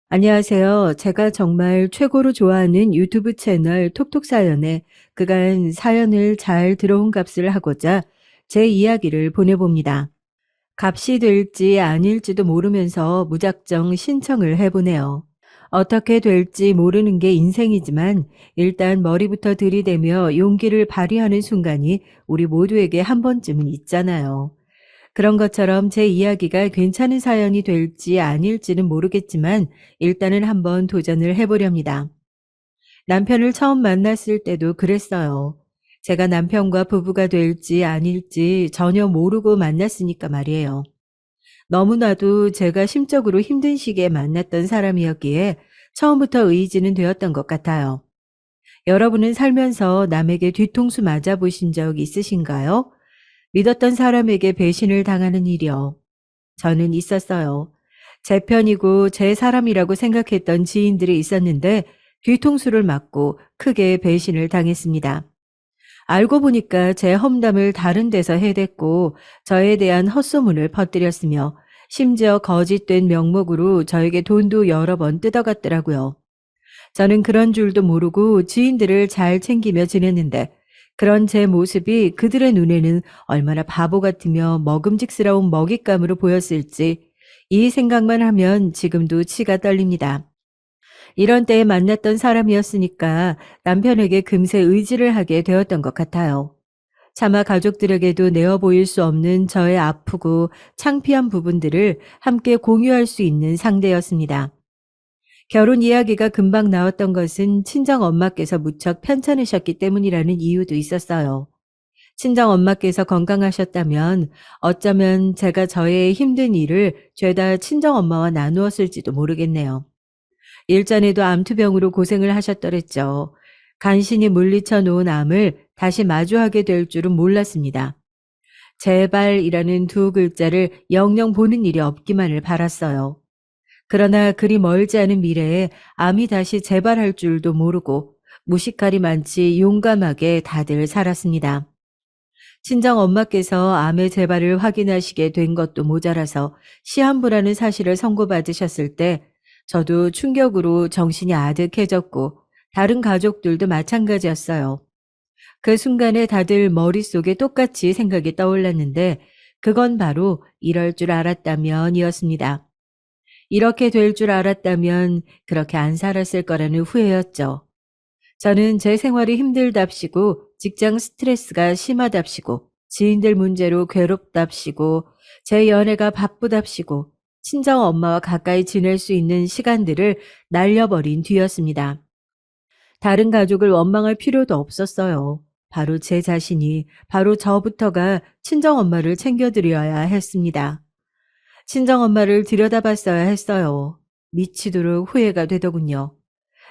안녕하세요. 제가 정말 최고로 좋아하는 유튜브 채널 톡톡사연에 그간 사연을 잘 들어온 값을 하고자 제 이야기를 보내봅니다. 값이 될지 아닐지도 모르면서 무작정 신청을 해보네요. 어떻게 될지 모르는 게 인생이지만 일단 머리부터 들이대며 용기를 발휘하는 순간이 우리 모두에게 한 번쯤은 있잖아요. 그런 것처럼 제 이야기가 괜찮은 사연이 될지 아닐지는 모르겠지만 일단은 한번 도전을 해보렵니다. 남편을 처음 만났을 때도 그랬어요. 제가 남편과 부부가 될지 아닐지 전혀 모르고 만났으니까 말이에요. 너무나도 제가 심적으로 힘든 시기에 만났던 사람이었기에 처음부터 의지는 되었던 것 같아요. 여러분은 살면서 남에게 뒤통수 맞아보신 적 있으신가요? 믿었던 사람에게 배신을 당하는 일이요. 저는 있었어요. 제 편이고 제 사람이라고 생각했던 지인들이 있었는데 뒤통수를 맞고 크게 배신을 당했습니다. 알고 보니까 제 험담을 다른 데서 해댔고 저에 대한 헛소문을 퍼뜨렸으며 심지어 거짓된 명목으로 저에게 돈도 여러 번 뜯어갔더라고요. 저는 그런 줄도 모르고 지인들을 잘 챙기며 지냈는데 그런 제 모습이 그들의 눈에는 얼마나 바보 같으며 먹음직스러운 먹잇감으로 보였을지 이 생각만 하면 지금도 치가 떨립니다. 이런 때에 만났던 사람이었으니까 남편에게 금세 의지를 하게 되었던 것 같아요. 차마 가족들에게도 내어 보일 수 없는 저의 아프고 창피한 부분들을 함께 공유할 수 있는 상대였습니다. 결혼 이야기가 금방 나왔던 것은 친정 엄마께서 무척 편찮으셨기 때문이라는 이유도 있었어요. 친정 엄마께서 건강하셨다면 어쩌면 제가 저의 힘든 일을 죄다 친정 엄마와 나누었을지도 모르겠네요. 일전에도 암투병으로 고생을 하셨더랬죠. 간신히 물리쳐 놓은 암을 다시 마주하게 될 줄은 몰랐습니다. 제발이라는 두 글자를 영영 보는 일이 없기만을 바랐어요. 그러나 그리 멀지 않은 미래에 암이 다시 재발할 줄도 모르고 무식할이 많지 용감하게 다들 살았습니다. 친정 엄마께서 암의 재발을 확인하시게 된 것도 모자라서 시한부라는 사실을 선고받으셨을 때 저도 충격으로 정신이 아득해졌고 다른 가족들도 마찬가지였어요. 그 순간에 다들 머릿속에 똑같이 생각이 떠올랐는데 그건 바로 이럴 줄 알았다면이었습니다. 이렇게 될 줄 알았다면 그렇게 안 살았을 거라는 후회였죠. 저는 제 생활이 힘들답시고 직장 스트레스가 심하답시고 지인들 문제로 괴롭답시고 제 연애가 바쁘답시고 친정 엄마와 가까이 지낼 수 있는 시간들을 날려버린 뒤였습니다. 다른 가족을 원망할 필요도 없었어요. 바로 제 자신이, 바로 저부터가 친정 엄마를 챙겨드려야 했습니다. 친정 엄마를 들여다봤어야 했어요. 미치도록 후회가 되더군요.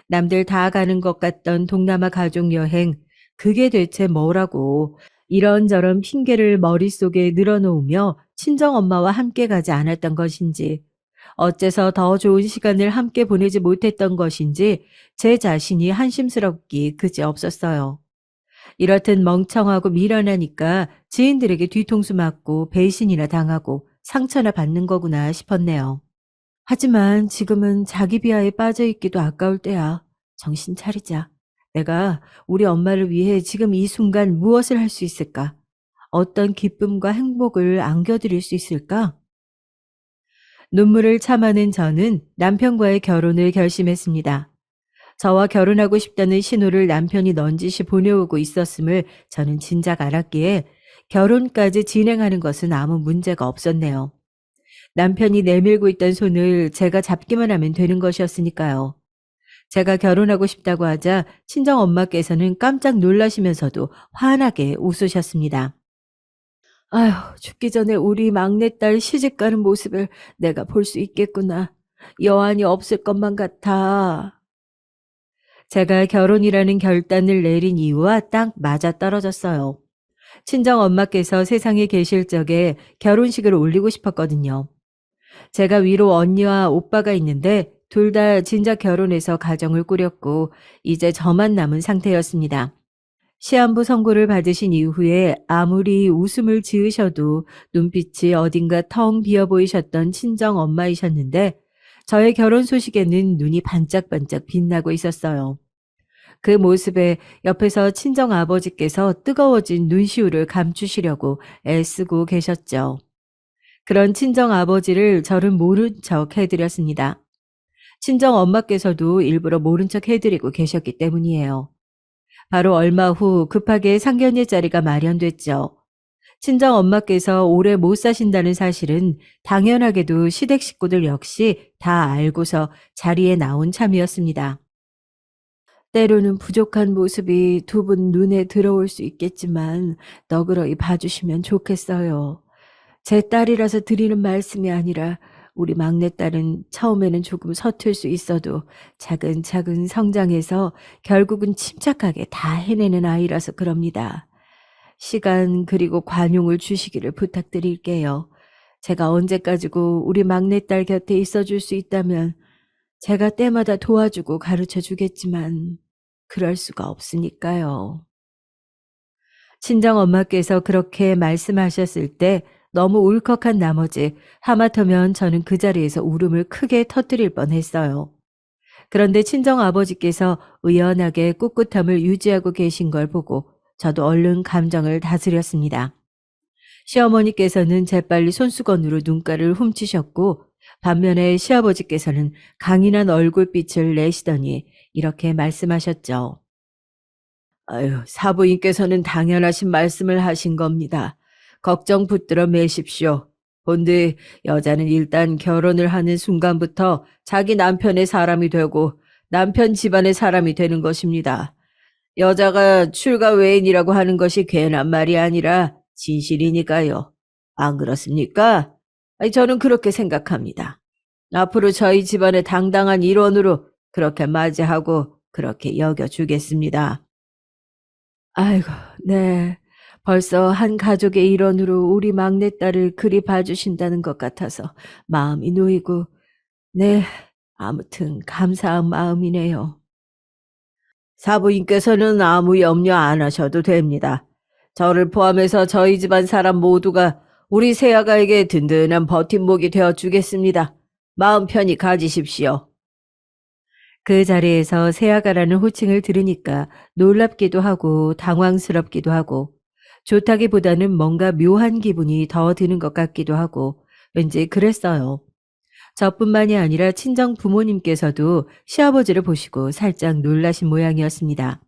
남들 다 가는 것 같던 동남아 가족 여행, 그게 대체 뭐라고 이런저런 핑계를 머릿속에 늘어놓으며 친정엄마와 함께 가지 않았던 것인지, 어째서 더 좋은 시간을 함께 보내지 못했던 것인지 제 자신이 한심스럽기 그지없었어요. 이렇듯 멍청하고 미련하니까 지인들에게 뒤통수 맞고 배신이나 당하고 상처나 받는 거구나 싶었네요. 하지만 지금은 자기 비하에 빠져있기도 아까울 때야. 정신 차리자. 내가 우리 엄마를 위해 지금 이 순간 무엇을 할 수 있을까? 어떤 기쁨과 행복을 안겨드릴 수 있을까? 눈물을 참아낸 저는 남편과의 결혼을 결심했습니다. 저와 결혼하고 싶다는 신호를 남편이 넌지시 보내오고 있었음을 저는 진작 알았기에 결혼까지 진행하는 것은 아무 문제가 없었네요. 남편이 내밀고 있던 손을 제가 잡기만 하면 되는 것이었으니까요. 제가 결혼하고 싶다고 하자 친정 엄마께서는 깜짝 놀라시면서도 환하게 웃으셨습니다. 아휴, 죽기 전에 우리 막내딸 시집가는 모습을 내가 볼 수 있겠구나. 여한이 없을 것만 같아. 제가 결혼이라는 결단을 내린 이유와 딱 맞아떨어졌어요. 친정 엄마께서 세상에 계실 적에 결혼식을 올리고 싶었거든요. 제가 위로 언니와 오빠가 있는데 둘 다 진작 결혼해서 가정을 꾸렸고 이제 저만 남은 상태였습니다. 시한부 선고를 받으신 이후에 아무리 웃음을 지으셔도 눈빛이 어딘가 텅 비어 보이셨던 친정 엄마이셨는데 저의 결혼 소식에는 눈이 반짝반짝 빛나고 있었어요. 그 모습에 옆에서 친정 아버지께서 뜨거워진 눈시울을 감추시려고 애쓰고 계셨죠. 그런 친정 아버지를 저는 모른 척 해드렸습니다. 친정 엄마께서도 일부러 모른 척 해드리고 계셨기 때문이에요. 바로 얼마 후 급하게 상견례 자리가 마련됐죠. 친정 엄마께서 오래 못 사신다는 사실은 당연하게도 시댁 식구들 역시 다 알고서 자리에 나온 참이었습니다. 때로는 부족한 모습이 두 분 눈에 들어올 수 있겠지만 너그러이 봐주시면 좋겠어요. 제 딸이라서 드리는 말씀이 아니라 우리 막내딸은 처음에는 조금 서툴 수 있어도 차근차근 성장해서 결국은 침착하게 다 해내는 아이라서 그럽니다. 시간 그리고 관용을 주시기를 부탁드릴게요. 제가 언제까지고 우리 막내딸 곁에 있어줄 수 있다면 제가 때마다 도와주고 가르쳐 주겠지만 그럴 수가 없으니까요. 친정엄마께서 그렇게 말씀하셨을 때 너무 울컥한 나머지 하마터면 저는 그 자리에서 울음을 크게 터뜨릴 뻔했어요. 그런데 친정아버지께서 의연하게 꿋꿋함을 유지하고 계신 걸 보고 저도 얼른 감정을 다스렸습니다. 시어머니께서는 재빨리 손수건으로 눈가를 훔치셨고 반면에 시아버지께서는 강인한 얼굴빛을 내시더니 이렇게 말씀하셨죠. 아유, 사부인께서는 당연하신 말씀을 하신 겁니다. 걱정 붙들어 매십시오. 본디 여자는 일단 결혼을 하는 순간부터 자기 남편의 사람이 되고 남편 집안의 사람이 되는 것입니다. 여자가 출가 외인이라고 하는 것이 괜한 말이 아니라 진실이니까요. 안 그렇습니까? 아니, 저는 그렇게 생각합니다. 앞으로 저희 집안의 당당한 일원으로 그렇게 맞이하고 그렇게 여겨주겠습니다. 아이고, 네. 벌써 한 가족의 일원으로 우리 막내딸을 그리 봐주신다는 것 같아서 마음이 놓이고, 네, 아무튼 감사한 마음이네요. 사부인께서는 아무 염려 안 하셔도 됩니다. 저를 포함해서 저희 집안 사람 모두가 우리 새아가에게 든든한 버팀목이 되어 주겠습니다. 마음 편히 가지십시오. 그 자리에서 새아가라는 호칭을 들으니까 놀랍기도 하고 당황스럽기도 하고 좋다기보다는 뭔가 묘한 기분이 더 드는 것 같기도 하고 왠지 그랬어요. 저뿐만이 아니라 친정 부모님께서도 시아버지를 보시고 살짝 놀라신 모양이었습니다.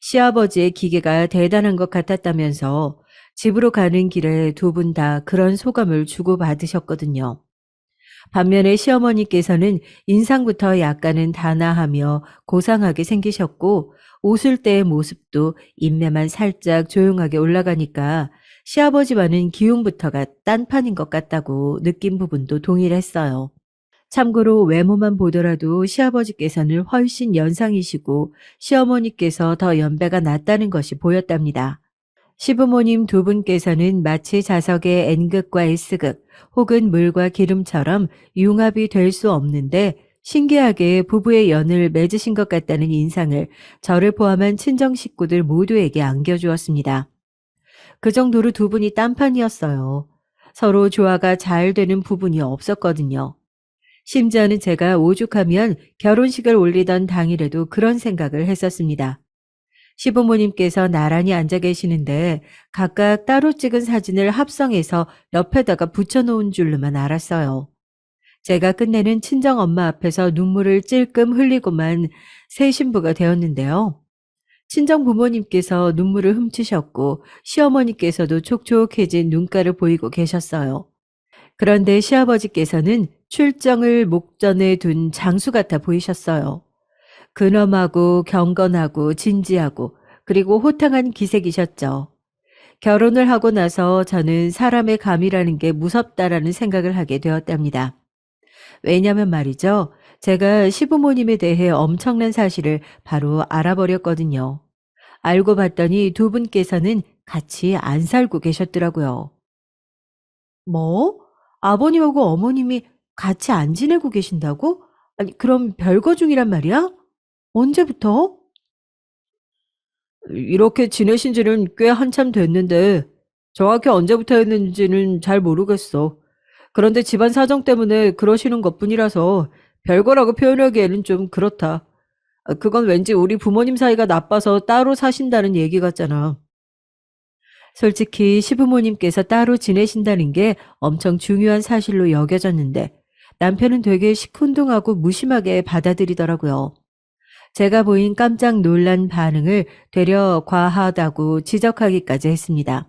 시아버지의 기계가 대단한 것 같았다면서 집으로 가는 길에 두 분 다 그런 소감을 주고받으셨거든요. 반면에 시어머니께서는 인상부터 약간은 단아하며 고상하게 생기셨고 웃을 때의 모습도 인매만 살짝 조용하게 올라가니까 시아버지와는 기운부터가 딴판인 것 같다고 느낀 부분도 동일했어요. 참고로 외모만 보더라도 시아버지께서는 훨씬 연상이시고 시어머니께서 더 연배가 낮다는 것이 보였답니다. 시부모님 두 분께서는 마치 자석의 N극과 S극 혹은 물과 기름처럼 융합이 될 수 없는데 신기하게 부부의 연을 맺으신 것 같다는 인상을 저를 포함한 친정 식구들 모두에게 안겨주었습니다. 그 정도로 두 분이 딴판이었어요. 서로 조화가 잘 되는 부분이 없었거든요. 심지어는 제가 오죽하면 결혼식을 올리던 당일에도 그런 생각을 했었습니다. 시부모님께서 나란히 앉아 계시는데 각각 따로 찍은 사진을 합성해서 옆에다가 붙여놓은 줄로만 알았어요. 제가 끝내는 친정엄마 앞에서 눈물을 찔끔 흘리고만 새 신부가 되었는데요. 친정 부모님께서 눈물을 훔치셨고 시어머니께서도 촉촉해진 눈가를 보이고 계셨어요. 그런데 시아버지께서는 출정을 목전에 둔 장수 같아 보이셨어요. 근엄하고 경건하고 진지하고 그리고 호탕한 기색이셨죠. 결혼을 하고 나서 저는 사람의 감이라는 게 무섭다라는 생각을 하게 되었답니다. 왜냐면 말이죠. 제가 시부모님에 대해 엄청난 사실을 바로 알아버렸거든요. 알고 봤더니 두 분께서는 같이 안 살고 계셨더라고요. 뭐? 아버님하고 어머님이 같이 안 지내고 계신다고? 아니, 그럼 별거 중이란 말이야? 언제부터? 이렇게 지내신 지는 꽤 한참 됐는데 정확히 언제부터였는지는 잘 모르겠어. 그런데 집안 사정 때문에 그러시는 것뿐이라서 별거라고 표현하기에는 좀 그렇다. 그건 왠지 우리 부모님 사이가 나빠서 따로 사신다는 얘기 같잖아. 솔직히 시부모님께서 따로 지내신다는 게 엄청 중요한 사실로 여겨졌는데 남편은 되게 시큰둥하고 무심하게 받아들이더라고요. 제가 보인 깜짝 놀란 반응을 되려 과하다고 지적하기까지 했습니다.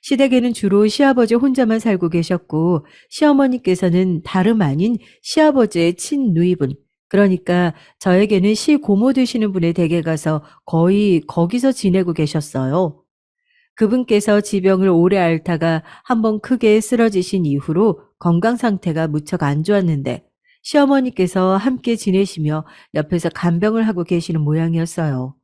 시댁에는 주로 시아버지 혼자만 살고 계셨고 시어머니께서는 다름 아닌 시아버지의 친누이분, 그러니까 저에게는 시고모 되시는 분의 댁에 가서 거의 거기서 지내고 계셨어요. 그분께서 지병을 오래 앓다가 한번 크게 쓰러지신 이후로 건강 상태가 무척 안 좋았는데 시어머니께서 함께 지내시며 옆에서 간병을 하고 계시는 모양이었어요.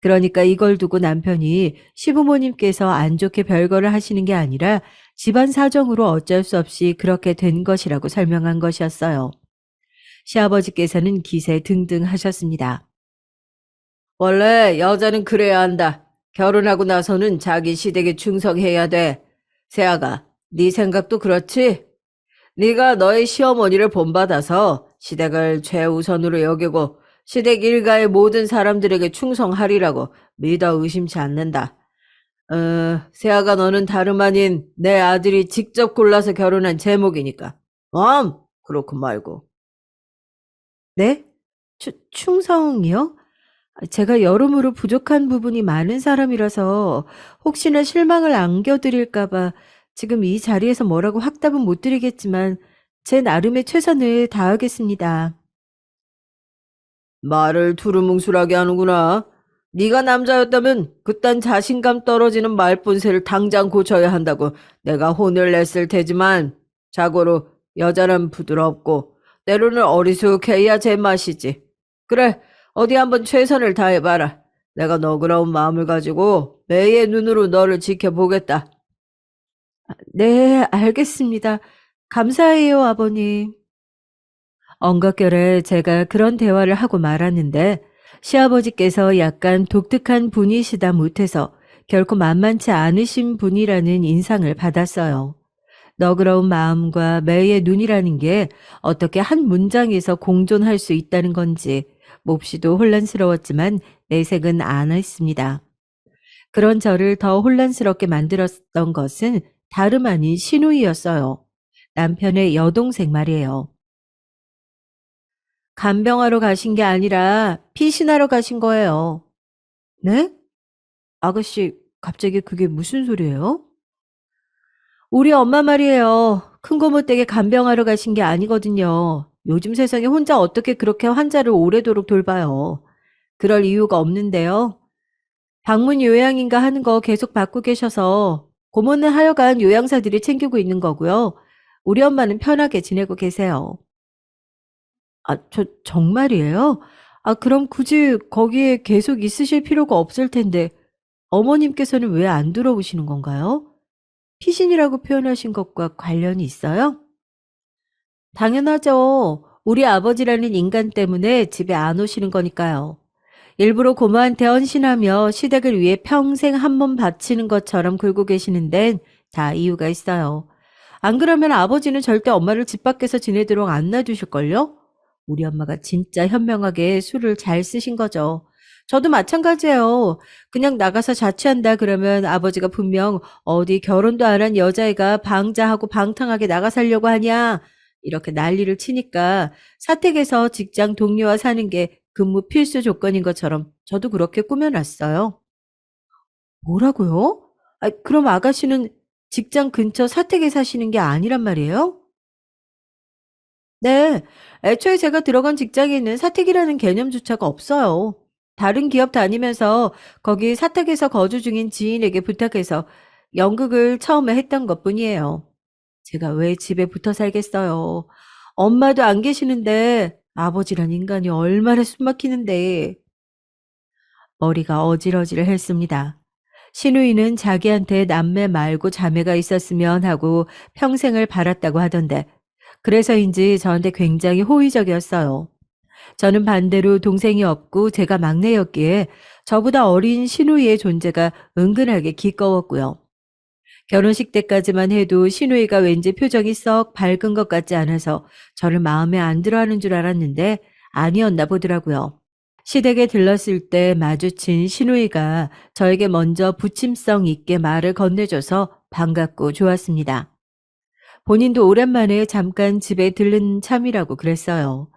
그러니까 이걸 두고 남편이 시부모님께서 안 좋게 별거를 하시는 게 아니라 집안 사정으로 어쩔 수 없이 그렇게 된 것이라고 설명한 것이었어요. 시아버지께서는 기세 등등 하셨습니다. 원래 여자는 그래야 한다. 결혼하고 나서는 자기 시댁에 충성해야 돼. 세아가, 네 생각도 그렇지? 네가 너의 시어머니를 본받아서 시댁을 최우선으로 여기고 시댁 일가의 모든 사람들에게 충성하리라고 믿어 의심치 않는다. 세아가 너는 다름 아닌 내 아들이 직접 골라서 결혼한 제목이니까. 그렇고 말고. 네? 충성이요? 제가 여러모로 부족한 부분이 많은 사람이라서 혹시나 실망을 안겨드릴까 봐 지금 이 자리에서 뭐라고 확답은 못 드리겠지만 제 나름의 최선을 다하겠습니다. 말을 두루뭉술하게 하는구나. 네가 남자였다면 그딴 자신감 떨어지는 말본새를 당장 고쳐야 한다고 내가 혼을 냈을 테지만 자고로 여자는 부드럽고 때로는 어리숙해야 제맛이지. 그래, 어디 한번 최선을 다해봐라. 내가 너그러운 마음을 가지고 매의 눈으로 너를 지켜보겠다. 네, 알겠습니다. 감사해요, 아버님. 엉겁결에 제가 그런 대화를 하고 말았는데 시아버지께서 약간 독특한 분이시다 못해서 결코 만만치 않으신 분이라는 인상을 받았어요. 너그러운 마음과 매의 눈이라는 게 어떻게 한 문장에서 공존할 수 있다는 건지 몹시도 혼란스러웠지만 내색은 안 했습니다. 그런 저를 더 혼란스럽게 만들었던 것은 다름 아닌 신우이였어요. 남편의 여동생 말이에요. 간병하러 가신 게 아니라 피신하러 가신 거예요. 네? 아가씨, 갑자기 그게 무슨 소리예요? 우리 엄마 말이에요. 큰 고모 댁에 간병하러 가신 게 아니거든요. 요즘 세상에 혼자 어떻게 그렇게 환자를 오래도록 돌봐요. 그럴 이유가 없는데요. 방문 요양인가 하는 거 계속 받고 계셔서 고모는 하여간 요양사들이 챙기고 있는 거고요. 우리 엄마는 편하게 지내고 계세요. 정말이에요? 그럼 굳이 거기에 계속 있으실 필요가 없을 텐데 어머님께서는 왜 안 들어오시는 건가요? 피신이라고 표현하신 것과 관련이 있어요? 당연하죠. 우리 아버지라는 인간 때문에 집에 안 오시는 거니까요. 일부러 고모한테 헌신하며 시댁을 위해 평생 한 몸 바치는 것처럼 굴고 계시는 데는 다 이유가 있어요. 안 그러면 아버지는 절대 엄마를 집 밖에서 지내도록 안 놔두실걸요? 우리 엄마가 진짜 현명하게 술을 잘 쓰신 거죠. 저도 마찬가지예요. 그냥 나가서 자취한다 그러면 아버지가 분명 어디 결혼도 안 한 여자애가 방자하고 방탕하게 나가 살려고 하냐 이렇게 난리를 치니까 사택에서 직장 동료와 사는 게 근무 필수 조건인 것처럼 저도 그렇게 꾸며놨어요. 뭐라고요? 그럼 아가씨는 직장 근처 사택에 사시는 게 아니란 말이에요? 네. 애초에 제가 들어간 직장에는 사택이라는 개념조차가 없어요. 다른 기업 다니면서 거기 사택에서 거주 중인 지인에게 부탁해서 연극을 처음에 했던 것뿐이에요. 제가 왜 집에 붙어 살겠어요. 엄마도 안 계시는데 아버지란 인간이 얼마나 숨막히는데. 머리가 어질어질했습니다. 시누이는 자기한테 남매 말고 자매가 있었으면 하고 평생을 바랐다고 하던데 그래서인지 저한테 굉장히 호의적이었어요. 저는 반대로 동생이 없고 제가 막내였기에 저보다 어린 시누이의 존재가 은근하게 기꺼웠고요. 결혼식 때까지만 해도 시누이가 왠지 표정이 썩 밝은 것 같지 않아서 저를 마음에 안 들어 하는 줄 알았는데 아니었나 보더라고요. 시댁에 들렀을 때 마주친 시누이가 저에게 먼저 부침성 있게 말을 건네줘서 반갑고 좋았습니다. 본인도 오랜만에 잠깐 집에 들른 참이라고 그랬어요.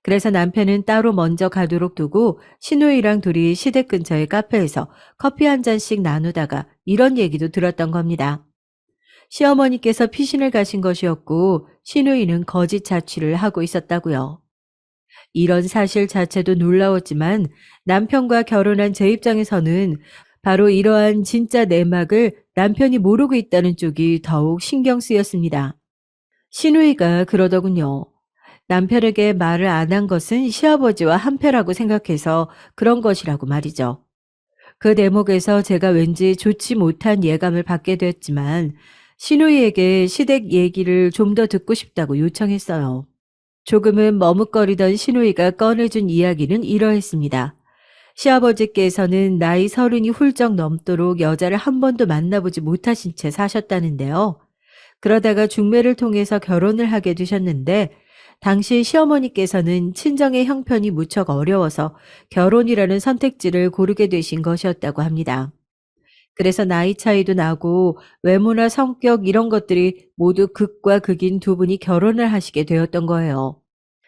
그래서 남편은 따로 먼저 가도록 두고 시누이랑 둘이 시댁 근처의 카페에서 커피 한 잔씩 나누다가 이런 얘기도 들었던 겁니다. 시어머니께서 피신을 가신 것이었고 시누이는 거짓 자취를 하고 있었다고요. 이런 사실 자체도 놀라웠지만 남편과 결혼한 제 입장에서는 바로 이러한 진짜 내막을 남편이 모르고 있다는 쪽이 더욱 신경 쓰였습니다. 시누이가 그러더군요. 남편에게 말을 안 한 것은 시아버지와 한패라고 생각해서 그런 것이라고 말이죠. 그 대목에서 제가 왠지 좋지 못한 예감을 받게 되었지만 시누이에게 시댁 얘기를 좀 더 듣고 싶다고 요청했어요. 조금은 머뭇거리던 시누이가 꺼내준 이야기는 이러했습니다. 시아버지께서는 나이 30이 훌쩍 넘도록 여자를 한 번도 만나보지 못하신 채 사셨다는데요. 그러다가 중매를 통해서 결혼을 하게 되셨는데 당시 시어머니께서는 친정의 형편이 무척 어려워서 결혼이라는 선택지를 고르게 되신 것이었다고 합니다. 그래서 나이 차이도 나고 외모나 성격 이런 것들이 모두 극과 극인 두 분이 결혼을 하시게 되었던 거예요.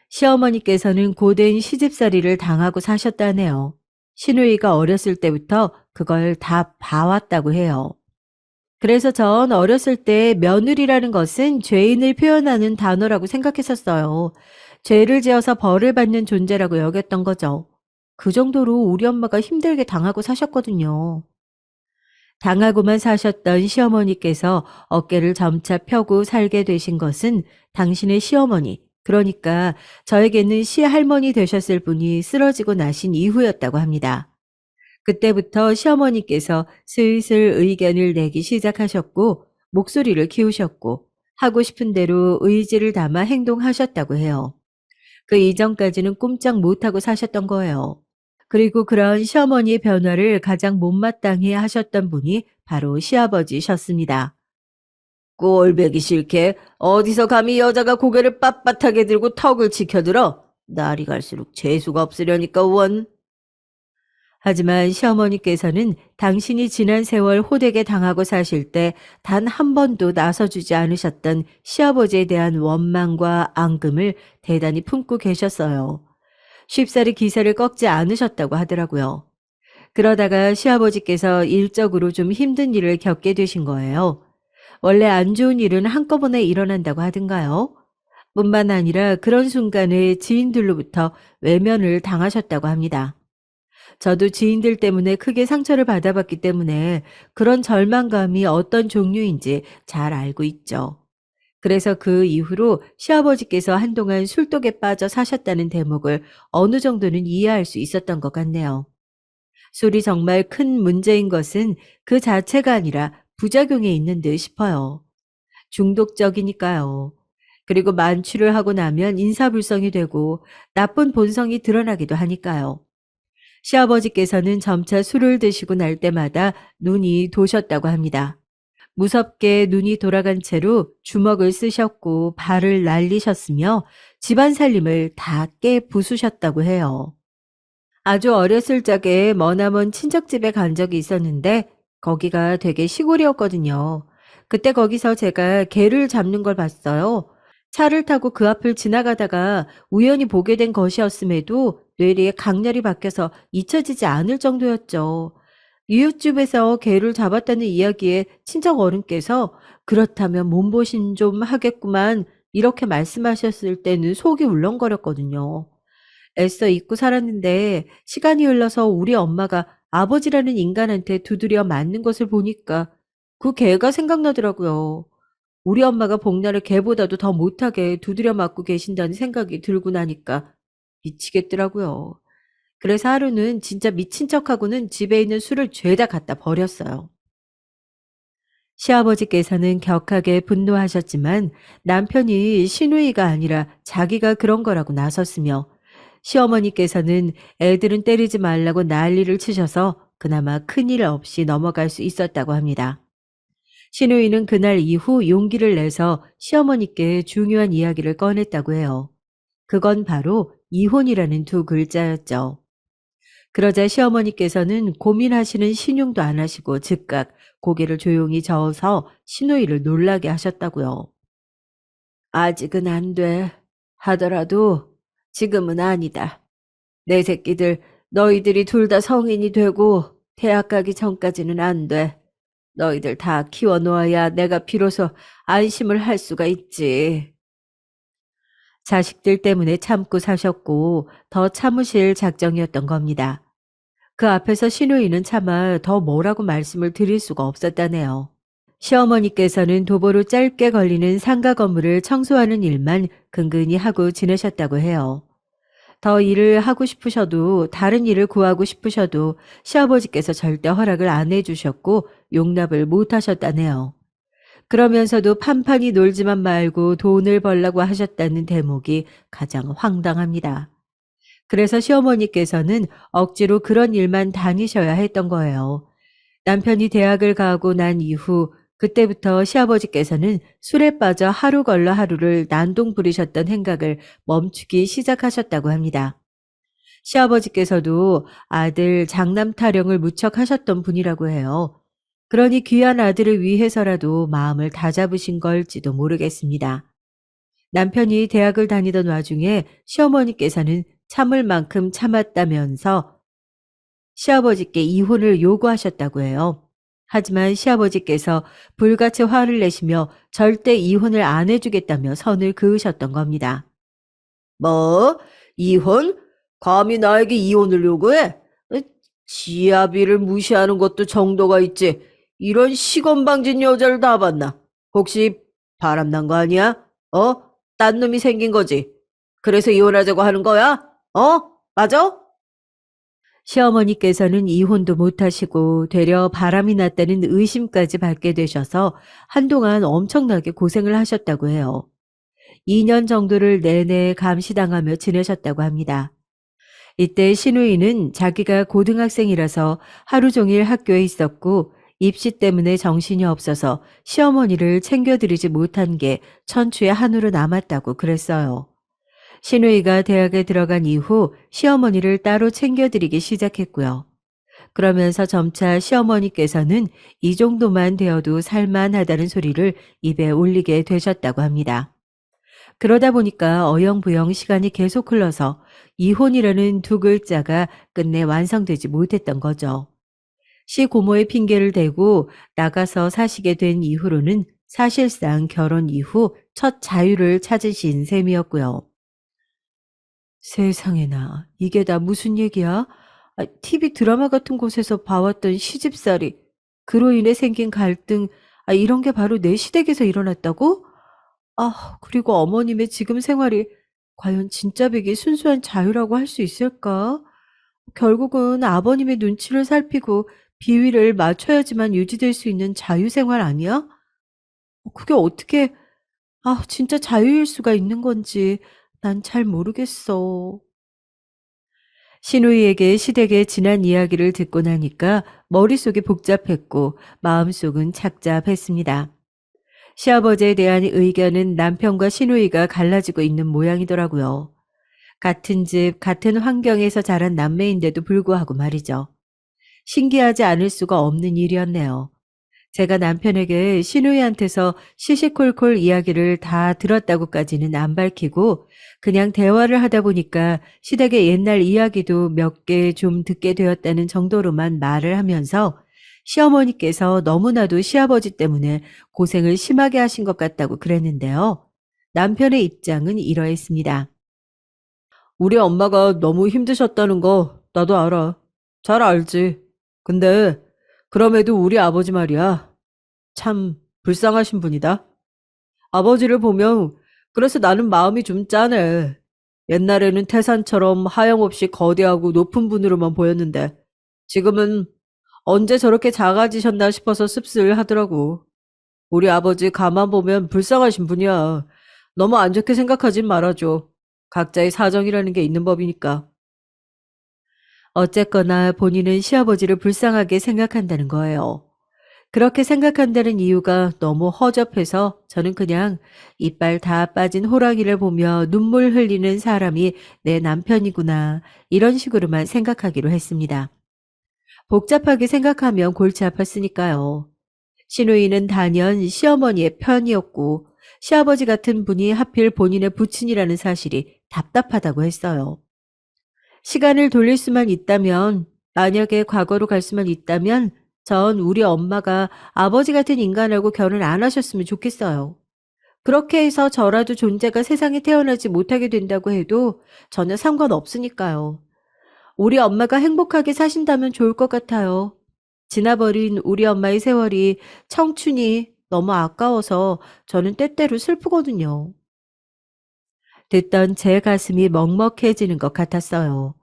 시어머니께서는 고된 시집살이를 당하고 사셨다네요. 시누이가 어렸을 때부터 그걸 다 봐왔다고 해요. 그래서 전 어렸을 때 며느리라는 것은 죄인을 표현하는 단어라고 생각했었어요. 죄를 지어서 벌을 받는 존재라고 여겼던 거죠. 그 정도로 우리 엄마가 힘들게 당하고 사셨거든요. 당하고만 사셨던 시어머니께서 어깨를 점차 펴고 살게 되신 것은 당신의 시어머니, 그러니까 저에게는 시할머니 되셨을 분이 쓰러지고 나신 이후였다고 합니다. 그때부터 시어머니께서 슬슬 의견을 내기 시작하셨고 목소리를 키우셨고 하고 싶은 대로 의지를 담아 행동하셨다고 해요. 그 이전까지는 꼼짝 못하고 사셨던 거예요. 그리고 그런 시어머니의 변화를 가장 못마땅해 하셨던 분이 바로 시아버지셨습니다. 꼴배기 싫게 어디서 감히 여자가 고개를 빳빳하게 들고 턱을 치켜들어. 날이 갈수록 재수가 없으려니까 원. 하지만 시어머니께서는 당신이 지난 세월 호되게 당하고 사실 때 단 한 번도 나서주지 않으셨던 시아버지에 대한 원망과 앙금을 대단히 품고 계셨어요. 쉽사리 기세를 꺾지 않으셨다고 하더라고요. 그러다가 시아버지께서 일적으로 좀 힘든 일을 겪게 되신 거예요. 원래 안 좋은 일은 한꺼번에 일어난다고 하던가요? 뿐만 아니라 그런 순간에 지인들로부터 외면을 당하셨다고 합니다. 저도 지인들 때문에 크게 상처를 받아봤기 때문에 그런 절망감이 어떤 종류인지 잘 알고 있죠. 그래서 그 이후로 시아버지께서 한동안 술독에 빠져 사셨다는 대목을 어느 정도는 이해할 수 있었던 것 같네요. 술이 정말 큰 문제인 것은 그 자체가 아니라 부작용에 있는 듯 싶어요. 중독적이니까요. 그리고 만취를 하고 나면 인사불성이 되고 나쁜 본성이 드러나기도 하니까요. 시아버지께서는 점차 술을 드시고 날 때마다 눈이 도셨다고 합니다. 무섭게 눈이 돌아간 채로 주먹을 쓰셨고 발을 날리셨으며 집안 살림을 다 깨 부수셨다고 해요. 아주 어렸을 적에 머나먼 친척집에 간 적이 있었는데 거기가 되게 시골이었거든요. 그때 거기서 제가 개를 잡는 걸 봤어요. 차를 타고 그 앞을 지나가다가 우연히 보게 된 것이었음에도 뇌리에 강렬히 박혀서 잊혀지지 않을 정도였죠. 이웃집에서 개를 잡았다는 이야기에 친척 어른께서 그렇다면 몸보신 좀 하겠구만 이렇게 말씀하셨을 때는 속이 울렁거렸거든요. 애써 잊고 살았는데 시간이 흘러서 우리 엄마가 아버지라는 인간한테 두드려 맞는 것을 보니까 그 개가 생각나더라고요. 우리 엄마가 복날을 개보다도 더 못하게 두드려 맞고 계신다는 생각이 들고 나니까 미치겠더라고요. 그래서 하루는 진짜 미친 척하고는 집에 있는 술을 죄다 갖다 버렸어요. 시아버지께서는 격하게 분노하셨지만 남편이 시누이가 아니라 자기가 그런 거라고 나섰으며 시어머니께서는 애들은 때리지 말라고 난리를 치셔서 그나마 큰일 없이 넘어갈 수 있었다고 합니다. 시누이는 그날 이후 용기를 내서 시어머니께 중요한 이야기를 꺼냈다고 해요. 그건 바로 이혼이라는 두 글자였죠. 그러자 시어머니께서는 고민하시는 신용도 안 하시고 즉각 고개를 조용히 저어서 시누이를 놀라게 하셨다고요. 아직은 안 돼. 하더라도 지금은 아니다. 내 새끼들, 너희들이 둘 다 성인이 되고 대학 가기 전까지는 안 돼. 너희들 다 키워놓아야 내가 비로소 안심을 할 수가 있지. 자식들 때문에 참고 사셨고 더 참으실 작정이었던 겁니다. 그 앞에서 시누이는 차마 더 뭐라고 말씀을 드릴 수가 없었다네요. 시어머니께서는 도보로 짧게 걸리는 상가 건물을 청소하는 일만 근근히 하고 지내셨다고 해요. 더 일을 하고 싶으셔도 다른 일을 구하고 싶으셔도 시아버지께서 절대 허락을 안 해주셨고 용납을 못 하셨다네요. 그러면서도 판판히 놀지만 말고 돈을 벌라고 하셨다는 대목이 가장 황당합니다. 그래서 시어머니께서는 억지로 그런 일만 다니셔야 했던 거예요. 남편이 대학을 가고 난 이후 그때부터 시아버지께서는 술에 빠져 하루 걸러 하루를 난동 부리셨던 행각을 멈추기 시작하셨다고 합니다. 시아버지께서도 아들 장남 타령을 무척 하셨던 분이라고 해요. 그러니 귀한 아들을 위해서라도 마음을 다잡으신 걸지도 모르겠습니다. 남편이 대학을 다니던 와중에 시어머니께서는 참을 만큼 참았다면서 시아버지께 이혼을 요구하셨다고 해요. 하지만 시아버지께서 불같이 화를 내시며 절대 이혼을 안 해주겠다며 선을 그으셨던 겁니다. 뭐? 이혼? 감히 나에게 이혼을 요구해? 지아비를 무시하는 것도 정도가 있지. 이런 시건방진 여자를 다 봤나? 혹시 바람난 거 아니야? 딴 놈이 생긴 거지. 그래서 이혼하자고 하는 거야? 맞아? 시어머니께서는 이혼도 못하시고 되려 바람이 났다는 의심까지 받게 되셔서 한동안 엄청나게 고생을 하셨다고 해요. 2년 정도를 내내 감시당하며 지내셨다고 합니다. 이때 시누이는 자기가 고등학생이라서 하루 종일 학교에 있었고 입시 때문에 정신이 없어서 시어머니를 챙겨드리지 못한 게 천추의 한으로 남았다고 그랬어요. 시누이가 대학에 들어간 이후 시어머니를 따로 챙겨드리기 시작했고요. 그러면서 점차 시어머니께서는 이 정도만 되어도 살만하다는 소리를 입에 올리게 되셨다고 합니다. 그러다 보니까 어영부영 시간이 계속 흘러서 이혼이라는 두 글자가 끝내 완성되지 못했던 거죠. 시고모의 핑계를 대고 나가서 사시게 된 이후로는 사실상 결혼 이후 첫 자유를 찾으신 셈이었고요. 세상에나, 이게 다 무슨 얘기야? TV 드라마 같은 곳에서 봐왔던 시집살이, 그로 인해 생긴 갈등, 이런 게 바로 내 시댁에서 일어났다고? 그리고 어머님의 지금 생활이 과연 진짜 백이 순수한 자유라고 할 수 있을까? 결국은 아버님의 눈치를 살피고 비위를 맞춰야지만 유지될 수 있는 자유생활 아니야? 그게 어떻게, 진짜 자유일 수가 있는 건지 난 잘 모르겠어. 시누이에게 시댁의 지난 이야기를 듣고 나니까 머릿속이 복잡했고 마음속은 착잡했습니다. 시아버지에 대한 의견은 남편과 시누이가 갈라지고 있는 모양이더라고요. 같은 집, 같은 환경에서 자란 남매인데도 불구하고 말이죠. 신기하지 않을 수가 없는 일이었네요. 제가 남편에게 시누이한테서 시시콜콜 이야기를 다 들었다고까지는 안 밝히고 그냥 대화를 하다 보니까 시댁의 옛날 이야기도 몇 개 좀 듣게 되었다는 정도로만 말을 하면서 시어머니께서 너무나도 시아버지 때문에 고생을 심하게 하신 것 같다고 그랬는데요. 남편의 입장은 이러했습니다. 우리 엄마가 너무 힘드셨다는 거 나도 알아. 잘 알지. 근데 그럼에도 우리 아버지 말이야. 참 불쌍하신 분이다. 아버지를 보면 그래서 나는 마음이 좀 짠해. 옛날에는 태산처럼 하염없이 거대하고 높은 분으로만 보였는데 지금은 언제 저렇게 작아지셨나 싶어서 씁쓸하더라고. 우리 아버지 가만 보면 불쌍하신 분이야. 너무 안 좋게 생각하진 말아줘. 각자의 사정이라는 게 있는 법이니까. 어쨌거나 본인은 시아버지를 불쌍하게 생각한다는 거예요. 그렇게 생각한다는 이유가 너무 허접해서 저는 그냥 이빨 다 빠진 호랑이를 보며 눈물 흘리는 사람이 내 남편이구나, 이런 식으로만 생각하기로 했습니다. 복잡하게 생각하면 골치 아팠으니까요. 시누이는 단연 시어머니의 편이었고 시아버지 같은 분이 하필 본인의 부친이라는 사실이 답답하다고 했어요. 시간을 돌릴 수만 있다면, 만약에 과거로 갈 수만 있다면 전 우리 엄마가 아버지 같은 인간하고 결혼 안 하셨으면 좋겠어요. 그렇게 해서 저라도 존재가 세상에 태어나지 못하게 된다고 해도 전혀 상관없으니까요. 우리 엄마가 행복하게 사신다면 좋을 것 같아요. 지나버린 우리 엄마의 세월이, 청춘이 너무 아까워서 저는 때때로 슬프거든요. 듣던 제 가슴이 먹먹해지는 것 같았어요.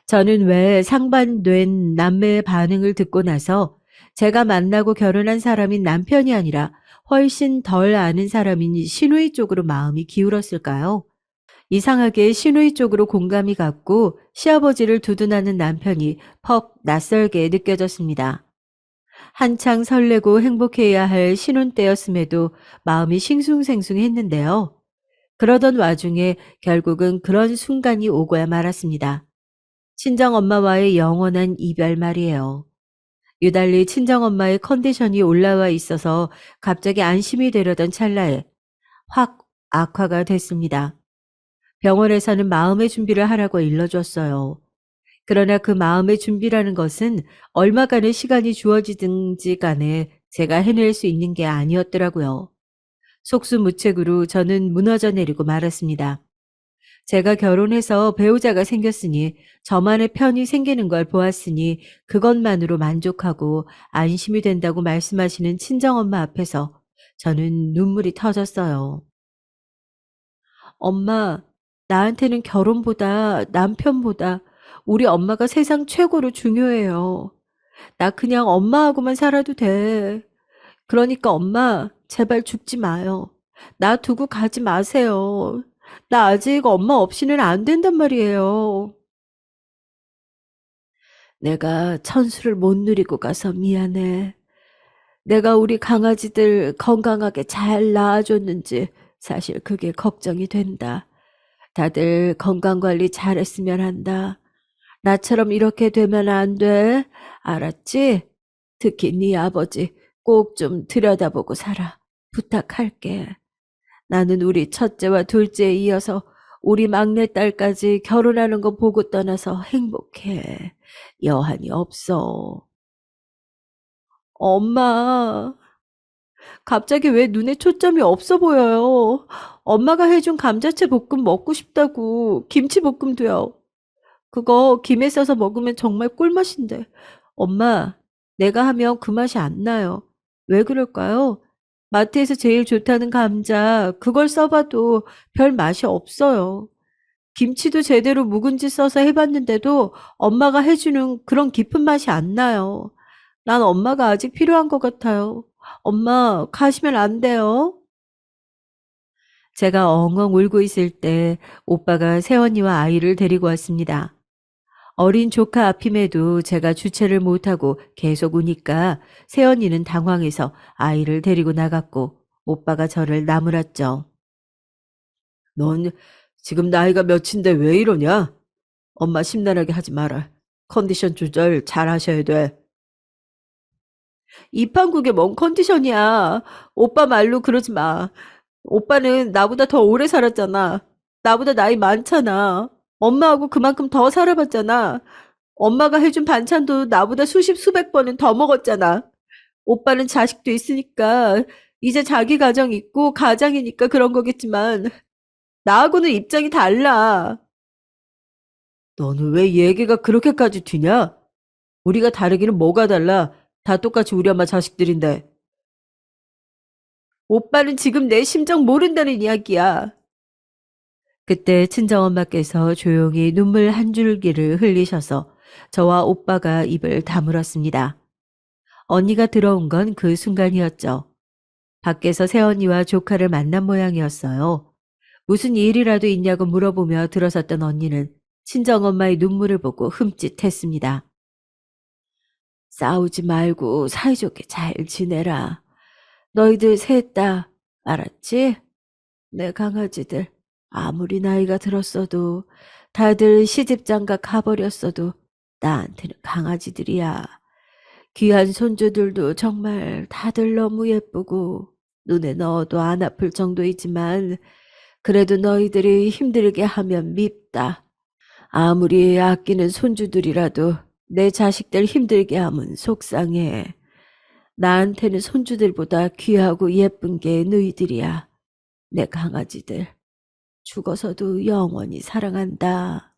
저는 왜 상반된 남매의 반응을 듣고 나서 제가 만나고 결혼한 사람인 남편이 아니라 훨씬 덜 아는 사람인 시누이 쪽으로 마음이 기울었을까요? 이상하게 시누이 쪽으로 공감이 갔고 시아버지를 두둔하는 남편이 퍽 낯설게 느껴졌습니다. 한창 설레고 행복해야 할 신혼 때였음에도 마음이 싱숭생숭했는데요. 그러던 와중에 결국은 그런 순간이 오고야 말았습니다. 친정엄마와의 영원한 이별 말이에요. 유달리 친정엄마의 컨디션이 올라와 있어서 갑자기 안심이 되려던 찰나에 확 악화가 됐습니다. 병원에서는 마음의 준비를 하라고 일러줬어요. 그러나 그 마음의 준비라는 것은 얼마간의 시간이 주어지든지 간에 제가 해낼 수 있는 게 아니었더라고요. 속수무책으로 저는 무너져 내리고 말았습니다. 제가 결혼해서 배우자가 생겼으니, 저만의 편이 생기는 걸 보았으니 그것만으로 만족하고 안심이 된다고 말씀하시는 친정엄마 앞에서 저는 눈물이 터졌어요. 엄마, 나한테는 결혼보다 남편보다 우리 엄마가 세상 최고로 중요해요. 나 그냥 엄마하고만 살아도 돼. 그러니까 엄마, 제발 죽지 마요. 나 두고 가지 마세요. 나 아직 엄마 없이는 안 된단 말이에요. 내가 천수를 못 누리고 가서 미안해. 내가 우리 강아지들 건강하게 잘 낳아줬는지 사실 그게 걱정이 된다. 다들 건강관리 잘했으면 한다. 나처럼 이렇게 되면 안 돼. 알았지? 특히 네 아버지 꼭 좀 들여다보고 살아. 부탁할게. 나는 우리 첫째와 둘째에 이어서 우리 막내딸까지 결혼하는 거 보고 떠나서 행복해. 여한이 없어. 엄마, 갑자기 왜 눈에 초점이 없어 보여요? 엄마가 해준 감자채 볶음 먹고 싶다고. 김치볶음도요. 그거 김에 싸서 먹으면 정말 꿀맛인데. 엄마, 내가 하면 그 맛이 안 나요. 왜 그럴까요? 마트에서 제일 좋다는 감자, 그걸 써봐도 별 맛이 없어요. 김치도 제대로 묵은지 써서 해봤는데도 엄마가 해주는 그런 깊은 맛이 안 나요. 난 엄마가 아직 필요한 것 같아요. 엄마, 가시면 안 돼요. 제가 엉엉 울고 있을 때 오빠가 새언니와 아이를 데리고 왔습니다. 어린 조카 앞임에도 제가 주체를 못하고 계속 우니까 새언니는 당황해서 아이를 데리고 나갔고 오빠가 저를 나무랐죠. 넌 지금 나이가 몇인데 왜 이러냐? 엄마 심란하게 하지 마라. 컨디션 조절 잘 하셔야 돼. 이판국에 뭔 컨디션이야. 오빠 말로 그러지 마. 오빠는 나보다 더 오래 살았잖아. 나보다 나이 많잖아. 엄마하고 그만큼 더 살아봤잖아. 엄마가 해준 반찬도 나보다 수십 수백 번은 더 먹었잖아. 오빠는 자식도 있으니까 이제 자기 가정 있고 가장이니까 그런 거겠지만 나하고는 입장이 달라. 너는 왜 얘기가 그렇게까지 튀냐? 우리가 다르기는 뭐가 달라? 다 똑같이 우리 엄마 자식들인데. 오빠는 지금 내 심정 모른다는 이야기야. 그때 친정엄마께서 조용히 눈물 한 줄기를 흘리셔서 저와 오빠가 입을 다물었습니다. 언니가 들어온 건 그 순간이었죠. 밖에서 새언니와 조카를 만난 모양이었어요. 무슨 일이라도 있냐고 물어보며 들어섰던 언니는 친정엄마의 눈물을 보고 흠칫했습니다. 싸우지 말고 사이좋게 잘 지내라. 너희들 셋 다, 알았지? 내 강아지들, 아무리 나이가 들었어도, 다들 시집장가 가버렸어도, 나한테는 강아지들이야. 귀한 손주들도 정말 다들 너무 예쁘고, 눈에 넣어도 안 아플 정도이지만, 그래도 너희들이 힘들게 하면 밉다. 아무리 아끼는 손주들이라도 내 자식들 힘들게 하면 속상해. 나한테는 손주들보다 귀하고 예쁜 게 너희들이야. 내 강아지들. 죽어서도 영원히 사랑한다.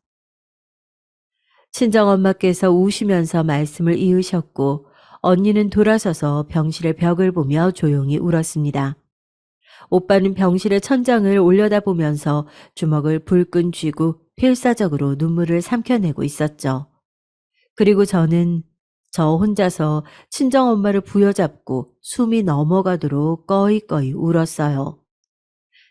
친정엄마께서 우시면서 말씀을 이으셨고 언니는 돌아서서 병실의 벽을 보며 조용히 울었습니다. 오빠는 병실의 천장을 올려다보면서 주먹을 불끈 쥐고 필사적으로 눈물을 삼켜내고 있었죠. 그리고 저는 저 혼자서 친정엄마를 부여잡고 숨이 넘어가도록 꺼이꺼이 울었어요.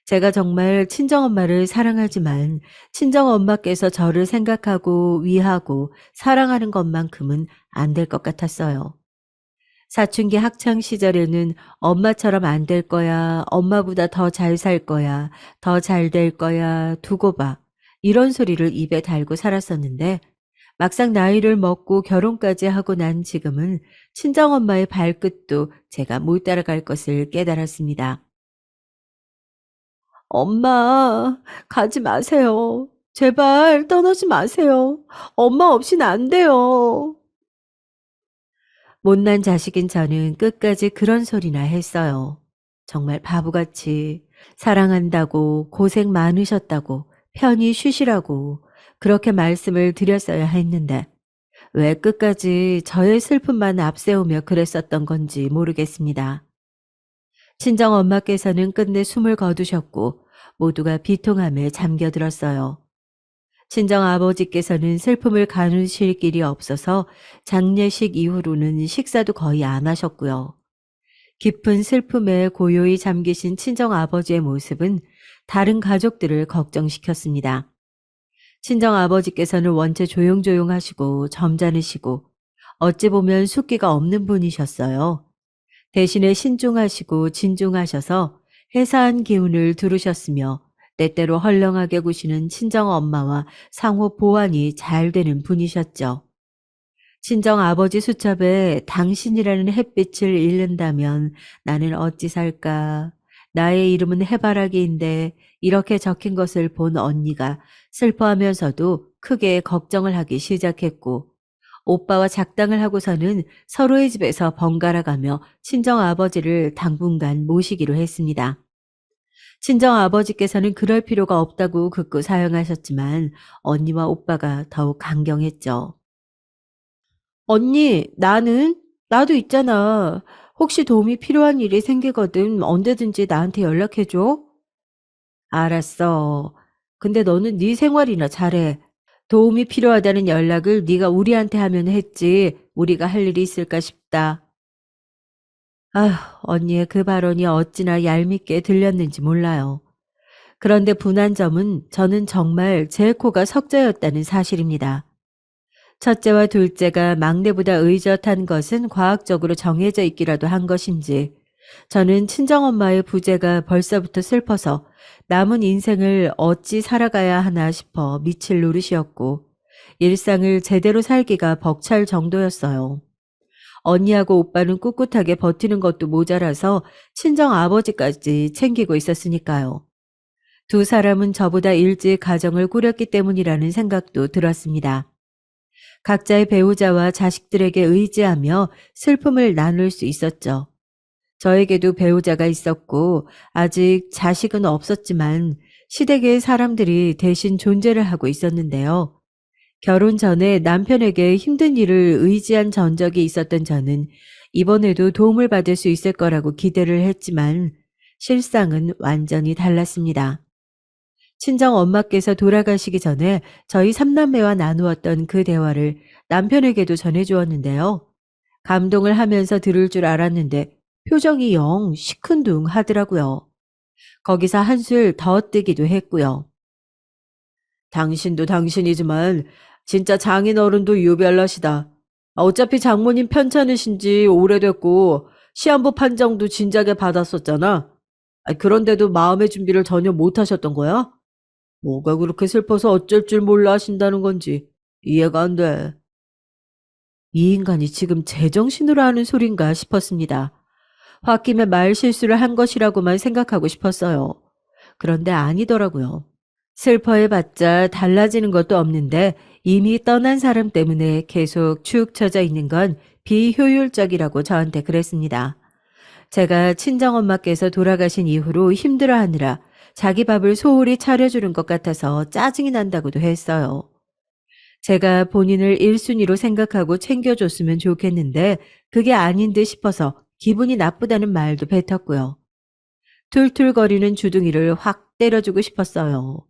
제가 정말 친정엄마를 사랑하지만 친정엄마께서 저를 생각하고 위하고 사랑하는 것만큼은 안 될 것 같았어요. 사춘기 학창 시절에는 엄마처럼 안 될 거야, 엄마보다 더 잘 살 거야, 더 잘 될 거야, 두고 봐. 이런 소리를 입에 달고 살았었는데 막상 나이를 먹고 결혼까지 하고 난 지금은 친정엄마의 발끝도 제가 못 따라갈 것을 깨달았습니다. 엄마, 가지 마세요. 제발 떠나지 마세요. 엄마 없이는 안 돼요. 못난 자식인 저는 끝까지 그런 소리나 했어요. 정말 바보같이 사랑한다고 고생 많으셨다고 편히 쉬시라고 그렇게 말씀을 드렸어야 했는데 왜 끝까지 저의 슬픔만 앞세우며 그랬었던 건지 모르겠습니다. 친정엄마께서는 끝내 숨을 거두셨고 모두가 비통함에 잠겨들었어요. 친정아버지께서는 슬픔을 가누실 길이 없어서 장례식 이후로는 식사도 거의 안 하셨고요. 깊은 슬픔에 고요히 잠기신 친정아버지의 모습은 다른 가족들을 걱정시켰습니다. 친정아버지께서는 원체 조용조용하시고 점잖으시고 어찌 보면 숫기가 없는 분이셨어요. 대신에 신중하시고 진중하셔서 해사한 기운을 두르셨으며 때때로 헐렁하게 구시는 친정엄마와 상호 보완이 잘 되는 분이셨죠. 친정아버지 수첩에 당신이라는 햇빛을 잃는다면 나는 어찌 살까. 나의 이름은 해바라기인데 이렇게 적힌 것을 본 언니가 슬퍼하면서도 크게 걱정을 하기 시작했고 오빠와 작당을 하고서는 서로의 집에서 번갈아 가며 친정아버지를 당분간 모시기로 했습니다. 친정아버지께서는 그럴 필요가 없다고 극구 사양하셨지만 언니와 오빠가 더욱 강경했죠. 언니, 나도 있잖아. 혹시 도움이 필요한 일이 생기거든 언제든지 나한테 연락해줘. 알았어. 근데 너는 네 생활이나 잘해. 도움이 필요하다는 연락을 네가 우리한테 하면 했지. 우리가 할 일이 있을까 싶다. 아휴, 언니의 그 발언이 어찌나 얄밉게 들렸는지 몰라요. 그런데 분한 점은 저는 정말 제 코가 석자였다는 사실입니다. 첫째와 둘째가 막내보다 의젓한 것은 과학적으로 정해져 있기라도 한 것인지 저는 친정엄마의 부재가 벌써부터 슬퍼서 남은 인생을 어찌 살아가야 하나 싶어 미칠 노릇이었고 일상을 제대로 살기가 벅찰 정도였어요. 언니하고 오빠는 꿋꿋하게 버티는 것도 모자라서 친정 아버지까지 챙기고 있었으니까요. 두 사람은 저보다 일찍 가정을 꾸렸기 때문이라는 생각도 들었습니다. 각자의 배우자와 자식들에게 의지하며 슬픔을 나눌 수 있었죠. 저에게도 배우자가 있었고 아직 자식은 없었지만 시댁의 사람들이 대신 존재를 하고 있었는데요. 결혼 전에 남편에게 힘든 일을 의지한 전적이 있었던 저는 이번에도 도움을 받을 수 있을 거라고 기대를 했지만 실상은 완전히 달랐습니다. 친정 엄마께서 돌아가시기 전에 저희 삼남매와 나누었던 그 대화를 남편에게도 전해주었는데요. 감동을 하면서 들을 줄 알았는데 표정이 영 시큰둥 하더라고요. 거기서 한술 더 뜨기도 했고요. 당신도 당신이지만 진짜 장인어른도 유별나시다. 어차피 장모님 편찮으신지 오래됐고 시한부 판정도 진작에 받았었잖아. 그런데도 마음의 준비를 전혀 못 하셨던 거야? 뭐가 그렇게 슬퍼서 어쩔 줄 몰라 하신다는 건지 이해가 안 돼. 이 인간이 지금 제정신으로 하는 소린가 싶었습니다. 홧김에 말 실수를 한 것이라고만 생각하고 싶었어요. 그런데 아니더라고요. 슬퍼해봤자 달라지는 것도 없는데 이미 떠난 사람 때문에 계속 축 처져 있는 건 비효율적이라고 저한테 그랬습니다. 제가 친정엄마께서 돌아가신 이후로 힘들어하느라 자기 밥을 소홀히 차려주는 것 같아서 짜증이 난다고도 했어요. 제가 본인을 1순위로 생각하고 챙겨줬으면 좋겠는데 그게 아닌 듯 싶어서 기분이 나쁘다는 말도 뱉었고요. 툴툴거리는 주둥이를 확 때려주고 싶었어요.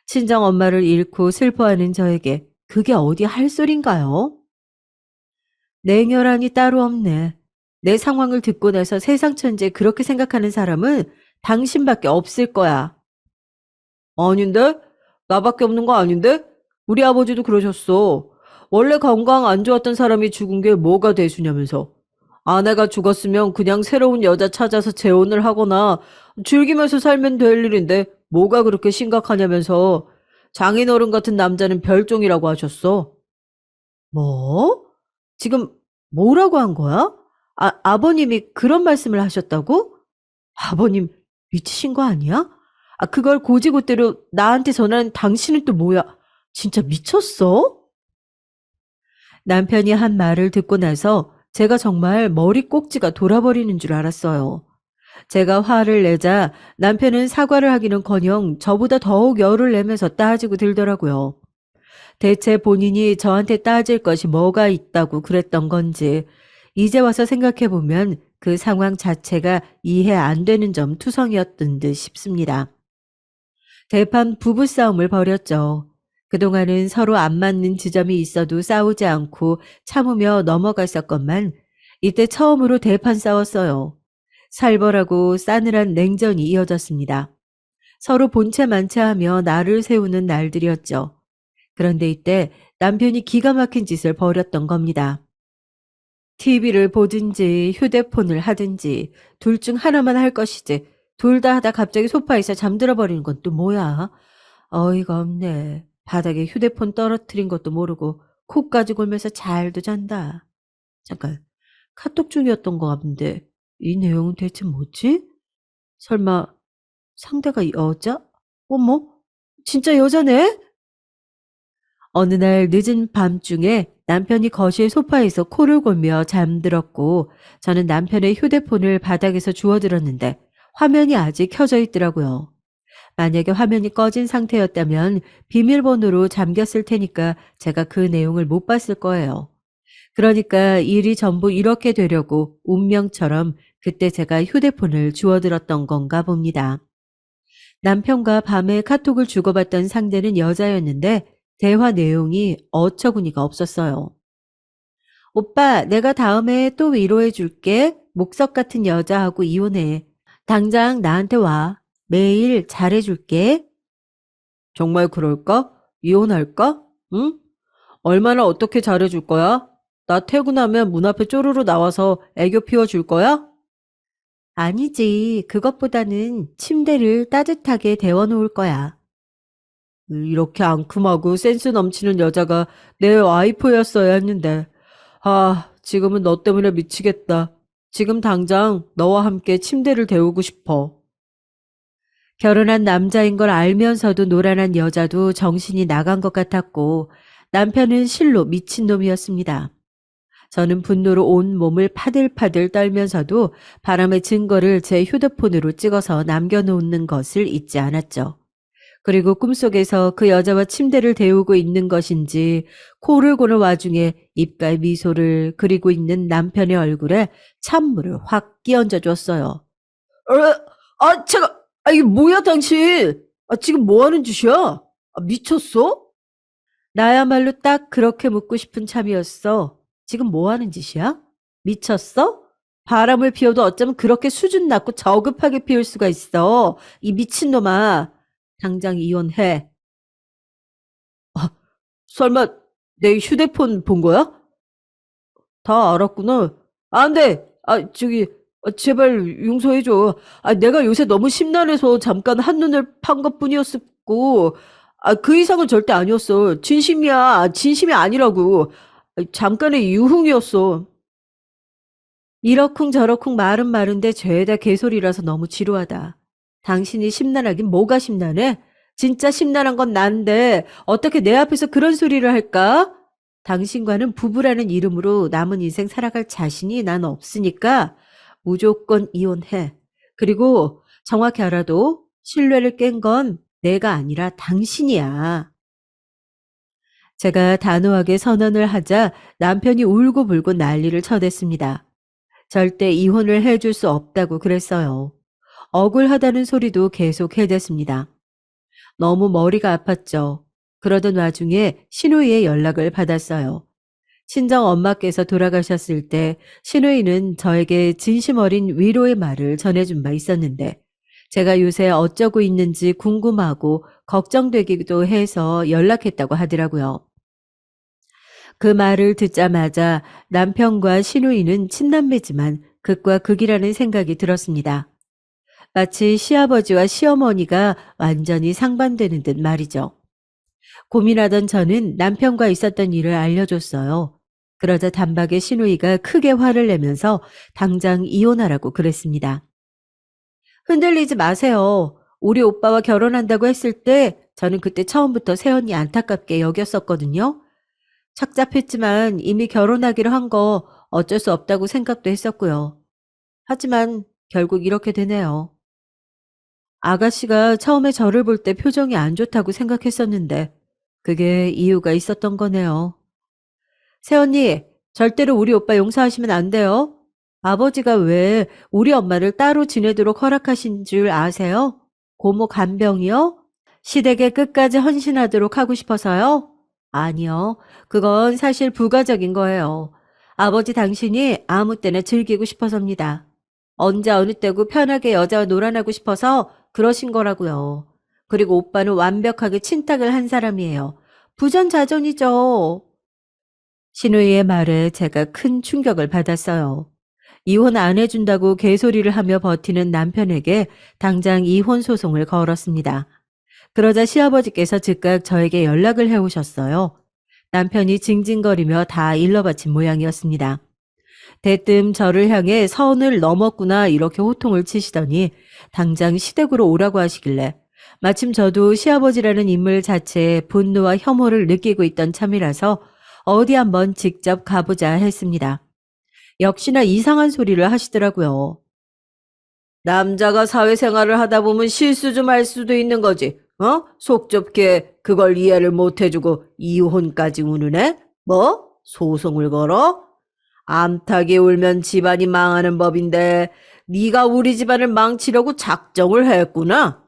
친정엄마를 잃고 슬퍼하는 저에게 그게 어디 할 소린가요? 냉혈한이 따로 없네. 내 상황을 듣고 나서 세상 천지에 그렇게 생각하는 사람은 당신밖에 없을 거야. 아닌데? 나밖에 없는 거 아닌데? 우리 아버지도 그러셨어. 원래 건강 안 좋았던 사람이 죽은 게 뭐가 대수냐면서. 아내가 죽었으면 그냥 새로운 여자 찾아서 재혼을 하거나 즐기면서 살면 될 일인데 뭐가 그렇게 심각하냐면서. 장인어른 같은 남자는 별종이라고 하셨어. 뭐? 지금 뭐라고 한 거야? 아버님이 그런 말씀을 하셨다고? 아버님 미치신 거 아니야? 그걸 고지고대로 나한테 전하는 당신은 또 뭐야? 진짜 미쳤어? 남편이 한 말을 듣고 나서 제가 정말 머리 꼭지가 돌아버리는 줄 알았어요. 제가 화를 내자 남편은 사과를 하기는커녕 저보다 더욱 열을 내면서 따지고 들더라고요. 대체 본인이 저한테 따질 것이 뭐가 있다고 그랬던 건지 이제 와서 생각해보면 그 상황 자체가 이해 안 되는 점 투성이었던 듯 싶습니다. 대판 부부싸움을 벌였죠. 그동안은 서로 안 맞는 지점이 있어도 싸우지 않고 참으며 넘어갔었건만 이때 처음으로 대판 싸웠어요. 살벌하고 싸늘한 냉전이 이어졌습니다. 서로 본체 만체하며 날을 세우는 날들이었죠. 그런데 이때 남편이 기가 막힌 짓을 벌였던 겁니다. TV를 보든지 휴대폰을 하든지 둘 중 하나만 할 것이지 둘 다 하다 갑자기 소파에서 잠들어 버리는 건 또 뭐야? 어이가 없네. 바닥에 휴대폰 떨어뜨린 것도 모르고 코까지 골면서 잘도 잔다. 잠깐, 카톡 중이었던 것 같은데 이 내용은 대체 뭐지? 설마 상대가 여자? 어머, 진짜 여자네? 어느 날 늦은 밤중에 남편이 거실 소파에서 코를 골며 잠들었고 저는 남편의 휴대폰을 바닥에서 주워들었는데 화면이 아직 켜져 있더라고요. 만약에 화면이 꺼진 상태였다면 비밀번호로 잠겼을 테니까 제가 그 내용을 못 봤을 거예요. 그러니까 일이 전부 이렇게 되려고 운명처럼 그때 제가 휴대폰을 주워들었던 건가 봅니다. 남편과 밤에 카톡을 주고받던 상대는 여자였는데 대화 내용이 어처구니가 없었어요. 오빠, 내가 다음에 또 위로해 줄게. 목석 같은 여자하고 이혼해. 당장 나한테 와. 매일 잘해 줄게. 정말 그럴까? 이혼할까? 응? 얼마나 어떻게 잘해 줄 거야? 나 퇴근하면 문 앞에 쪼르르 나와서 애교 피워 줄 거야? 아니지. 그것보다는 침대를 따뜻하게 데워 놓을 거야. 이렇게 앙큼하고 센스 넘치는 여자가 내 와이프였어야 했는데. 지금은 너 때문에 미치겠다. 지금 당장 너와 함께 침대를 데우고 싶어. 결혼한 남자인 걸 알면서도 노란한 여자도 정신이 나간 것 같았고 남편은 실로 미친놈이었습니다. 저는 분노로 온 몸을 파들파들 떨면서도 바람의 증거를 제 휴대폰으로 찍어서 남겨놓는 것을 잊지 않았죠. 그리고 꿈속에서 그 여자와 침대를 데우고 있는 것인지 코를 고는 와중에 입가에 미소를 그리고 있는 남편의 얼굴에 찬물을 확 끼얹어 줬어요. 제가, 이게 뭐야 당신? 지금 뭐 하는 짓이야? 미쳤어? 나야말로 딱 그렇게 묻고 싶은 참이었어. 지금 뭐 하는 짓이야? 미쳤어? 바람을 피워도 어쩌면 그렇게 수준 낮고 저급하게 피울 수가 있어. 이 미친놈아. 당장 이혼해. 설마 내 휴대폰 본 거야? 다 알았구나. 안 돼! 제발 용서해줘. 내가 요새 너무 심란해서 잠깐 한눈을 판 것뿐이었고, 그 이상은 절대 아니었어. 진심이야. 진심이 아니라고. 잠깐의 유흥이었어. 이러쿵저러쿵 말은 마른데 죄다 개소리라서 너무 지루하다. 당신이 심란하긴 뭐가 심란해? 진짜 심란한 건 난데 어떻게 내 앞에서 그런 소리를 할까? 당신과는 부부라는 이름으로 남은 인생 살아갈 자신이 난 없으니까 무조건 이혼해. 그리고 정확히 알아도 신뢰를 깬 건 내가 아니라 당신이야. 제가 단호하게 선언을 하자 남편이 울고불고 난리를 쳐댔습니다. 절대 이혼을 해줄 수 없다고 그랬어요. 억울하다는 소리도 계속 해댔습니다. 너무 머리가 아팠죠. 그러던 와중에 신우이의 연락을 받았어요. 친정 엄마께서 돌아가셨을 때 신우이는 저에게 진심 어린 위로의 말을 전해준 바 있었는데 제가 요새 어쩌고 있는지 궁금하고 걱정되기도 해서 연락했다고 하더라고요. 그 말을 듣자마자 남편과 신우이는 친남매지만 극과 극이라는 생각이 들었습니다. 마치 시아버지와 시어머니가 완전히 상반되는 듯 말이죠. 고민하던 저는 남편과 있었던 일을 알려줬어요. 그러자 단박에 신우이가 크게 화를 내면서 당장 이혼하라고 그랬습니다. 흔들리지 마세요. 우리 오빠와 결혼한다고 했을 때 저는 그때 처음부터 새언니 안타깝게 여겼었거든요. 착잡했지만 이미 결혼하기로 한 거 어쩔 수 없다고 생각도 했었고요. 하지만 결국 이렇게 되네요. 아가씨가 처음에 저를 볼 때 표정이 안 좋다고 생각했었는데 그게 이유가 있었던 거네요. 새언니, 절대로 우리 오빠 용서하시면 안 돼요. 아버지가 왜 우리 엄마를 따로 지내도록 허락하신 줄 아세요? 고모 간병이요? 시댁에 끝까지 헌신하도록 하고 싶어서요? 아니요. 그건 사실 부가적인 거예요. 아버지 당신이 아무 때나 즐기고 싶어서입니다. 언제 어느 때고 편하게 여자와 놀아나고 싶어서 그러신 거라고요. 그리고 오빠는 완벽하게 친탁을 한 사람이에요. 부전자전이죠. 신우이의 말에 제가 큰 충격을 받았어요. 이혼 안 해준다고 개소리를 하며 버티는 남편에게 당장 이혼 소송을 걸었습니다. 그러자 시아버지께서 즉각 저에게 연락을 해오셨어요. 남편이 징징거리며 다 일러바친 모양이었습니다. 대뜸 저를 향해 선을 넘었구나 이렇게 호통을 치시더니 당장 시댁으로 오라고 하시길래 마침 저도 시아버지라는 인물 자체에 분노와 혐오를 느끼고 있던 참이라서 어디 한번 직접 가보자 했습니다. 역시나 이상한 소리를 하시더라고요. 남자가 사회생활을 하다 보면 실수 좀 할 수도 있는 거지. 속 좁게 그걸 이해를 못 해주고 이혼까지 우는애? 뭐? 소송을 걸어? 암탉이 울면 집안이 망하는 법인데 네가 우리 집안을 망치려고 작정을 했구나.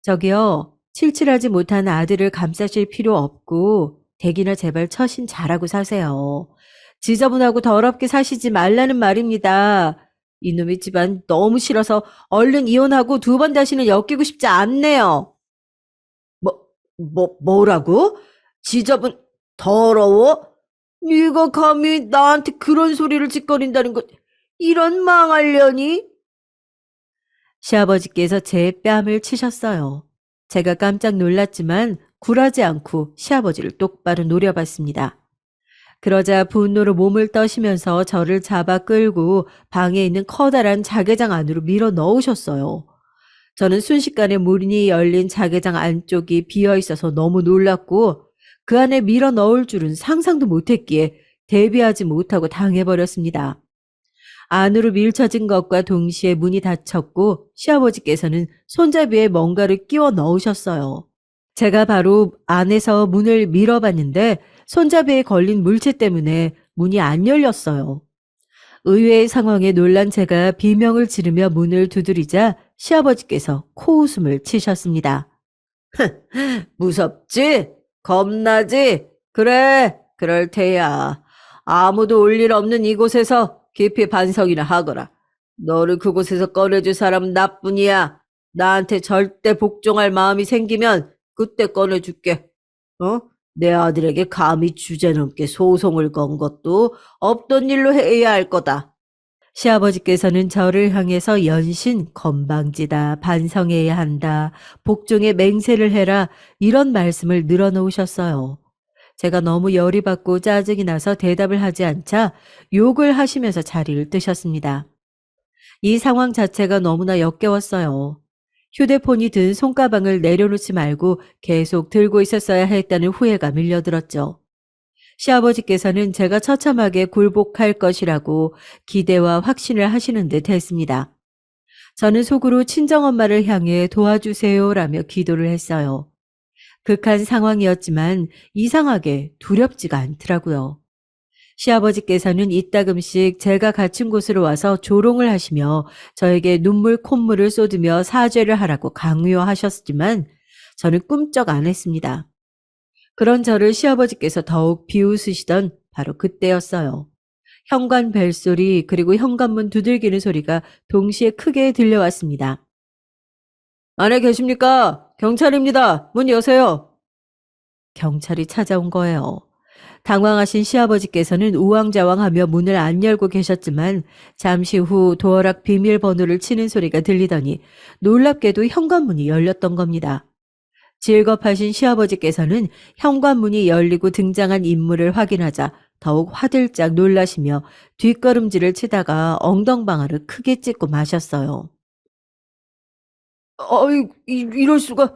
저기요. 칠칠하지 못한 아들을 감싸실 필요 없고 댁이나 제발 처신 잘하고 사세요. 지저분하고 더럽게 사시지 말라는 말입니다. 이놈의 집안 너무 싫어서 얼른 이혼하고 두 번 다시는 엮이고 싶지 않네요. 뭐라고? 지저분, 더러워? 네가 감히 나한테 그런 소리를 짓거린다는 것, 이런 망할려니? 시아버지께서 제 뺨을 치셨어요. 제가 깜짝 놀랐지만 굴하지 않고 시아버지를 똑바로 노려봤습니다. 그러자 분노로 몸을 떠시면서 저를 잡아 끌고 방에 있는 커다란 자개장 안으로 밀어 넣으셨어요. 저는 순식간에 문이 열린 자개장 안쪽이 비어 있어서 너무 놀랐고 그 안에 밀어 넣을 줄은 상상도 못했기에 대비하지 못하고 당해버렸습니다. 안으로 밀쳐진 것과 동시에 문이 닫혔고 시아버지께서는 손잡이에 뭔가를 끼워 넣으셨어요. 제가 바로 안에서 문을 밀어봤는데 손잡이에 걸린 물체 때문에 문이 안 열렸어요. 의외의 상황에 놀란 제가 비명을 지르며 문을 두드리자 시아버지께서 코웃음을 치셨습니다. 무섭지? 겁나지? 그래, 그럴 테야. 아무도 올 일 없는 이곳에서 깊이 반성이나 하거라. 너를 그곳에서 꺼내줄 사람은 나뿐이야. 나한테 절대 복종할 마음이 생기면 그때 꺼내줄게. 내 아들에게 감히 주제넘게 소송을 건 것도 없던 일로 해야 할 거다. 시아버지께서는 저를 향해서 연신 건방지다, 반성해야 한다, 복종에 맹세를 해라 이런 말씀을 늘어놓으셨어요. 제가 너무 열이 받고 짜증이 나서 대답을 하지 않자 욕을 하시면서 자리를 뜨셨습니다. 이 상황 자체가 너무나 역겨웠어요. 휴대폰이 든 손가방을 내려놓지 말고 계속 들고 있었어야 했다는 후회가 밀려들었죠. 시아버지께서는 제가 처참하게 굴복할 것이라고 기대와 확신을 하시는 듯 했습니다. 저는 속으로 친정엄마를 향해 도와주세요라며 기도를 했어요. 극한 상황이었지만 이상하게 두렵지가 않더라고요. 시아버지께서는 이따금씩 제가 갇힌 곳으로 와서 조롱을 하시며 저에게 눈물 콧물을 쏟으며 사죄를 하라고 강요하셨지만 저는 꿈쩍 안 했습니다. 그런 저를 시아버지께서 더욱 비웃으시던 바로 그때였어요. 현관 벨소리 그리고 현관문 두들기는 소리가 동시에 크게 들려왔습니다. 안에 계십니까? 경찰입니다. 문 여세요. 경찰이 찾아온 거예요. 당황하신 시아버지께서는 우왕좌왕하며 문을 안 열고 계셨지만 잠시 후 도어락 비밀번호를 치는 소리가 들리더니 놀랍게도 현관문이 열렸던 겁니다. 질겁하신 시아버지께서는 현관문이 열리고 등장한 인물을 확인하자 더욱 화들짝 놀라시며 뒷걸음질을 치다가 엉덩방아를 크게 찢고 마셨어요. 아이, 이럴 수가.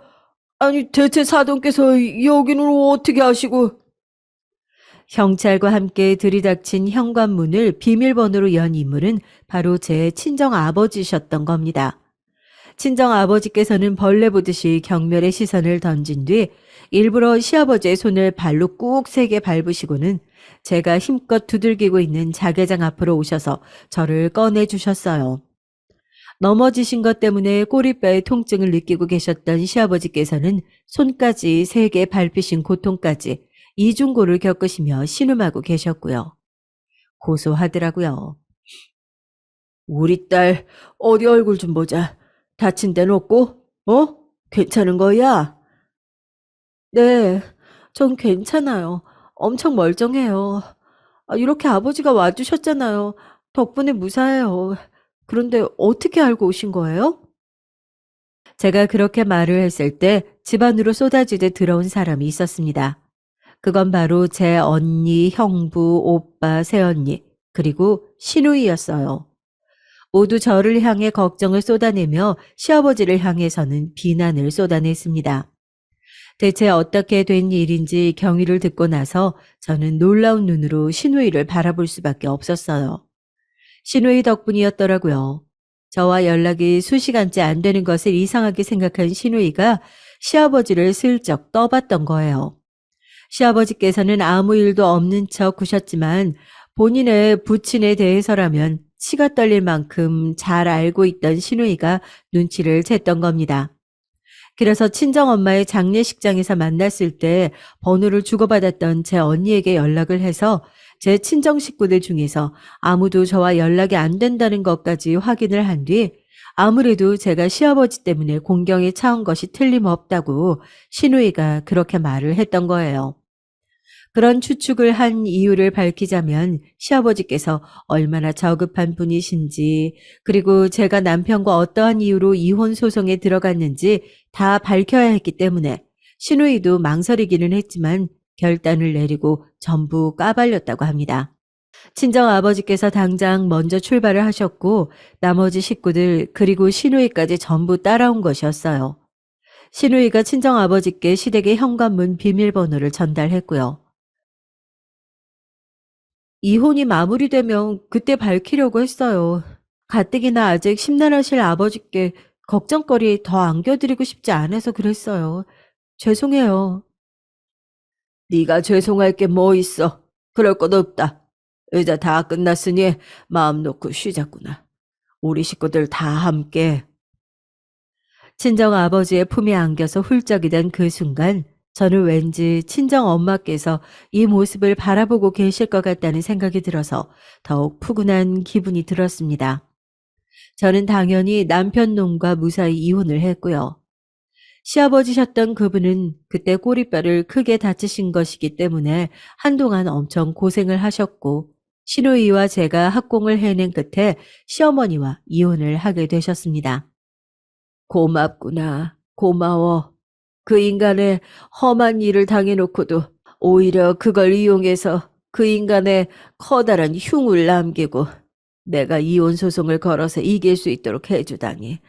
아니, 대체 사돈께서 여기는 어떻게 하시고. 경찰과 함께 들이닥친 현관문을 비밀번호로 연 인물은 바로 제 친정 아버지셨던 겁니다. 친정 아버지께서는 벌레 보듯이 경멸의 시선을 던진 뒤 일부러 시아버지의 손을 발로 꾹 세게 밟으시고는 제가 힘껏 두들기고 있는 자개장 앞으로 오셔서 저를 꺼내주셨어요. 넘어지신 것 때문에 꼬리뼈의 통증을 느끼고 계셨던 시아버지께서는 손까지 세게 밟히신 고통까지 이중고를 겪으시며 신음하고 계셨고요. 고소하더라고요. 우리 딸 어디 얼굴 좀 보자. 다친 데는 없고? 괜찮은 거야? 네, 전 괜찮아요. 엄청 멀쩡해요. 이렇게 아버지가 와주셨잖아요. 덕분에 무사해요. 그런데 어떻게 알고 오신 거예요? 제가 그렇게 말을 했을 때 집안으로 쏟아지듯 들어온 사람이 있었습니다. 그건 바로 제 언니, 형부, 오빠, 새언니, 그리고 시누이였어요. 모두 저를 향해 걱정을 쏟아내며 시아버지를 향해서는 비난을 쏟아냈습니다. 대체 어떻게 된 일인지 경위를 듣고 나서 저는 놀라운 눈으로 시누이를 바라볼 수밖에 없었어요. 시누이 덕분이었더라고요. 저와 연락이 수시간째 안 되는 것을 이상하게 생각한 시누이가 시아버지를 슬쩍 떠봤던 거예요. 시아버지께서는 아무 일도 없는 척 구셨지만 본인의 부친에 대해서라면 치가 떨릴 만큼 잘 알고 있던 시누이가 눈치를 챘던 겁니다. 그래서 친정엄마의 장례식장에서 만났을 때 번호를 주고받았던 제 언니에게 연락을 해서 제 친정 식구들 중에서 아무도 저와 연락이 안 된다는 것까지 확인을 한 뒤 아무래도 제가 시아버지 때문에 공경에 차온 것이 틀림없다고 시누이가 그렇게 말을 했던 거예요. 그런 추측을 한 이유를 밝히자면 시아버지께서 얼마나 저급한 분이신지 그리고 제가 남편과 어떠한 이유로 이혼 소송에 들어갔는지 다 밝혀야 했기 때문에 시누이도 망설이기는 했지만 결단을 내리고 전부 까발렸다고 합니다. 친정 아버지께서 당장 먼저 출발을 하셨고 나머지 식구들 그리고 시누이까지 전부 따라온 것이었어요. 시누이가 친정 아버지께 시댁의 현관문 비밀번호를 전달했고요. 이혼이 마무리되면 그때 밝히려고 했어요. 가뜩이나 아직 심란하실 아버지께 걱정거리 더 안겨드리고 싶지 않아서 그랬어요. 죄송해요. 네가 죄송할 게 뭐 있어. 그럴 것 없다. 이제 다 끝났으니 마음 놓고 쉬자꾸나. 우리 식구들 다 함께. 친정 아버지의 품에 안겨서 훌쩍이 된 그 순간 저는 왠지 친정 엄마께서 이 모습을 바라보고 계실 것 같다는 생각이 들어서 더욱 푸근한 기분이 들었습니다. 저는 당연히 남편 놈과 무사히 이혼을 했고요. 시아버지셨던 그분은 그때 꼬리뼈를 크게 다치신 것이기 때문에 한동안 엄청 고생을 하셨고, 시누이와 제가 학공을 해낸 끝에 시어머니와 이혼을 하게 되셨습니다. 고맙구나. 고마워. 그 인간의 험한 일을 당해놓고도 오히려 그걸 이용해서 그 인간의 커다란 흉을 남기고 내가 이혼 소송을 걸어서 이길 수 있도록 해주다니.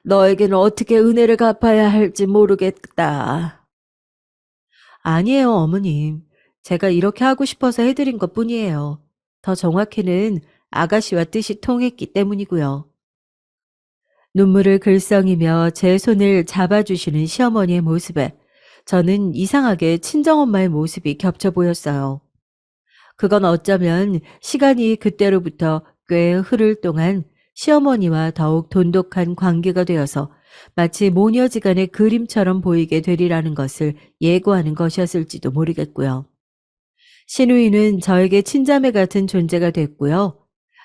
너에게는 어떻게 은혜를 갚아야 할지 모르겠다. 아니에요, 어머님. 제가 이렇게 하고 싶어서 해드린 것뿐이에요. 더 정확히는 아가씨와 뜻이 통했기 때문이고요. 눈물을 글썽이며 제 손을 잡아주시는 시어머니의 모습에 저는 이상하게 친정엄마의 모습이 겹쳐 보였어요. 그건 어쩌면 시간이 그때로부터 꽤 흐를 동안 시어머니와 더욱 돈독한 관계가 되어서 마치 모녀지간의 그림처럼 보이게 되리라는 것을 예고하는 것이었을지도 모르겠고요. 시누이는 저에게 친자매 같은 존재가 됐고요.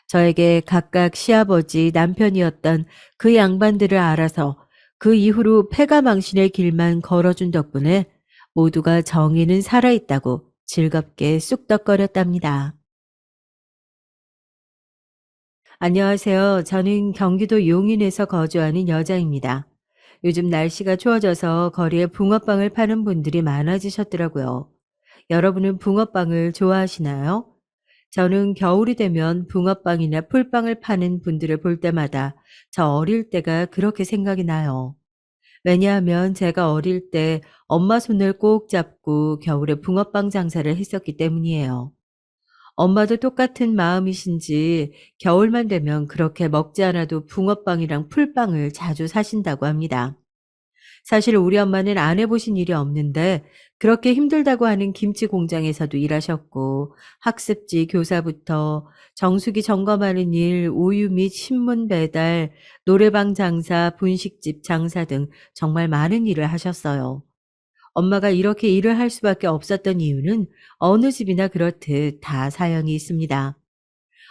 저에게 각각 시아버지, 남편이었던 그 양반들을 알아서 그 이후로 패가망신의 길만 걸어준 덕분에 모두가 정의는 살아있다고 즐겁게 쑥덕거렸답니다. 안녕하세요. 저는 경기도 용인에서 거주하는 여자입니다. 요즘 날씨가 추워져서 거리에 붕어빵을 파는 분들이 많아지셨더라고요. 여러분은 붕어빵을 좋아하시나요? 저는 겨울이 되면 붕어빵이나 풀빵을 파는 분들을 볼 때마다 저 어릴 때가 그렇게 생각이 나요. 왜냐하면 제가 어릴 때 엄마 손을 꼭 잡고 겨울에 붕어빵 장사를 했었기 때문이에요. 엄마도 똑같은 마음이신지 겨울만 되면 그렇게 먹지 않아도 붕어빵이랑 풀빵을 자주 사신다고 합니다. 사실 우리 엄마는 안 해보신 일이 없는데 그렇게 힘들다고 하는 김치 공장에서도 일하셨고 학습지 교사부터 정수기 점검하는 일, 우유 및 신문 배달, 노래방 장사, 분식집 장사 등 정말 많은 일을 하셨어요. 엄마가 이렇게 일을 할 수밖에 없었던 이유는 어느 집이나 그렇듯 다 사연이 있습니다.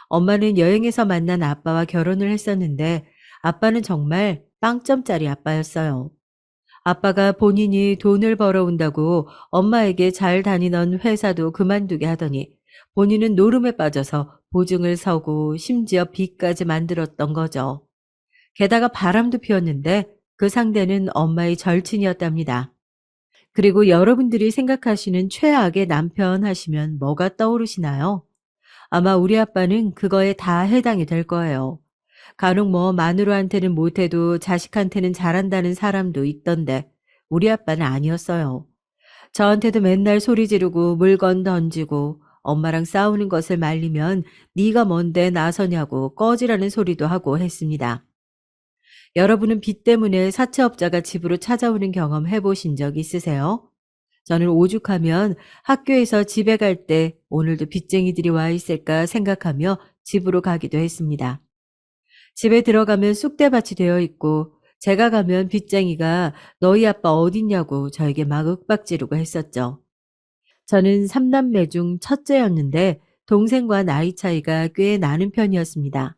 엄마는 여행에서 만난 아빠와 결혼을 했었는데 아빠는 정말 빵점짜리 아빠였어요. 아빠가 본인이 돈을 벌어온다고 엄마에게 잘 다니던 회사도 그만두게 하더니 본인은 노름에 빠져서 보증을 서고 심지어 빚까지 만들었던 거죠. 게다가 바람도 피웠는데 그 상대는 엄마의 절친이었답니다. 그리고 여러분들이 생각하시는 최악의 남편 하시면 뭐가 떠오르시나요? 아마 우리 아빠는 그거에 다 해당이 될 거예요. 간혹 뭐 마누라한테는 못해도 자식한테는 잘한다는 사람도 있던데 우리 아빠는 아니었어요. 저한테도 맨날 소리 지르고 물건 던지고 엄마랑 싸우는 것을 말리면 네가 뭔데 나서냐고 꺼지라는 소리도 하고 했습니다. 여러분은 빚 때문에 사채업자가 집으로 찾아오는 경험 해보신 적 있으세요? 저는 오죽하면 학교에서 집에 갈 때 오늘도 빚쟁이들이 와 있을까 생각하며 집으로 가기도 했습니다. 집에 들어가면 쑥대밭이 되어 있고 제가 가면 빚쟁이가 너희 아빠 어딨냐고 저에게 막 윽박지르고 했었죠. 저는 삼남매 중 첫째였는데 동생과 나이 차이가 꽤 나는 편이었습니다.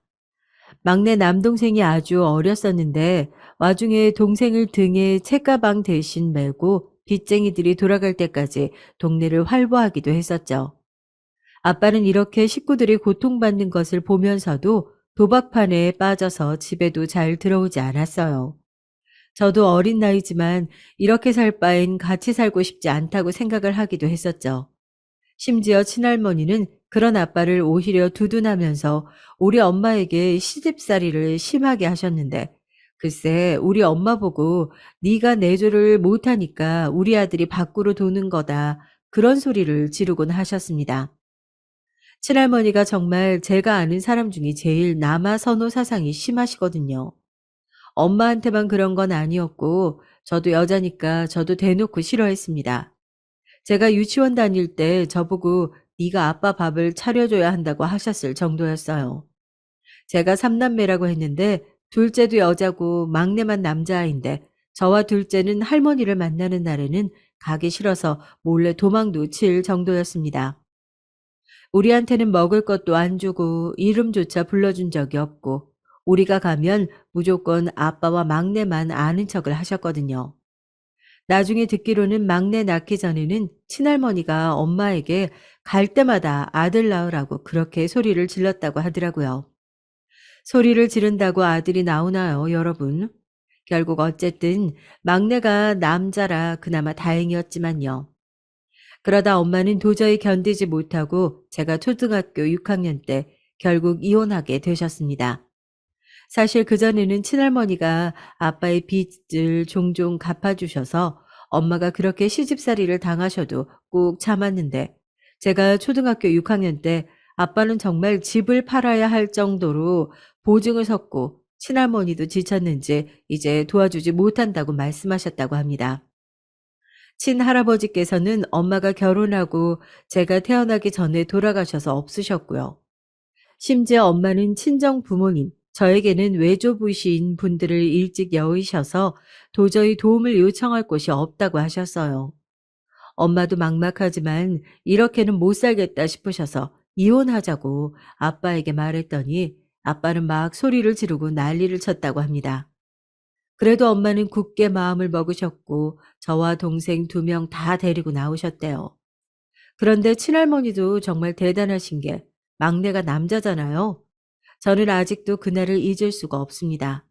막내 남동생이 아주 어렸었는데 와중에 동생을 등에 책가방 대신 메고 빚쟁이들이 돌아갈 때까지 동네를 활보하기도 했었죠. 아빠는 이렇게 식구들이 고통받는 것을 보면서도 도박판에 빠져서 집에도 잘 들어오지 않았어요. 저도 어린 나이지만 이렇게 살 바엔 같이 살고 싶지 않다고 생각을 하기도 했었죠. 심지어 친할머니는 그런 아빠를 오히려 두둔하면서 우리 엄마에게 시집살이를 심하게 하셨는데 글쎄 우리 엄마 보고 네가 내조를 못하니까 우리 아들이 밖으로 도는 거다 그런 소리를 지르곤 하셨습니다. 친할머니가 정말 제가 아는 사람 중에 제일 남아 선호 사상이 심하시거든요. 엄마한테만 그런 건 아니었고 저도 여자니까 저도 대놓고 싫어했습니다. 제가 유치원 다닐 때 저보고 네가 아빠 밥을 차려줘야 한다고 하셨을 정도였어요. 제가 삼남매라고 했는데 둘째도 여자고 막내만 남자아이인데 저와 둘째는 할머니를 만나는 날에는 가기 싫어서 몰래 도망도 칠 정도였습니다. 우리한테는 먹을 것도 안 주고 이름조차 불러준 적이 없고 우리가 가면 무조건 아빠와 막내만 아는 척을 하셨거든요. 나중에 듣기로는 막내 낳기 전에는 친할머니가 엄마에게 갈 때마다 아들 낳으라고 그렇게 소리를 질렀다고 하더라고요. 소리를 지른다고 아들이 나오나요, 여러분? 결국 어쨌든 막내가 남자라 그나마 다행이었지만요. 그러다 엄마는 도저히 견디지 못하고 제가 초등학교 6학년 때 결국 이혼하게 되셨습니다. 사실 그전에는 친할머니가 아빠의 빚을 종종 갚아주셔서 엄마가 그렇게 시집살이를 당하셔도 꾹 참았는데, 제가 초등학교 6학년 때 아빠는 정말 집을 팔아야 할 정도로 보증을 섰고 친할머니도 지쳤는지 이제 도와주지 못한다고 말씀하셨다고 합니다. 친할아버지께서는 엄마가 결혼하고 제가 태어나기 전에 돌아가셔서 없으셨고요. 심지어 엄마는 친정 부모님, 저에게는 외조부신 분들을 일찍 여의셔서 도저히 도움을 요청할 곳이 없다고 하셨어요. 엄마도 막막하지만 이렇게는 못 살겠다 싶으셔서 이혼하자고 아빠에게 말했더니 아빠는 막 소리를 지르고 난리를 쳤다고 합니다. 그래도 엄마는 굳게 마음을 먹으셨고 저와 동생 2명 다 데리고 나오셨대요. 그런데 친할머니도 정말 대단하신 게 막내가 남자잖아요. 저는 아직도 그날을 잊을 수가 없습니다.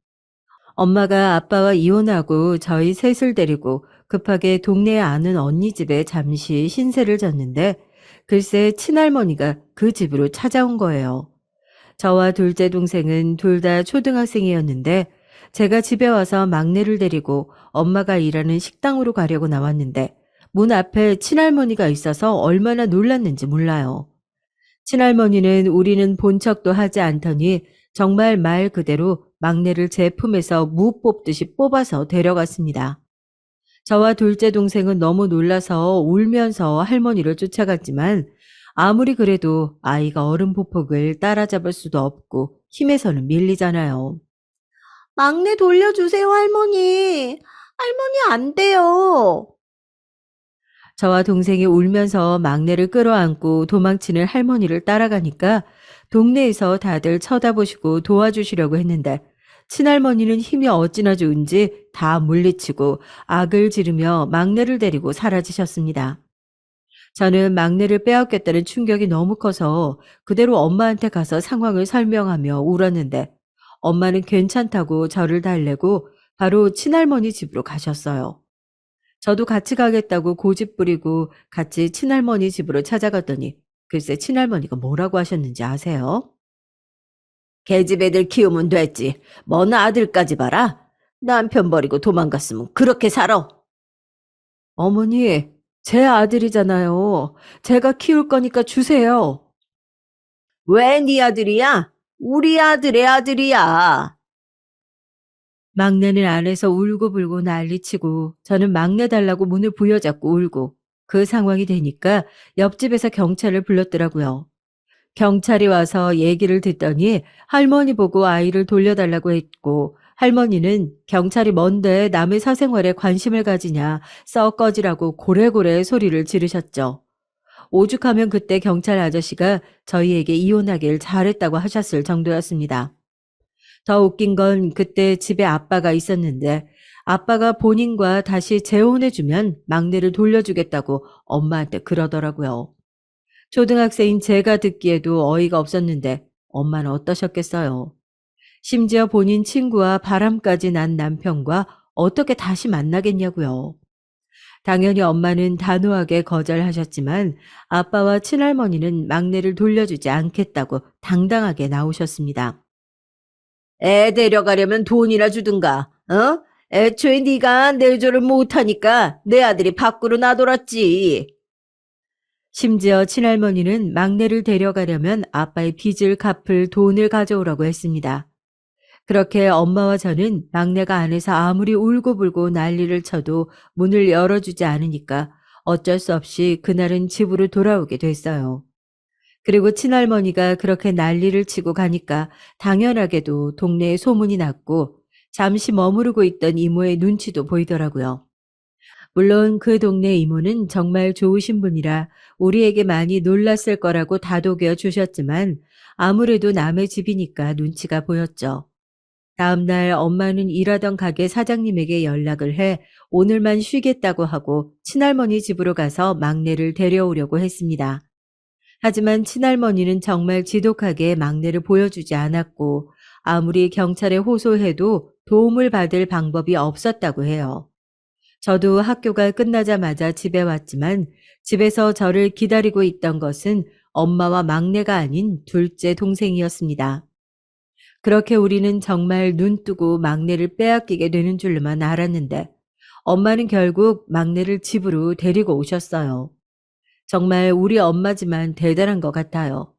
엄마가 아빠와 이혼하고 저희 셋을 데리고 급하게 동네에 아는 언니 집에 잠시 신세를 졌는데, 글쎄 친할머니가 그 집으로 찾아온 거예요. 저와 둘째 동생은 둘 다 초등학생이었는데 제가 집에 와서 막내를 데리고 엄마가 일하는 식당으로 가려고 나왔는데 문 앞에 친할머니가 있어서 얼마나 놀랐는지 몰라요. 친할머니는 우리는 본 척도 하지 않더니 정말 말 그대로 막내를 제 품에서 무 뽑듯이 뽑아서 데려갔습니다. 저와 둘째 동생은 너무 놀라서 울면서 할머니를 쫓아갔지만 아무리 그래도 아이가 어른 보폭을 따라잡을 수도 없고 힘에서는 밀리잖아요. 막내 돌려주세요, 할머니. 할머니 안 돼요. 저와 동생이 울면서 막내를 끌어안고 도망치는 할머니를 따라가니까 동네에서 다들 쳐다보시고 도와주시려고 했는데 친할머니는 힘이 어찌나 좋은지 다 물리치고 악을 지르며 막내를 데리고 사라지셨습니다. 저는 막내를 빼앗겼다는 충격이 너무 커서 그대로 엄마한테 가서 상황을 설명하며 울었는데 엄마는 괜찮다고 저를 달래고 바로 친할머니 집으로 가셨어요. 저도 같이 가겠다고 고집 부리고 같이 친할머니 집으로 찾아갔더니 글쎄 친할머니가 뭐라고 하셨는지 아세요? "계집 애들 키우면 됐지. 뭔 아들까지 봐라. 남편 버리고 도망갔으면 그렇게 살아." 어머니, 제 아들이잖아요. 제가 키울 거니까 주세요. "왜 네 아들이야? 우리 아들의 아들이야." 막내는 안에서 울고불고 난리치고 저는 막내 달라고 문을 부여잡고 울고, 그 상황이 되니까 옆집에서 경찰을 불렀더라고요. 경찰이 와서 얘기를 듣더니 할머니 보고 아이를 돌려달라고 했고, 할머니는 경찰이 뭔데 남의 사생활에 관심을 가지냐, 썩 꺼지라고 고래고래 소리를 지르셨죠. 오죽하면 그때 경찰 아저씨가 저희에게 이혼하길 잘했다고 하셨을 정도였습니다. 더 웃긴 건 그때 집에 아빠가 있었는데 아빠가 본인과 다시 재혼해주면 막내를 돌려주겠다고 엄마한테 그러더라고요. 초등학생인 제가 듣기에도 어이가 없었는데 엄마는 어떠셨겠어요? 심지어 본인 친구와 바람까지 난 남편과 어떻게 다시 만나겠냐고요. 당연히 엄마는 단호하게 거절하셨지만 아빠와 친할머니는 막내를 돌려주지 않겠다고 당당하게 나오셨습니다. 애 데려가려면 돈이나 주든가, 어? 애초에 네가 내조를 못하니까 내 아들이 밖으로 나돌았지. 심지어 친할머니는 막내를 데려가려면 아빠의 빚을 갚을 돈을 가져오라고 했습니다. 그렇게 엄마와 저는 막내가 안에서 아무리 울고불고 난리를 쳐도 문을 열어주지 않으니까 어쩔 수 없이 그날은 집으로 돌아오게 됐어요. 그리고 친할머니가 그렇게 난리를 치고 가니까 당연하게도 동네에 소문이 났고 잠시 머무르고 있던 이모의 눈치도 보이더라고요. 물론 그 동네 이모는 정말 좋으신 분이라 우리에게 많이 놀랐을 거라고 다독여 주셨지만 아무래도 남의 집이니까 눈치가 보였죠. 다음날 엄마는 일하던 가게 사장님에게 연락을 해 오늘만 쉬겠다고 하고 친할머니 집으로 가서 막내를 데려오려고 했습니다. 하지만 친할머니는 정말 지독하게 막내를 보여주지 않았고 아무리 경찰에 호소해도 도움을 받을 방법이 없었다고 해요. 저도 학교가 끝나자마자 집에 왔지만 집에서 저를 기다리고 있던 것은 엄마와 막내가 아닌 둘째 동생이었습니다. 그렇게 우리는 정말 눈 뜨고 막내를 빼앗기게 되는 줄만 알았는데 엄마는 결국 막내를 집으로 데리고 오셨어요. 정말 우리 엄마지만 대단한 것 같아요.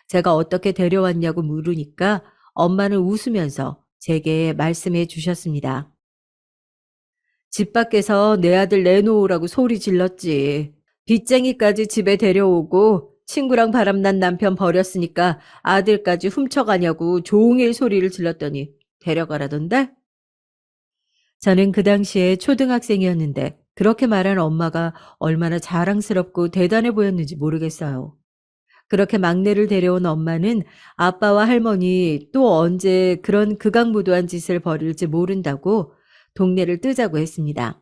제가 어떻게 데려왔냐고 물으니까 엄마는 웃으면서 제게 말씀해 주셨습니다. 집 밖에서 내 아들 내놓으라고 소리 질렀지. 빚쟁이까지 집에 데려오고 친구랑 바람난 남편 버렸으니까 아들까지 훔쳐가냐고 종일 소리를 질렀더니 데려가라던데? 저는 그 당시에 초등학생이었는데 그렇게 말한 엄마가 얼마나 자랑스럽고 대단해 보였는지 모르겠어요. 그렇게 막내를 데려온 엄마는 아빠와 할머니 또 언제 그런 극악무도한 짓을 벌일지 모른다고 동네를 뜨자고 했습니다.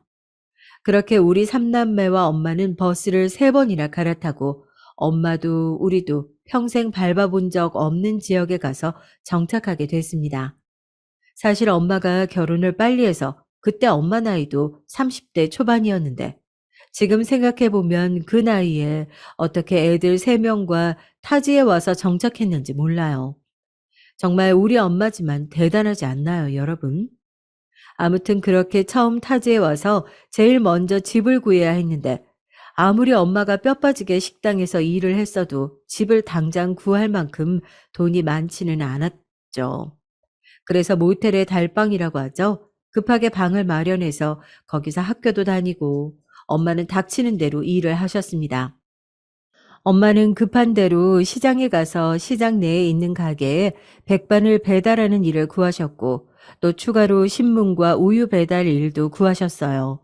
그렇게 우리 삼남매와 엄마는 버스를 3번이나 갈아타고 엄마도 우리도 평생 밟아본 적 없는 지역에 가서 정착하게 됐습니다. 사실 엄마가 결혼을 빨리 해서 그때 엄마 나이도 30대 초반이었는데 지금 생각해보면 그 나이에 어떻게 애들 3명과 타지에 와서 정착했는지 몰라요. 정말 우리 엄마지만 대단하지 않나요, 여러분? 아무튼 그렇게 처음 타지에 와서 제일 먼저 집을 구해야 했는데 아무리 엄마가 뼈 빠지게 식당에서 일을 했어도 집을 당장 구할 만큼 돈이 많지는 않았죠. 그래서 모텔의 달방이라고 하죠. 급하게 방을 마련해서 거기서 학교도 다니고 엄마는 닥치는 대로 일을 하셨습니다. 엄마는 급한 대로 시장에 가서 시장 내에 있는 가게에 백반을 배달하는 일을 구하셨고 또 추가로 신문과 우유 배달 일도 구하셨어요.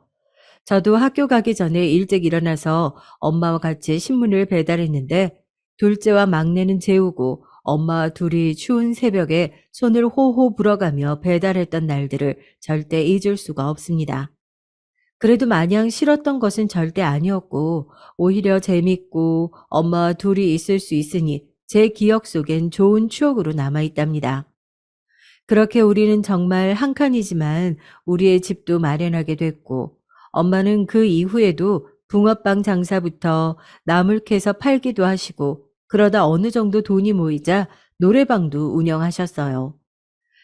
저도 학교 가기 전에 일찍 일어나서 엄마와 같이 신문을 배달했는데 둘째와 막내는 재우고 엄마와 둘이 추운 새벽에 손을 호호 불어가며 배달했던 날들을 절대 잊을 수가 없습니다. 그래도 마냥 싫었던 것은 절대 아니었고 오히려 재밌고 엄마와 둘이 있을 수 있으니 제 기억 속엔 좋은 추억으로 남아 있답니다. 그렇게 우리는 정말 한 칸이지만 우리의 집도 마련하게 됐고 엄마는 그 이후에도 붕어빵 장사부터 나물 캐서 팔기도 하시고 그러다 어느 정도 돈이 모이자 노래방도 운영하셨어요.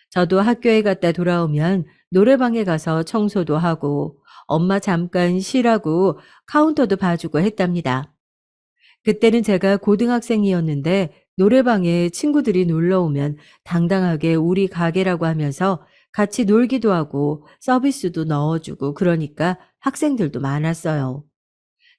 저도 학교에 갔다 돌아오면 노래방에 가서 청소도 하고 엄마 잠깐 쉬라고 카운터도 봐주고 했답니다. 그때는 제가 고등학생이었는데 노래방에 친구들이 놀러 오면 당당하게 우리 가게라고 하면서 같이 놀기도 하고 서비스도 넣어주고 그러니까 학생들도 많았어요.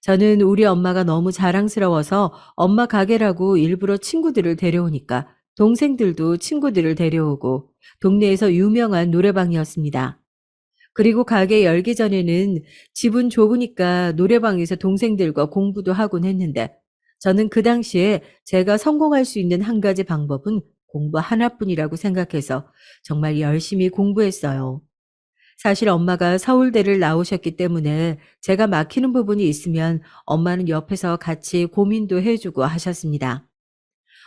저는 우리 엄마가 너무 자랑스러워서 엄마 가게라고 일부러 친구들을 데려오니까 동생들도 친구들을 데려오고 동네에서 유명한 노래방이었습니다. 그리고 가게 열기 전에는 집은 좁으니까 노래방에서 동생들과 공부도 하곤 했는데 저는 그 당시에 제가 성공할 수 있는 한 가지 방법은 공부 하나뿐이라고 생각해서 정말 열심히 공부했어요. 사실 엄마가 서울대를 나오셨기 때문에 제가 막히는 부분이 있으면 엄마는 옆에서 같이 고민도 해주고 하셨습니다.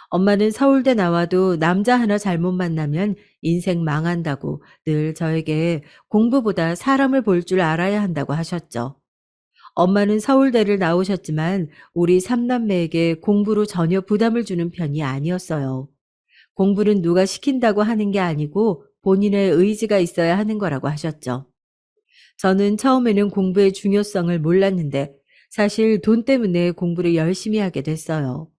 엄마는 서울대 나와도 남자 하나 잘못 만나면 인생 망한다고 늘 저에게 공부보다 사람을 볼 줄 알아야 한다고 하셨죠. 엄마는 서울대를 나오셨지만 우리 삼남매에게 공부로 전혀 부담을 주는 편이 아니었어요. 공부는 누가 시킨다고 하는 게 아니고 본인의 의지가 있어야 하는 거라고 하셨죠. 저는 처음에는 공부의 중요성을 몰랐는데 사실 돈 때문에 공부를 열심히 하게 됐어요.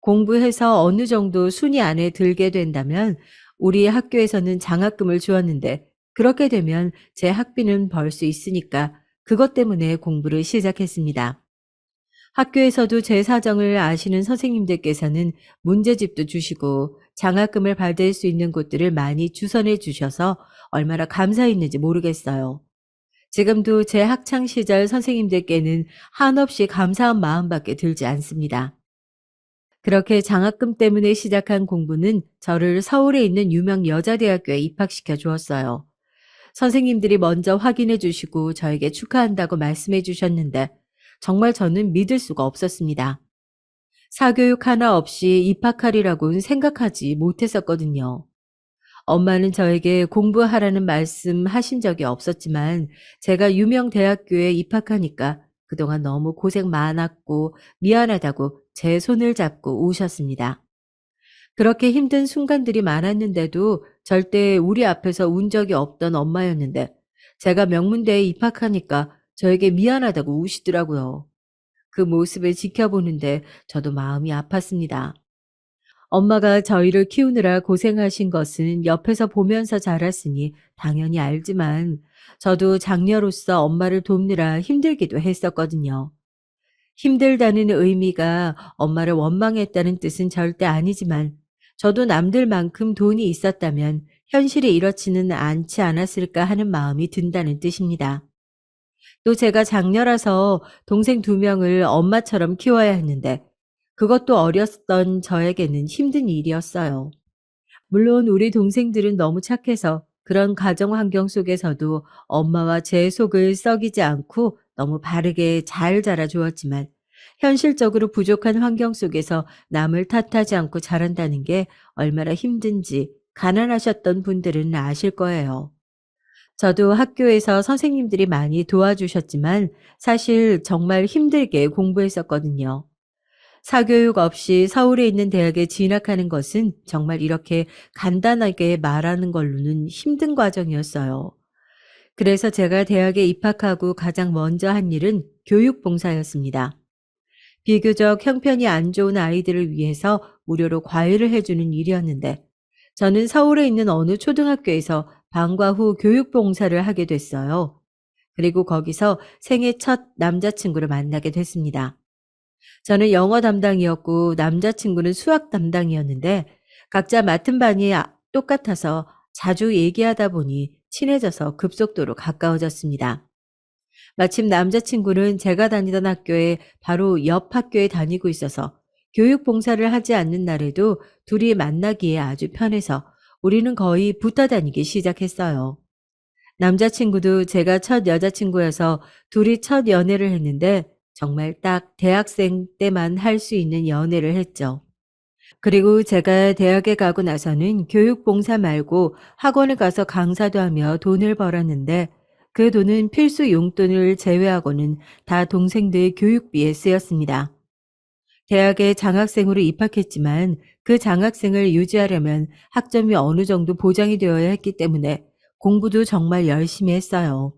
공부해서 어느 정도 순위 안에 들게 된다면 우리 학교에서는 장학금을 주었는데 그렇게 되면 제 학비는 벌 수 있으니까 그것 때문에 공부를 시작했습니다. 학교에서도 제 사정을 아시는 선생님들께서는 문제집도 주시고 장학금을 받을 수 있는 곳들을 많이 주선해 주셔서 얼마나 감사했는지 모르겠어요. 지금도 제 학창 시절 선생님들께는 한없이 감사한 마음밖에 들지 않습니다. 그렇게 장학금 때문에 시작한 공부는 저를 서울에 있는 유명 여자대학교에 입학시켜 주었어요. 선생님들이 먼저 확인해 주시고 저에게 축하한다고 말씀해 주셨는데 정말 저는 믿을 수가 없었습니다. 사교육 하나 없이 입학하리라고는 생각하지 못했었거든요. 엄마는 저에게 공부하라는 말씀 하신 적이 없었지만 제가 유명 대학교에 입학하니까 그동안 너무 고생 많았고 미안하다고 제 손을 잡고 우셨습니다. 그렇게 힘든 순간들이 많았는데도 절대 우리 앞에서 운 적이 없던 엄마였는데 제가 명문대에 입학하니까 저에게 미안하다고 우시더라고요. 그 모습을 지켜보는데 저도 마음이 아팠습니다. 엄마가 저희를 키우느라 고생하신 것은 옆에서 보면서 자랐으니 당연히 알지만 저도 장녀로서 엄마를 돕느라 힘들기도 했었거든요. 힘들다는 의미가 엄마를 원망했다는 뜻은 절대 아니지만 저도 남들만큼 돈이 있었다면 현실이 이렇지는 않지 않았을까 하는 마음이 든다는 뜻입니다. 또 제가 장녀라서 동생 두 명을 엄마처럼 키워야 했는데 그것도 어렸던 저에게는 힘든 일이었어요. 물론 우리 동생들은 너무 착해서 그런 가정 환경 속에서도 엄마와 제 속을 썩이지 않고 너무 바르게 잘 자라주었지만 현실적으로 부족한 환경 속에서 남을 탓하지 않고 자란다는 게 얼마나 힘든지 가난하셨던 분들은 아실 거예요. 저도 학교에서 선생님들이 많이 도와주셨지만 사실 정말 힘들게 공부했었거든요. 사교육 없이 서울에 있는 대학에 진학하는 것은 정말 이렇게 간단하게 말하는 걸로는 힘든 과정이었어요. 그래서 제가 대학에 입학하고 가장 먼저 한 일은 교육봉사였습니다. 비교적 형편이 안 좋은 아이들을 위해서 무료로 과외를 해주는 일이었는데 저는 서울에 있는 어느 초등학교에서 방과 후 교육봉사를 하게 됐어요. 그리고 거기서 생애 첫 남자친구를 만나게 됐습니다. 저는 영어 담당이었고 남자친구는 수학 담당이었는데 각자 맡은 반이 똑같아서 자주 얘기하다 보니 친해져서 급속도로 가까워졌습니다. 마침 남자친구는 제가 다니던 학교에 바로 옆 학교에 다니고 있어서 교육 봉사를 하지 않는 날에도 둘이 만나기에 아주 편해서 우리는 거의 붙어 다니기 시작했어요. 남자친구도 제가 첫 여자친구여서 둘이 첫 연애를 했는데 정말 딱 대학생 때만 할 수 있는 연애를 했죠. 그리고 제가 대학에 가고 나서는 교육 봉사 말고 학원에 가서 강사도 하며 돈을 벌었는데 그 돈은 필수 용돈을 제외하고는 다 동생들 교육비에 쓰였습니다. 대학에 장학생으로 입학했지만 그 장학생을 유지하려면 학점이 어느 정도 보장이 되어야 했기 때문에 공부도 정말 열심히 했어요.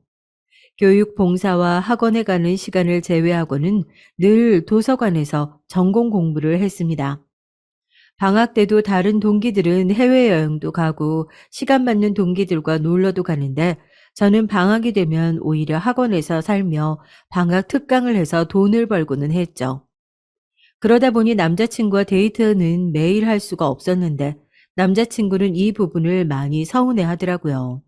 교육 봉사와 학원에 가는 시간을 제외하고는 늘 도서관에서 전공 공부를 했습니다. 방학 때도 다른 동기들은 해외여행도 가고 시간 맞는 동기들과 놀러도 가는데 저는 방학이 되면 오히려 학원에서 살며 방학 특강을 해서 돈을 벌고는 했죠. 그러다 보니 남자친구와 데이트는 매일 할 수가 없었는데 남자친구는 이 부분을 많이 서운해 하더라고요.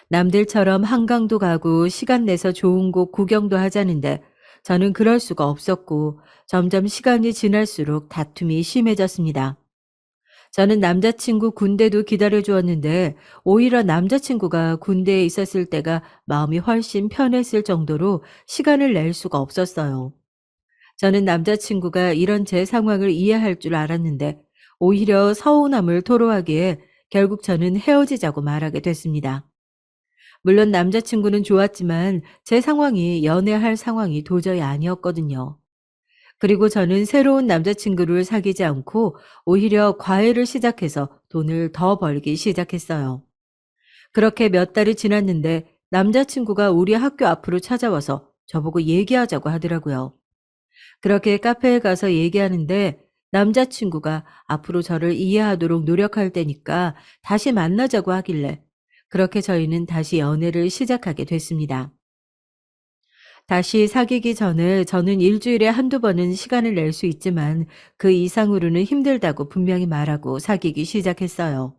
남들처럼 한강도 가고 시간 내서 좋은 곳 구경도 하자는데 저는 그럴 수가 없었고 점점 시간이 지날수록 다툼이 심해졌습니다. 저는 남자친구 군대도 기다려 주었는데 오히려 남자친구가 군대에 있었을 때가 마음이 훨씬 편했을 정도로 시간을 낼 수가 없었어요. 저는 남자친구가 이런 제 상황을 이해할 줄 알았는데 오히려 서운함을 토로하기에 결국 저는 헤어지자고 말하게 됐습니다. 물론 남자친구는 좋았지만 제 상황이 연애할 상황이 도저히 아니었거든요. 그리고 저는 새로운 남자친구를 사귀지 않고 오히려 과외를 시작해서 돈을 더 벌기 시작했어요. 그렇게 몇 달이 지났는데 남자친구가 우리 학교 앞으로 찾아와서 저보고 얘기하자고 하더라고요. 그렇게 카페에 가서 얘기하는데 남자친구가 앞으로 저를 이해하도록 노력할 테니까 다시 만나자고 하길래 그렇게 저희는 다시 연애를 시작하게 됐습니다. 다시 사귀기 전에 저는 일주일에 한두 번은 시간을 낼 수 있지만 그 이상으로는 힘들다고 분명히 말하고 사귀기 시작했어요.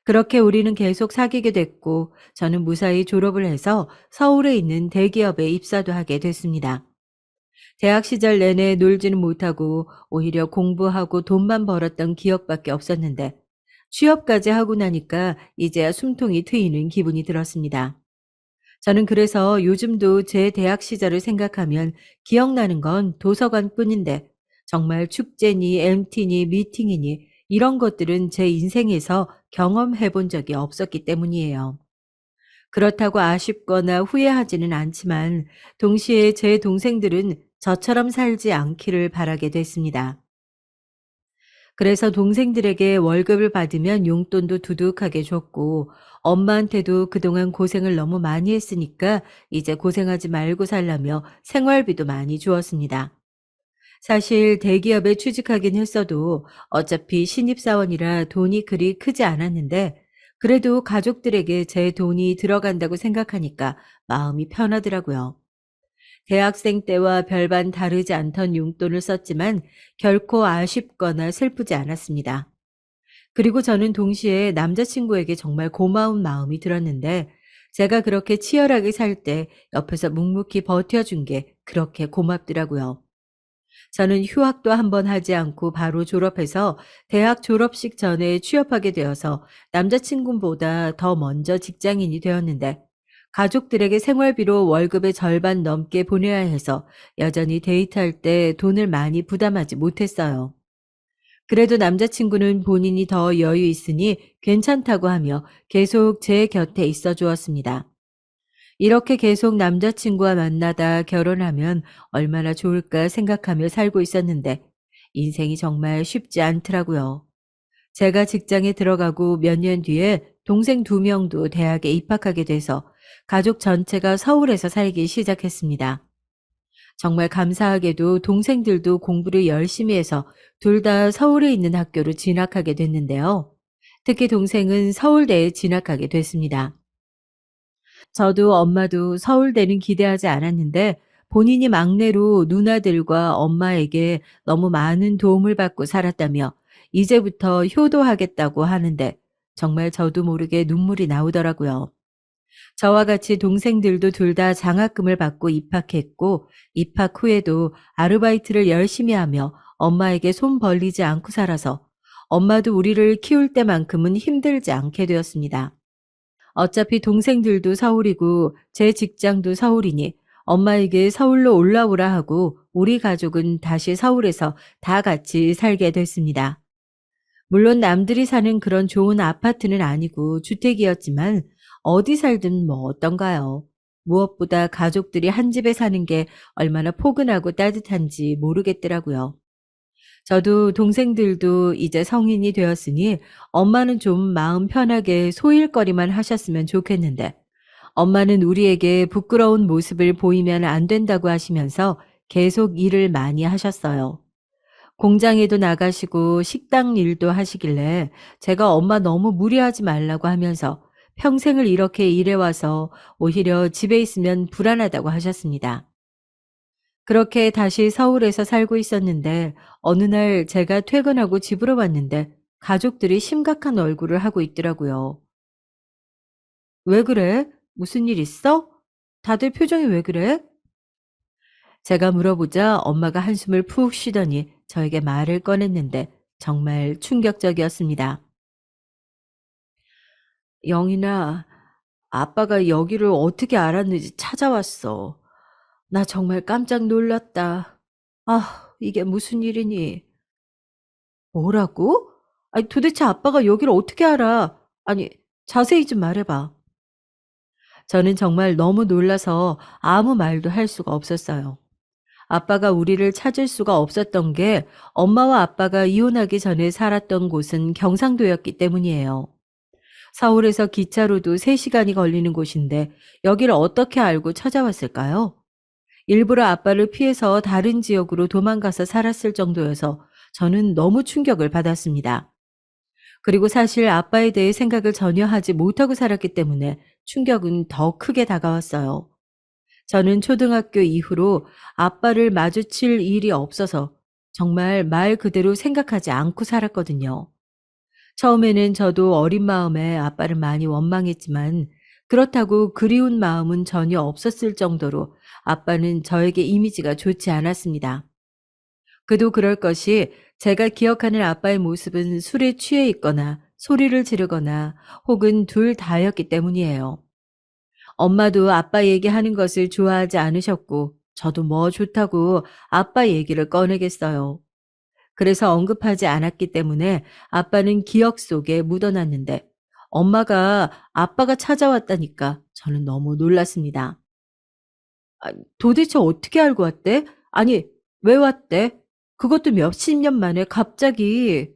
그렇게 우리는 계속 사귀게 됐고 저는 무사히 졸업을 해서 서울에 있는 대기업에 입사도 하게 됐습니다. 대학 시절 내내 놀지는 못하고 오히려 공부하고 돈만 벌었던 기억밖에 없었는데 취업까지 하고 나니까 이제야 숨통이 트이는 기분이 들었습니다. 저는 그래서 요즘도 제 대학 시절을 생각하면 기억나는 건 도서관 뿐인데 정말 축제니 MT니 미팅이니 이런 것들은 제 인생에서 경험해 본 적이 없었기 때문이에요. 그렇다고 아쉽거나 후회하지는 않지만 동시에 제 동생들은 저처럼 살지 않기를 바라게 됐습니다. 그래서 동생들에게 월급을 받으면 용돈도 두둑하게 줬고 엄마한테도 그동안 고생을 너무 많이 했으니까 이제 고생하지 말고 살라며 생활비도 많이 주었습니다. 사실 대기업에 취직하긴 했어도 어차피 신입사원이라 돈이 그리 크지 않았는데 그래도 가족들에게 제 돈이 들어간다고 생각하니까 마음이 편하더라고요. 대학생 때와 별반 다르지 않던 용돈을 썼지만 결코 아쉽거나 슬프지 않았습니다. 그리고 저는 동시에 남자친구에게 정말 고마운 마음이 들었는데 제가 그렇게 치열하게 살 때 옆에서 묵묵히 버텨준 게 그렇게 고맙더라고요. 저는 휴학도 한번 하지 않고 바로 졸업해서 대학 졸업식 전에 취업하게 되어서 남자친구보다 더 먼저 직장인이 되었는데 가족들에게 생활비로 월급의 절반 넘게 보내야 해서 여전히 데이트할 때 돈을 많이 부담하지 못했어요. 그래도 남자친구는 본인이 더 여유 있으니 괜찮다고 하며 계속 제 곁에 있어 주었습니다. 이렇게 계속 남자친구와 만나다 결혼하면 얼마나 좋을까 생각하며 살고 있었는데 인생이 정말 쉽지 않더라고요. 제가 직장에 들어가고 몇 년 뒤에 동생 두 명도 대학에 입학하게 돼서 가족 전체가 서울에서 살기 시작했습니다. 정말 감사하게도 동생들도 공부를 열심히 해서 둘 다 서울에 있는 학교로 진학하게 됐는데요. 특히 동생은 서울대에 진학하게 됐습니다. 저도 엄마도 서울대는 기대하지 않았는데 본인이 막내로 누나들과 엄마에게 너무 많은 도움을 받고 살았다며 이제부터 효도하겠다고 하는데 정말 저도 모르게 눈물이 나오더라고요. 저와 같이 동생들도 둘 다 장학금을 받고 입학했고 입학 후에도 아르바이트를 열심히 하며 엄마에게 손 벌리지 않고 살아서 엄마도 우리를 키울 때만큼은 힘들지 않게 되었습니다. 어차피 동생들도 서울이고 제 직장도 서울이니 엄마에게 서울로 올라오라 하고 우리 가족은 다시 서울에서 다 같이 살게 됐습니다. 물론 남들이 사는 그런 좋은 아파트는 아니고 주택이었지만 어디 살든 뭐 어떤가요? 무엇보다 가족들이 한 집에 사는 게 얼마나 포근하고 따뜻한지 모르겠더라고요. 저도 동생들도 이제 성인이 되었으니 엄마는 좀 마음 편하게 소일거리만 하셨으면 좋겠는데 엄마는 우리에게 부끄러운 모습을 보이면 안 된다고 하시면서 계속 일을 많이 하셨어요. 공장에도 나가시고 식당 일도 하시길래 제가 엄마 너무 무리하지 말라고 하면서 평생을 이렇게 일해와서 오히려 집에 있으면 불안하다고 하셨습니다. 그렇게 다시 서울에서 살고 있었는데 어느 날 제가 퇴근하고 집으로 왔는데 가족들이 심각한 얼굴을 하고 있더라고요. 왜 그래? 무슨 일 있어? 다들 표정이 왜 그래? 제가 물어보자 엄마가 한숨을 푹 쉬더니 저에게 말을 꺼냈는데 정말 충격적이었습니다. 영희나, 아빠가 여기를 어떻게 알았는지 찾아왔어. 나 정말 깜짝 놀랐다. 아, 이게 무슨 일이니? 뭐라고? 아니, 도대체 아빠가 여기를 어떻게 알아? 아니, 자세히 좀 말해봐. 저는 정말 너무 놀라서 아무 말도 할 수가 없었어요. 아빠가 우리를 찾을 수가 없었던 게 엄마와 아빠가 이혼하기 전에 살았던 곳은 경상도였기 때문이에요. 서울에서 기차로도 3시간이 걸리는 곳인데 여기를 어떻게 알고 찾아왔을까요? 일부러 아빠를 피해서 다른 지역으로 도망가서 살았을 정도여서 저는 너무 충격을 받았습니다. 그리고 사실 아빠에 대해 생각을 전혀 하지 못하고 살았기 때문에 충격은 더 크게 다가왔어요. 저는 초등학교 이후로 아빠를 마주칠 일이 없어서 정말 말 그대로 생각하지 않고 살았거든요. 처음에는 저도 어린 마음에 아빠를 많이 원망했지만 그렇다고 그리운 마음은 전혀 없었을 정도로 아빠는 저에게 이미지가 좋지 않았습니다. 그도 그럴 것이 제가 기억하는 아빠의 모습은 술에 취해 있거나 소리를 지르거나 혹은 둘 다였기 때문이에요. 엄마도 아빠 얘기하는 것을 좋아하지 않으셨고 저도 뭐 좋다고 아빠 얘기를 꺼내겠어요. 그래서 언급하지 않았기 때문에 아빠는 기억 속에 묻어놨는데 엄마가 아빠가 찾아왔다니까 저는 너무 놀랐습니다. 아, 도대체 어떻게 알고 왔대? 아니, 왜 왔대? 그것도 몇십 년 만에 갑자기.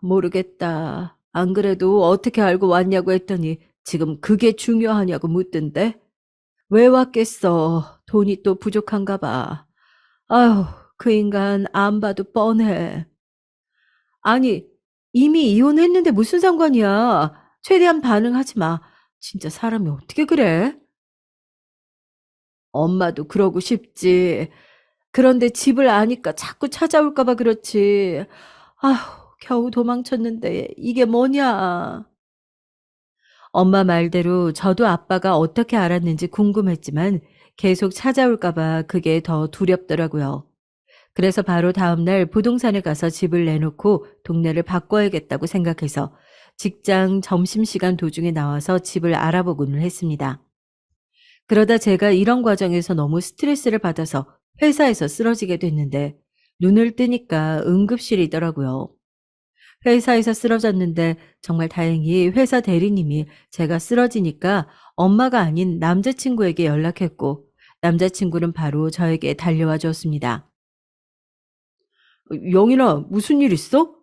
모르겠다. 안 그래도 어떻게 알고 왔냐고 했더니 지금 그게 중요하냐고 묻던데? 왜 왔겠어? 돈이 또 부족한가 봐. 아휴, 그 인간 안 봐도 뻔해. 아니, 이미 이혼했는데 무슨 상관이야. 최대한 반응하지 마. 진짜 사람이 어떻게 그래? 엄마도 그러고 싶지. 그런데 집을 아니까 자꾸 찾아올까 봐 그렇지. 아휴, 겨우 도망쳤는데 이게 뭐냐. 엄마 말대로 저도 아빠가 어떻게 알았는지 궁금했지만 계속 찾아올까 봐 그게 더 두렵더라고요. 그래서 바로 다음날 부동산에 가서 집을 내놓고 동네를 바꿔야겠다고 생각해서 직장 점심시간 도중에 나와서 집을 알아보고는 했습니다. 그러다 제가 이런 과정에서 너무 스트레스를 받아서 회사에서 쓰러지게 됐는데 눈을 뜨니까 응급실이더라고요. 회사에서 쓰러졌는데 정말 다행히 회사 대리님이 제가 쓰러지니까 엄마가 아닌 남자친구에게 연락했고 남자친구는 바로 저에게 달려와 줬습니다. 영희나, 무슨 일 있어?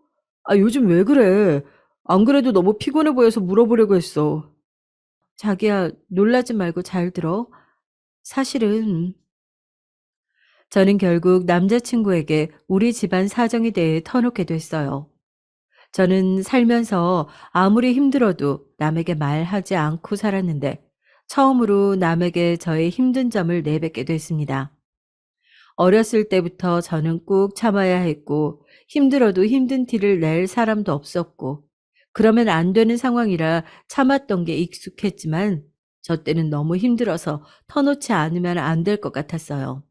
아, 요즘 왜 그래? 안 그래도 너무 피곤해 보여서 물어보려고 했어. 자기야, 놀라지 말고 잘 들어. 사실은 저는 결국 남자친구에게 우리 집안 사정에 대해 터놓게 됐어요. 저는 살면서 아무리 힘들어도 남에게 말하지 않고 살았는데 처음으로 남에게 저의 힘든 점을 내뱉게 됐습니다. 어렸을 때부터 저는 꾹 참아야 했고 힘들어도 힘든 티를 낼 사람도 없었고 그러면 안 되는 상황이라 참았던 게 익숙했지만 저 때는 너무 힘들어서 터놓지 않으면 안 될 것 같았어요.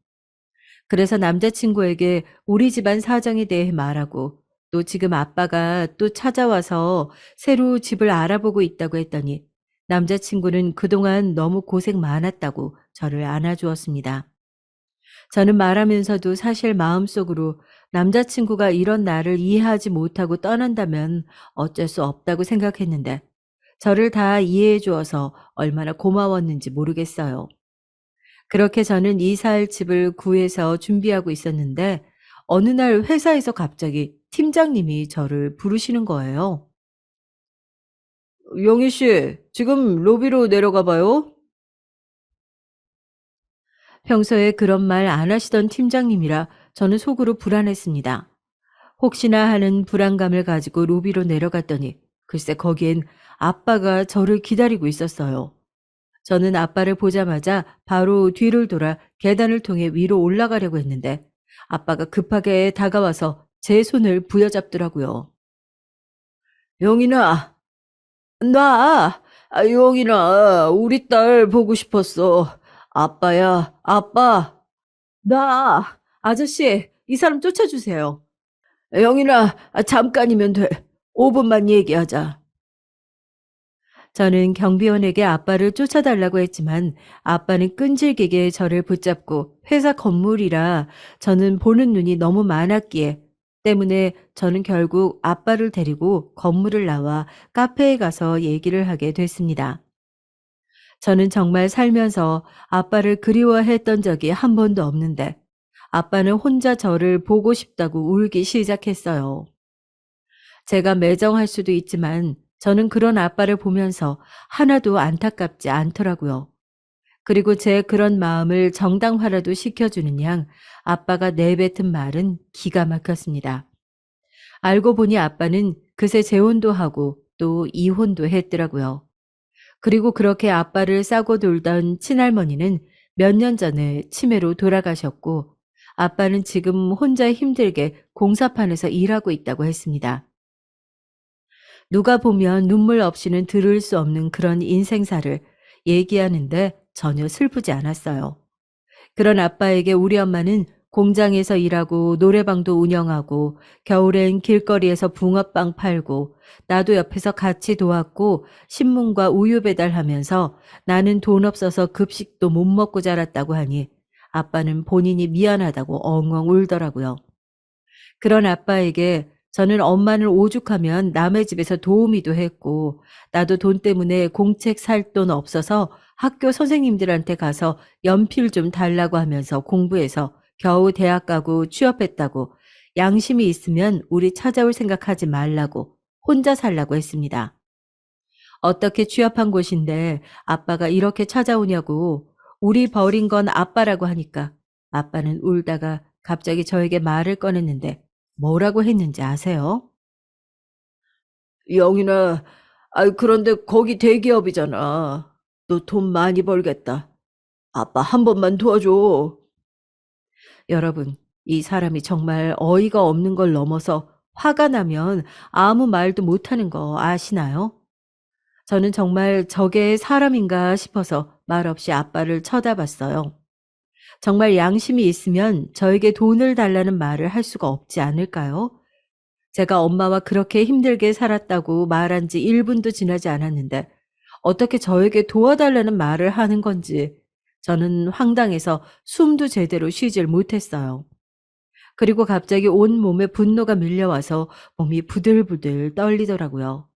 그래서 남자친구에게 우리 집안 사정에 대해 말하고 또 지금 아빠가 또 찾아와서 새로 집을 알아보고 있다고 했더니 남자친구는 그동안 너무 고생 많았다고 저를 안아주었습니다. 저는 말하면서도 사실 마음속으로 남자친구가 이런 나를 이해하지 못하고 떠난다면 어쩔 수 없다고 생각했는데 저를 다 이해해 주어서 얼마나 고마웠는지 모르겠어요. 그렇게 저는 이사할 집을 구해서 준비하고 있었는데 어느 날 회사에서 갑자기 팀장님이 저를 부르시는 거예요. 영희 씨, 지금 로비로 내려가 봐요. 평소에 그런 말 안 하시던 팀장님이라 저는 속으로 불안했습니다. 혹시나 하는 불안감을 가지고 로비로 내려갔더니 글쎄 거기엔 아빠가 저를 기다리고 있었어요. 저는 아빠를 보자마자 바로 뒤를 돌아 계단을 통해 위로 올라가려고 했는데 아빠가 급하게 다가와서 제 손을 부여잡더라고요. 영희나, 나, 영희나, 우리 딸 보고 싶었어. 아빠야, 아빠, 나, 아저씨, 이 사람 쫓아주세요. 영희나, 잠깐이면 돼. 5분만 얘기하자. 저는 경비원에게 아빠를 쫓아달라고 했지만 아빠는 끈질기게 저를 붙잡고 회사 건물이라 저는 보는 눈이 너무 많았기에 때문에 저는 결국 아빠를 데리고 건물을 나와 카페에 가서 얘기를 하게 됐습니다. 저는 정말 살면서 아빠를 그리워했던 적이 한 번도 없는데 아빠는 혼자 저를 보고 싶다고 울기 시작했어요. 제가 매정할 수도 있지만 저는 그런 아빠를 보면서 하나도 안타깝지 않더라고요. 그리고 제 그런 마음을 정당화라도 시켜주는 양 아빠가 내뱉은 말은 기가 막혔습니다. 알고 보니 아빠는 그새 재혼도 하고 또 이혼도 했더라고요. 그리고 그렇게 아빠를 싸고 돌던 친할머니는 몇 년 전에 치매로 돌아가셨고 아빠는 지금 혼자 힘들게 공사판에서 일하고 있다고 했습니다. 누가 보면 눈물 없이는 들을 수 없는 그런 인생사를 얘기하는데 전혀 슬프지 않았어요. 그런 아빠에게 우리 엄마는 공장에서 일하고 노래방도 운영하고 겨울엔 길거리에서 붕어빵 팔고 나도 옆에서 같이 도왔고 신문과 우유 배달하면서 나는 돈 없어서 급식도 못 먹고 자랐다고 하니 아빠는 본인이 미안하다고 엉엉 울더라고요. 그런 아빠에게 저는 엄마는 오죽하면 남의 집에서 도우미도 했고 나도 돈 때문에 공책 살 돈 없어서 학교 선생님들한테 가서 연필 좀 달라고 하면서 공부해서 겨우 대학 가고 취업했다고 양심이 있으면 우리 찾아올 생각하지 말라고 혼자 살라고 했습니다. 어떻게 취업한 곳인데 아빠가 이렇게 찾아오냐고 우리 버린 건 아빠라고 하니까 아빠는 울다가 갑자기 저에게 말을 꺼냈는데 뭐라고 했는지 아세요? 영희나, 그런데 거기 대기업이잖아. 너 돈 많이 벌겠다. 아빠 한 번만 도와줘. 여러분, 이 사람이 정말 어이가 없는 걸 넘어서 화가 나면 아무 말도 못하는 거 아시나요? 저는 정말 저게 사람인가 싶어서 말없이 아빠를 쳐다봤어요. 정말 양심이 있으면 저에게 돈을 달라는 말을 할 수가 없지 않을까요? 제가 엄마와 그렇게 힘들게 살았다고 말한 지 1분도 지나지 않았는데 어떻게 저에게 도와달라는 말을 하는 건지 저는 황당해서 숨도 제대로 쉬질 못했어요. 그리고 갑자기 온몸에 분노가 밀려와서 몸이 부들부들 떨리더라고요.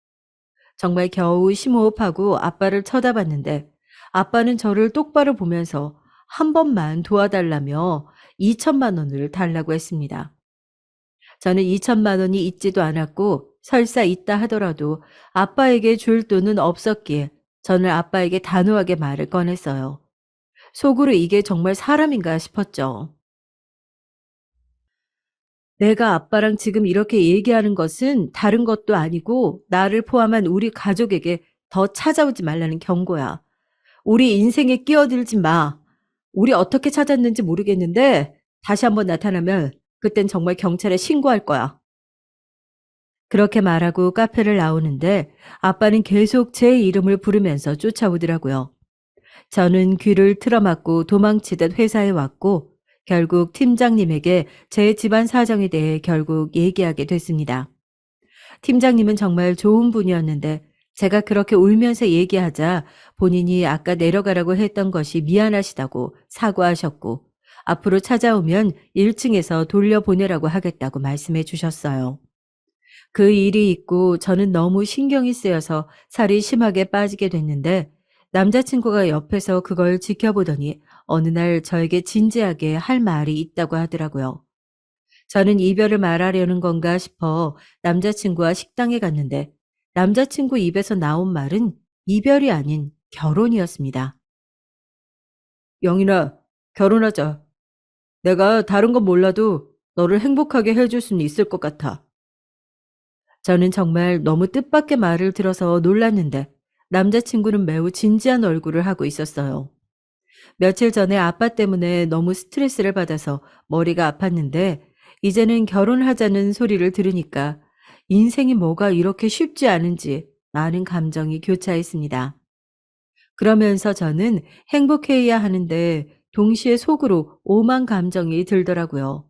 정말 겨우 심호흡하고 아빠를 쳐다봤는데 아빠는 저를 똑바로 보면서 한 번만 도와달라며 2천만 원을 달라고 했습니다. 저는 2천만 원이 있지도 않았고 설사 있다 하더라도 아빠에게 줄 돈은 없었기에 저는 아빠에게 단호하게 말을 꺼냈어요. 속으로 이게 정말 사람인가 싶었죠. 내가 아빠랑 지금 이렇게 얘기하는 것은 다른 것도 아니고 나를 포함한 우리 가족에게 더 찾아오지 말라는 경고야. 우리 인생에 끼어들지 마. 우리 어떻게 찾았는지 모르겠는데 다시 한번 나타나면 그땐 정말 경찰에 신고할 거야. 그렇게 말하고 카페를 나오는데 아빠는 계속 제 이름을 부르면서 쫓아오더라고요. 저는 귀를 틀어막고 도망치듯 회사에 왔고 결국 팀장님에게 제 집안 사정에 대해 결국 얘기하게 됐습니다. 팀장님은 정말 좋은 분이었는데 제가 그렇게 울면서 얘기하자 본인이 아까 내려가라고 했던 것이 미안하시다고 사과하셨고 앞으로 찾아오면 1층에서 돌려보내라고 하겠다고 말씀해 주셨어요. 그 일이 있고 저는 너무 신경이 쓰여서 살이 심하게 빠지게 됐는데 남자친구가 옆에서 그걸 지켜보더니 어느 날 저에게 진지하게 할 말이 있다고 하더라고요. 저는 이별을 말하려는 건가 싶어 남자친구와 식당에 갔는데 남자친구 입에서 나온 말은 이별이 아닌 결혼이었습니다. 영인아, 결혼하자. 내가 다른 건 몰라도 너를 행복하게 해줄 수는 있을 것 같아. 저는 정말 너무 뜻밖의 말을 들어서 놀랐는데 남자친구는 매우 진지한 얼굴을 하고 있었어요. 며칠 전에 아빠 때문에 너무 스트레스를 받아서 머리가 아팠는데 이제는 결혼하자는 소리를 들으니까 인생이 뭐가 이렇게 쉽지 않은지 많은 감정이 교차했습니다. 그러면서 저는 행복해야 하는데 동시에 속으로 오만 감정이 들더라고요.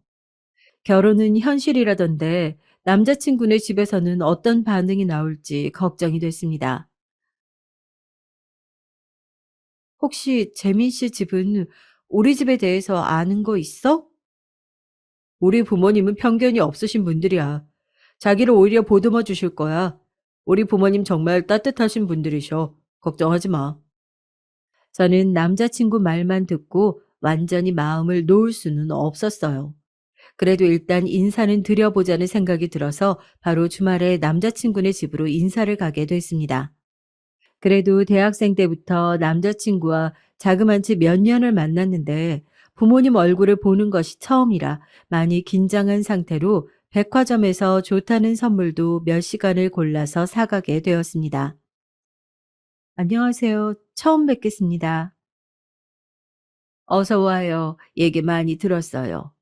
결혼은 현실이라던데 남자친구네 집에서는 어떤 반응이 나올지 걱정이 됐습니다. 혹시 재민 씨 집은 우리 집에 대해서 아는 거 있어? 우리 부모님은 편견이 없으신 분들이야. 자기를 오히려 보듬어 주실 거야. 우리 부모님 정말 따뜻하신 분들이셔. 걱정하지 마. 저는 남자친구 말만 듣고 완전히 마음을 놓을 수는 없었어요. 그래도 일단 인사는 드려보자는 생각이 들어서 바로 주말에 남자친구네 집으로 인사를 가게 됐습니다. 그래도 대학생 때부터 남자친구와 자그만치 몇 년을 만났는데 부모님 얼굴을 보는 것이 처음이라 많이 긴장한 상태로 백화점에서 좋다는 선물도 몇 시간을 골라서 사가게 되었습니다. 안녕하세요. 처음 뵙겠습니다. 어서 와요. 얘기 많이 들었어요.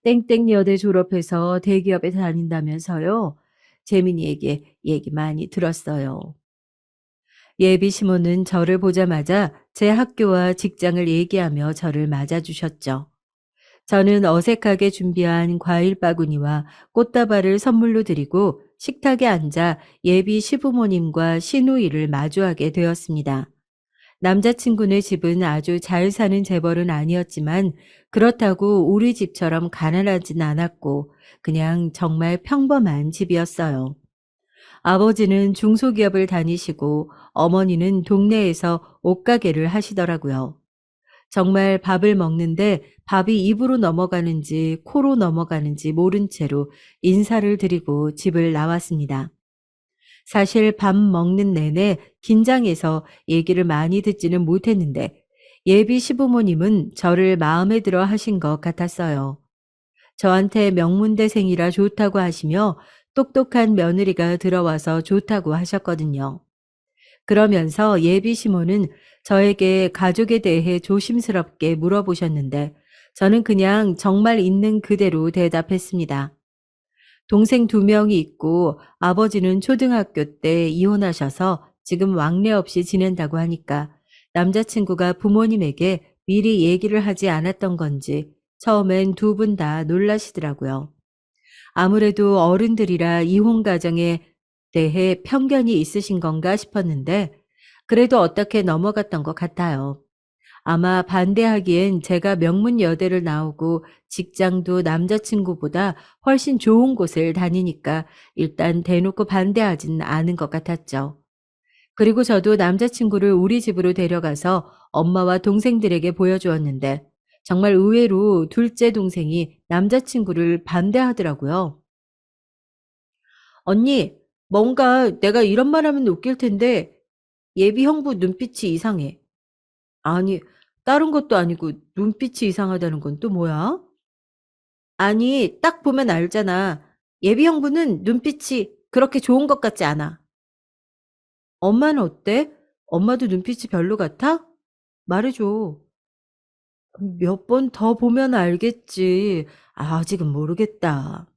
땡땡 여대 졸업해서 대기업에 다닌다면서요? 재민이에게 얘기 많이 들었어요. 예비 시모는 저를 보자마자 제 학교와 직장을 얘기하며 저를 맞아주셨죠. 저는 어색하게 준비한 과일 바구니와 꽃다발을 선물로 드리고 식탁에 앉아 예비 시부모님과 시누이를 마주하게 되었습니다. 남자친구네 집은 아주 잘 사는 재벌은 아니었지만 그렇다고 우리 집처럼 가난하진 않았고 그냥 정말 평범한 집이었어요. 아버지는 중소기업을 다니시고 어머니는 동네에서 옷가게를 하시더라고요. 정말 밥을 먹는데 밥이 입으로 넘어가는지 코로 넘어가는지 모른 채로 인사를 드리고 집을 나왔습니다. 사실 밥 먹는 내내 긴장해서 얘기를 많이 듣지는 못했는데 예비 시부모님은 저를 마음에 들어 하신 것 같았어요. 저한테 명문대생이라 좋다고 하시며 똑똑한 며느리가 들어와서 좋다고 하셨거든요. 그러면서 예비 시모는 저에게 가족에 대해 조심스럽게 물어보셨는데 저는 그냥 정말 있는 그대로 대답했습니다. 동생 2명이 있고 아버지는 초등학교 때 이혼하셔서 지금 왕래 없이 지낸다고 하니까 남자친구가 부모님에게 미리 얘기를 하지 않았던 건지 처음엔 2분 다 놀라시더라고요. 아무래도 어른들이라 이혼 가정에 대해 편견이 있으신 건가 싶었는데 그래도 어떻게 넘어갔던 것 같아요. 아마 반대하기엔 제가 명문 여대를 나오고 직장도 남자친구보다 훨씬 좋은 곳을 다니니까 일단 대놓고 반대하진 않은 것 같았죠. 그리고 저도 남자친구를 우리 집으로 데려가서 엄마와 동생들에게 보여주었는데 정말 의외로 둘째 동생이 남자친구를 반대하더라고요. 언니, 뭔가 내가 이런 말 하면 웃길 텐데 예비 형부 눈빛이 이상해. 아니, 다른 것도 아니고 눈빛이 이상하다는 건 또 뭐야? 아니, 딱 보면 알잖아. 예비 형부는 눈빛이 그렇게 좋은 것 같지 않아. 엄마는 어때? 엄마도 눈빛이 별로 같아? 말해줘. 몇 번 더 보면 알겠지. 아직은 모르겠다.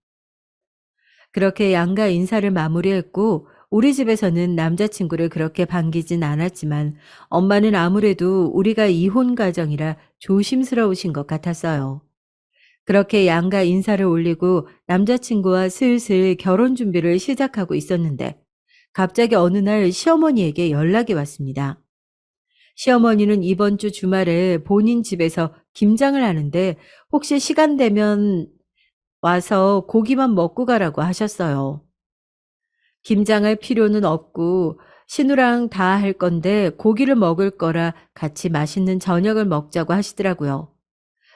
그렇게 양가 인사를 마무리했고 우리 집에서는 남자친구를 그렇게 반기진 않았지만 엄마는 아무래도 우리가 이혼 가정이라 조심스러우신 것 같았어요. 그렇게 양가 인사를 올리고 남자친구와 슬슬 결혼 준비를 시작하고 있었는데 갑자기 어느 날 시어머니에게 연락이 왔습니다. 시어머니는 이번 주 주말에 본인 집에서 김장을 하는데 혹시 시간 되면 와서 고기만 먹고 가라고 하셨어요. 김장할 필요는 없고 신우랑 다 할 건데 고기를 먹을 거라 같이 맛있는 저녁을 먹자고 하시더라고요.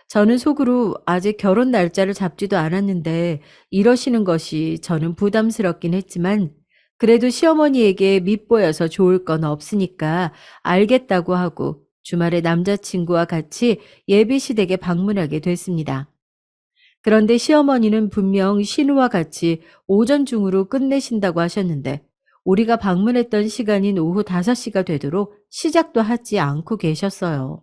저는 속으로 아직 결혼 날짜를 잡지도 않았는데 이러시는 것이 저는 부담스럽긴 했지만 그래도 시어머니에게 밉보여서 좋을 건 없으니까 알겠다고 하고 주말에 남자친구와 같이 예비시댁에 방문하게 됐습니다. 그런데 시어머니는 분명 신우와 같이 오전 중으로 끝내신다고 하셨는데 우리가 방문했던 시간인 오후 5시가 되도록 시작도 하지 않고 계셨어요.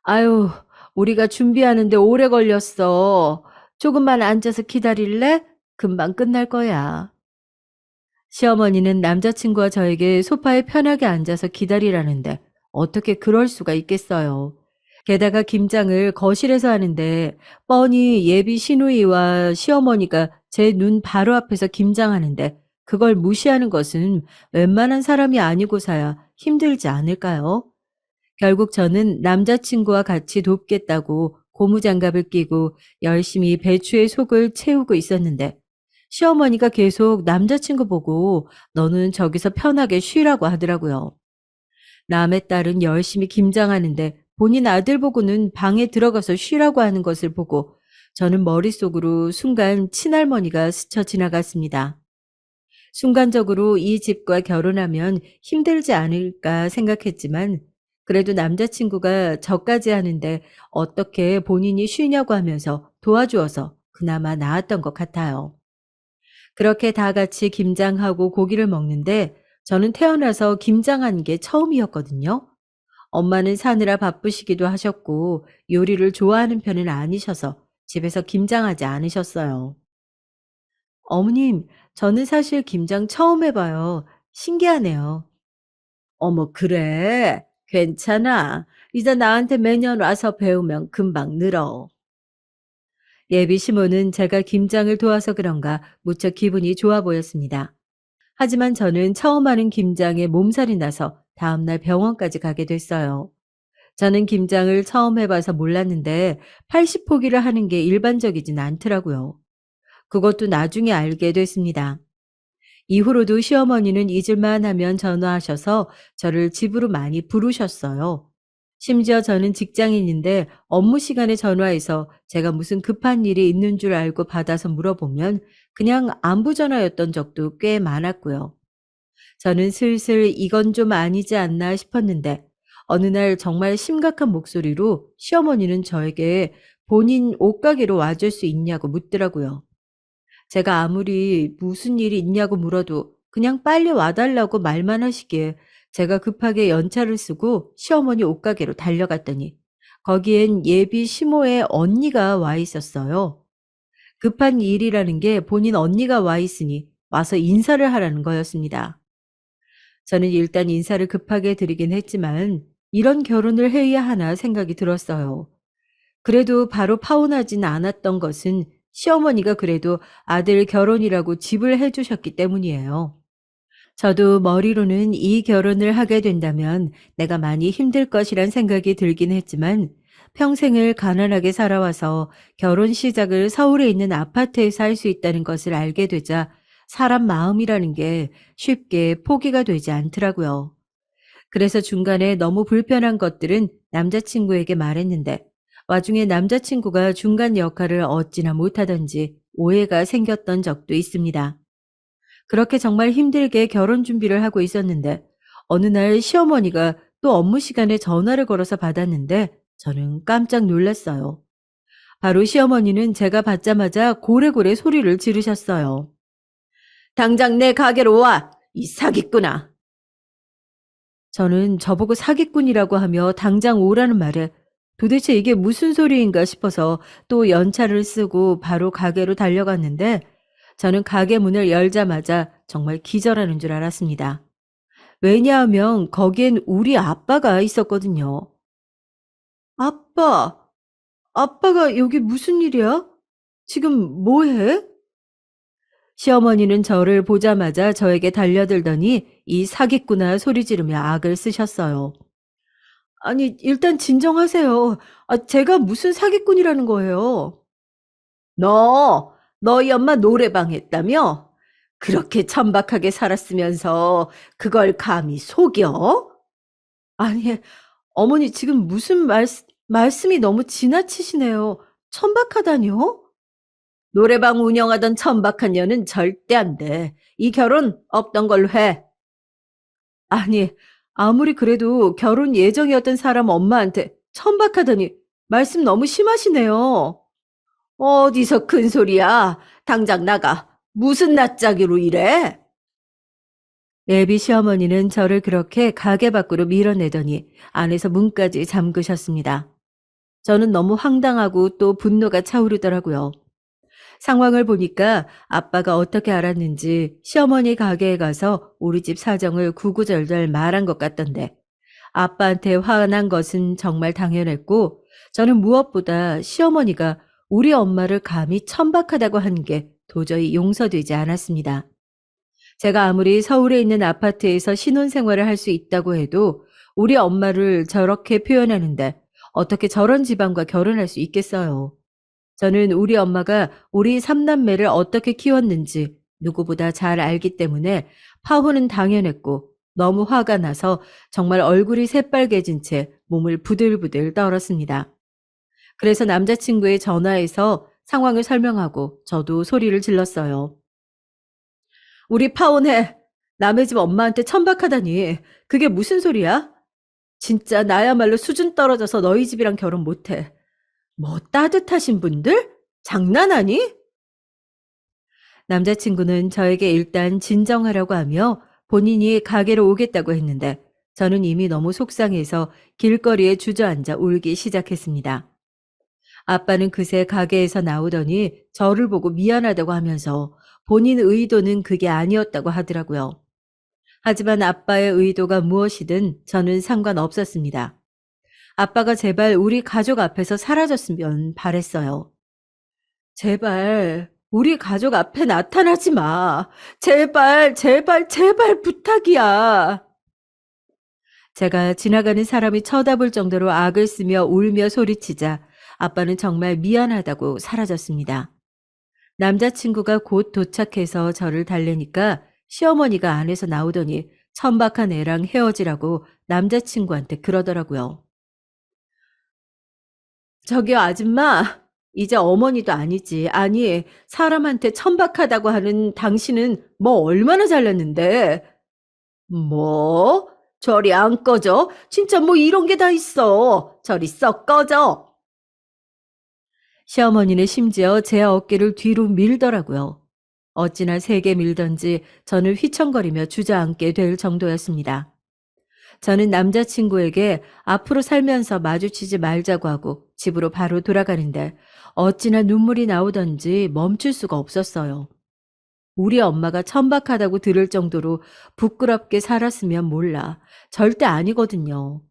아유, 우리가 준비하는데 오래 걸렸어. 조금만 앉아서 기다릴래? 금방 끝날 거야. 시어머니는 남자친구와 저에게 소파에 편하게 앉아서 기다리라는데 어떻게 그럴 수가 있겠어요. 게다가 김장을 거실에서 하는데 뻔히 예비 시누이와 시어머니가 제 눈 바로 앞에서 김장하는데 그걸 무시하는 것은 웬만한 사람이 아니고서야 힘들지 않을까요? 결국 저는 남자친구와 같이 돕겠다고 고무장갑을 끼고 열심히 배추에 속을 채우고 있었는데 시어머니가 계속 남자친구 보고 너는 저기서 편하게 쉬라고 하더라고요. 남의 딸은 열심히 김장하는데 본인 아들 보고는 방에 들어가서 쉬라고 하는 것을 보고 저는 머릿속으로 순간 친할머니가 스쳐 지나갔습니다. 순간적으로 이 집과 결혼하면 힘들지 않을까 생각했지만 그래도 남자친구가 저까지 하는데 어떻게 본인이 쉬냐고 하면서 도와주어서 그나마 나았던 것 같아요. 그렇게 다 같이 김장하고 고기를 먹는데 저는 태어나서 김장한 게 처음이었거든요. 엄마는 사느라 바쁘시기도 하셨고 요리를 좋아하는 편은 아니셔서 집에서 김장하지 않으셨어요. 어머님, 저는 사실 김장 처음 해봐요. 신기하네요. 어머, 그래? 괜찮아. 이제 나한테 매년 와서 배우면 금방 늘어. 예비 시모는 제가 김장을 도와서 그런가 무척 기분이 좋아 보였습니다. 하지만 저는 처음 하는 김장에 몸살이 나서 다음날 병원까지 가게 됐어요. 저는 김장을 처음 해봐서 몰랐는데 80포기를 하는 게 일반적이진 않더라고요. 그것도 나중에 알게 됐습니다. 이후로도 시어머니는 잊을만 하면 전화하셔서 저를 집으로 많이 부르셨어요. 심지어 저는 직장인인데 업무 시간에 전화해서 제가 무슨 급한 일이 있는 줄 알고 받아서 물어보면 그냥 안부 전화였던 적도 꽤 많았고요. 저는 슬슬 이건 좀 아니지 않나 싶었는데 어느 날 정말 심각한 목소리로 시어머니는 저에게 본인 옷가게로 와줄 수 있냐고 묻더라고요. 제가 아무리 무슨 일이 있냐고 물어도 그냥 빨리 와달라고 말만 하시기에 제가 급하게 연차를 쓰고 시어머니 옷가게로 달려갔더니 거기엔 예비 시모의 언니가 와 있었어요. 급한 일이라는 게 본인 언니가 와 있으니 와서 인사를 하라는 거였습니다. 저는 일단 인사를 급하게 드리긴 했지만 이런 결혼을 해야 하나 생각이 들었어요. 그래도 바로 파혼하진 않았던 것은 시어머니가 그래도 아들 결혼이라고 집을 해주셨기 때문이에요. 저도 머리로는 이 결혼을 하게 된다면 내가 많이 힘들 것이란 생각이 들긴 했지만 평생을 가난하게 살아와서 결혼 시작을 서울에 있는 아파트에서 할 수 있다는 것을 알게 되자 사람 마음이라는 게 쉽게 포기가 되지 않더라고요. 그래서 중간에 너무 불편한 것들은 남자친구에게 말했는데 와중에 남자친구가 중간 역할을 어찌나 못하던지 오해가 생겼던 적도 있습니다. 그렇게 정말 힘들게 결혼 준비를 하고 있었는데 어느 날 시어머니가 또 업무 시간에 전화를 걸어서 받았는데 저는 깜짝 놀랐어요. 바로 시어머니는 제가 받자마자 고래고래 소리를 지르셨어요. 당장 내 가게로 와! 이 사기꾼아! 저는 저보고 사기꾼이라고 하며 당장 오라는 말에 도대체 이게 무슨 소리인가 싶어서 또 연차를 쓰고 바로 가게로 달려갔는데 저는 가게 문을 열자마자 정말 기절하는 줄 알았습니다. 왜냐하면 거기엔 우리 아빠가 있었거든요. 아빠, 아빠가 여기 무슨 일이야? 지금 뭐 해? 시어머니는 저를 보자마자 저에게 달려들더니 이 사기꾼아 소리 지르며 악을 쓰셨어요. 아니, 일단 진정하세요. 제가 무슨 사기꾼이라는 거예요. 너, 너희 엄마 노래방 했다며? 그렇게 천박하게 살았으면서 그걸 감히 속여? 아니, 어머니 지금 무슨 말씀이 너무 지나치시네요. 천박하다뇨? 노래방 운영하던 천박한 년은 절대 안 돼. 이 결혼 없던 걸로 해. 아니, 아무리 그래도 결혼 예정이었던 사람 엄마한테 천박하다니 말씀 너무 심하시네요. 어디서 큰 소리야? 당장 나가. 무슨 낯짝이로 이래? 예비 시어머니는 저를 그렇게 가게 밖으로 밀어내더니 안에서 문까지 잠그셨습니다. 저는 너무 황당하고 또 분노가 차오르더라고요. 상황을 보니까 아빠가 어떻게 알았는지 시어머니 가게에 가서 우리 집 사정을 구구절절 말한 것 같던데 아빠한테 화난 것은 정말 당연했고 저는 무엇보다 시어머니가 우리 엄마를 감히 천박하다고 한 게 도저히 용서되지 않았습니다. 제가 아무리 서울에 있는 아파트에서 신혼생활을 할 수 있다고 해도 우리 엄마를 저렇게 표현하는데 어떻게 저런 집안과 결혼할 수 있겠어요. 저는 우리 엄마가 우리 삼남매를 어떻게 키웠는지 누구보다 잘 알기 때문에 파혼은 당연했고 너무 화가 나서 정말 얼굴이 새빨개진 채 몸을 부들부들 떨었습니다. 그래서 남자친구의 전화해서 상황을 설명하고 저도 소리를 질렀어요. 우리 파혼해. 남의 집 엄마한테 천박하다니. 그게 무슨 소리야? 진짜 나야말로 수준 떨어져서 너희 집이랑 결혼 못해. 뭐 따뜻하신 분들? 장난하니? 남자친구는 저에게 일단 진정하라고 하며 본인이 가게로 오겠다고 했는데 저는 이미 너무 속상해서 길거리에 주저앉아 울기 시작했습니다. 아빠는 그새 가게에서 나오더니 저를 보고 미안하다고 하면서 본인 의도는 그게 아니었다고 하더라고요. 하지만 아빠의 의도가 무엇이든 저는 상관없었습니다. 아빠가 제발 우리 가족 앞에서 사라졌으면 바랬어요. 제발 우리 가족 앞에 나타나지 마. 제발, 제발, 제발 부탁이야. 제가 지나가는 사람이 쳐다볼 정도로 악을 쓰며 울며 소리치자 아빠는 정말 미안하다고 사라졌습니다. 남자친구가 곧 도착해서 저를 달래니까 시어머니가 안에서 나오더니 천박한 애랑 헤어지라고 남자친구한테 그러더라고요. 저기요, 아줌마. 이제 어머니도 아니지. 아니, 사람한테 천박하다고 하는 당신은 뭐 얼마나 잘났는데. 뭐? 저리 안 꺼져? 진짜 뭐 이런 게 다 있어. 저리 썩 꺼져. 시어머니는 심지어 제 어깨를 뒤로 밀더라고요. 어찌나 세게 밀던지 저는 휘청거리며 주저앉게 될 정도였습니다. 저는 남자친구에게 앞으로 살면서 마주치지 말자고 하고 집으로 바로 돌아가는데 어찌나 눈물이 나오던지 멈출 수가 없었어요. 우리 엄마가 천박하다고 들을 정도로 부끄럽게 살았으면 몰라. 절대 아니거든요.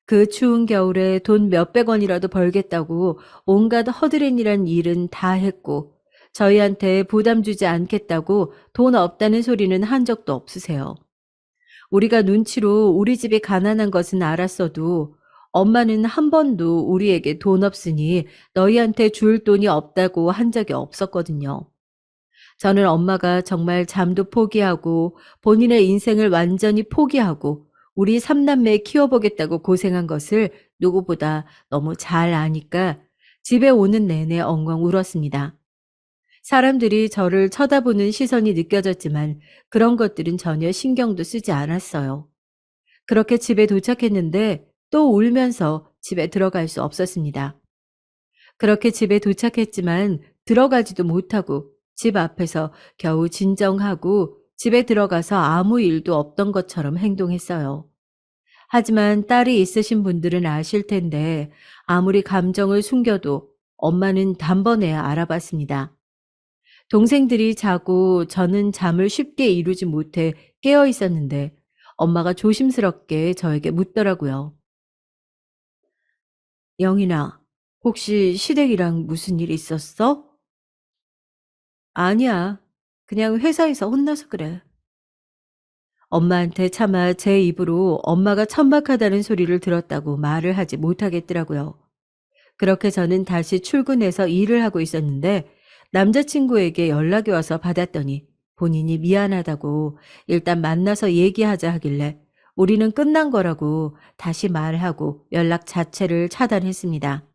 그 추운 겨울에 돈 몇백 원이라도 벌겠다고 온갖 허드렛이란 일은 다 했고 저희한테 부담 주지 않겠다고 돈 없다는 소리는 한 적도 없으세요. 우리가 눈치로 우리 집이 가난한 것은 알았어도 엄마는 한 번도 우리에게 돈 없으니 너희한테 줄 돈이 없다고 한 적이 없었거든요. 저는 엄마가 정말 잠도 포기하고 본인의 인생을 완전히 포기하고 우리 삼남매 키워보겠다고 고생한 것을 누구보다 너무 잘 아니까 집에 오는 내내 엉엉 울었습니다. 사람들이 저를 쳐다보는 시선이 느껴졌지만 그런 것들은 전혀 신경도 쓰지 않았어요. 그렇게 집에 도착했는데 또 울면서 집에 들어갈 수 없었습니다. 그렇게 집에 도착했지만 들어가지도 못하고 집 앞에서 겨우 진정하고 집에 들어가서 아무 일도 없던 것처럼 행동했어요. 하지만 딸이 있으신 분들은 아실 텐데 아무리 감정을 숨겨도 엄마는 단번에 알아봤습니다. 동생들이 자고 저는 잠을 쉽게 이루지 못해 깨어 있었는데 엄마가 조심스럽게 저에게 묻더라고요. 영희나, 혹시 시댁이랑 무슨 일 있었어? 아니야. 그냥 회사에서 혼나서 그래. 엄마한테 차마 제 입으로 엄마가 천박하다는 소리를 들었다고 말을 하지 못하겠더라고요. 그렇게 저는 다시 출근해서 일을 하고 있었는데 남자친구에게 연락이 와서 받았더니 본인이 미안하다고 일단 만나서 얘기하자 하길래 우리는 끝난 거라고 다시 말하고 연락 자체를 차단했습니다.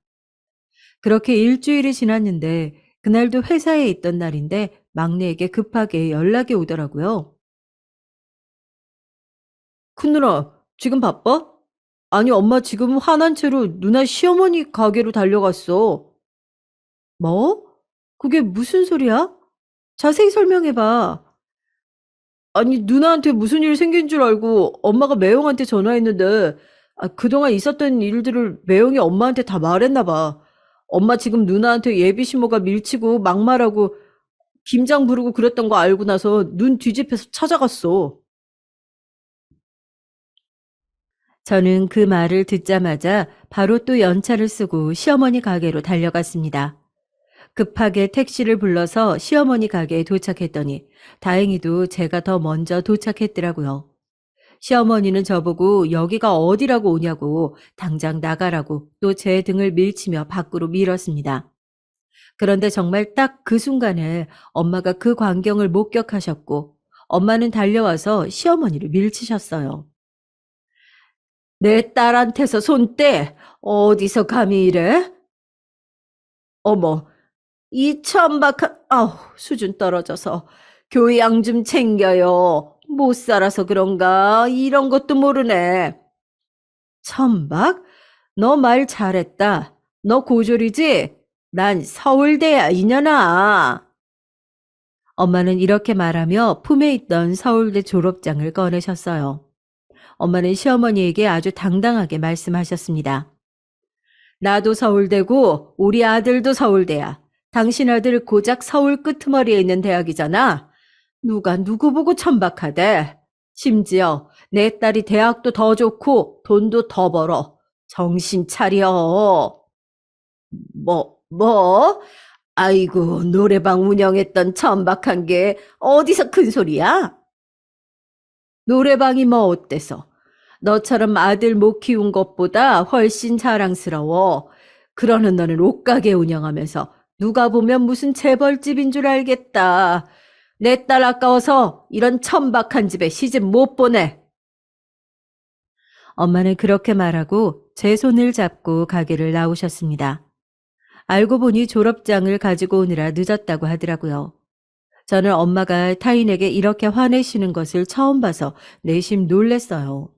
그렇게 일주일이 지났는데 그날도 회사에 있던 날인데 막내에게 급하게 연락이 오더라고요. 큰 누나, 지금 바빠? 아니, 엄마 지금 화난 채로 누나 시어머니 가게로 달려갔어. 뭐? 그게 무슨 소리야? 자세히 설명해봐. 아니, 누나한테 무슨 일 생긴 줄 알고 엄마가 매형한테 전화했는데, 그동안 있었던 일들을 매형이 엄마한테 다 말했나 봐. 엄마 지금 누나한테 예비 신모가 밀치고 막말하고 김장 부르고 그랬던 거 알고 나서 눈 뒤집혀서 찾아갔어. 저는 그 말을 듣자마자 바로 또 연차를 쓰고 시어머니 가게로 달려갔습니다. 급하게 택시를 불러서 시어머니 가게에 도착했더니 다행히도 제가 더 먼저 도착했더라고요. 시어머니는 저보고 여기가 어디라고 오냐고 당장 나가라고 또 제 등을 밀치며 밖으로 밀었습니다. 그런데 정말 딱 그 순간에 엄마가 그 광경을 목격하셨고 엄마는 달려와서 시어머니를 밀치셨어요. 내 딸한테서 손 떼! 어디서 감히 이래? 어머, 이 천박한, 아우, 수준 떨어져서 교양 좀 챙겨요. 못 살아서 그런가? 이런 것도 모르네. 천박? 너 말 잘했다. 너 고졸이지? 난 서울대야, 이년아. 엄마는 이렇게 말하며 품에 있던 서울대 졸업장을 꺼내셨어요. 엄마는 시어머니에게 아주 당당하게 말씀하셨습니다. 나도 서울대고 우리 아들도 서울대야. 당신 아들 고작 서울 끄트머리에 있는 대학이잖아. 누가 누구 보고 천박하대. 심지어 내 딸이 대학도 더 좋고 돈도 더 벌어. 정신 차려. 뭐? 아이고, 노래방 운영했던 천박한 게 어디서 큰 소리야? 노래방이 뭐 어때서? 너처럼 아들 못 키운 것보다 훨씬 자랑스러워. 그러는 너는 옷가게 운영하면서 누가 보면 무슨 재벌집인 줄 알겠다. 내 딸 아까워서 이런 천박한 집에 시집 못 보내. 엄마는 그렇게 말하고 제 손을 잡고 가게를 나오셨습니다. 알고 보니 졸업장을 가지고 오느라 늦었다고 하더라고요. 저는 엄마가 타인에게 이렇게 화내시는 것을 처음 봐서 내심 놀랬어요.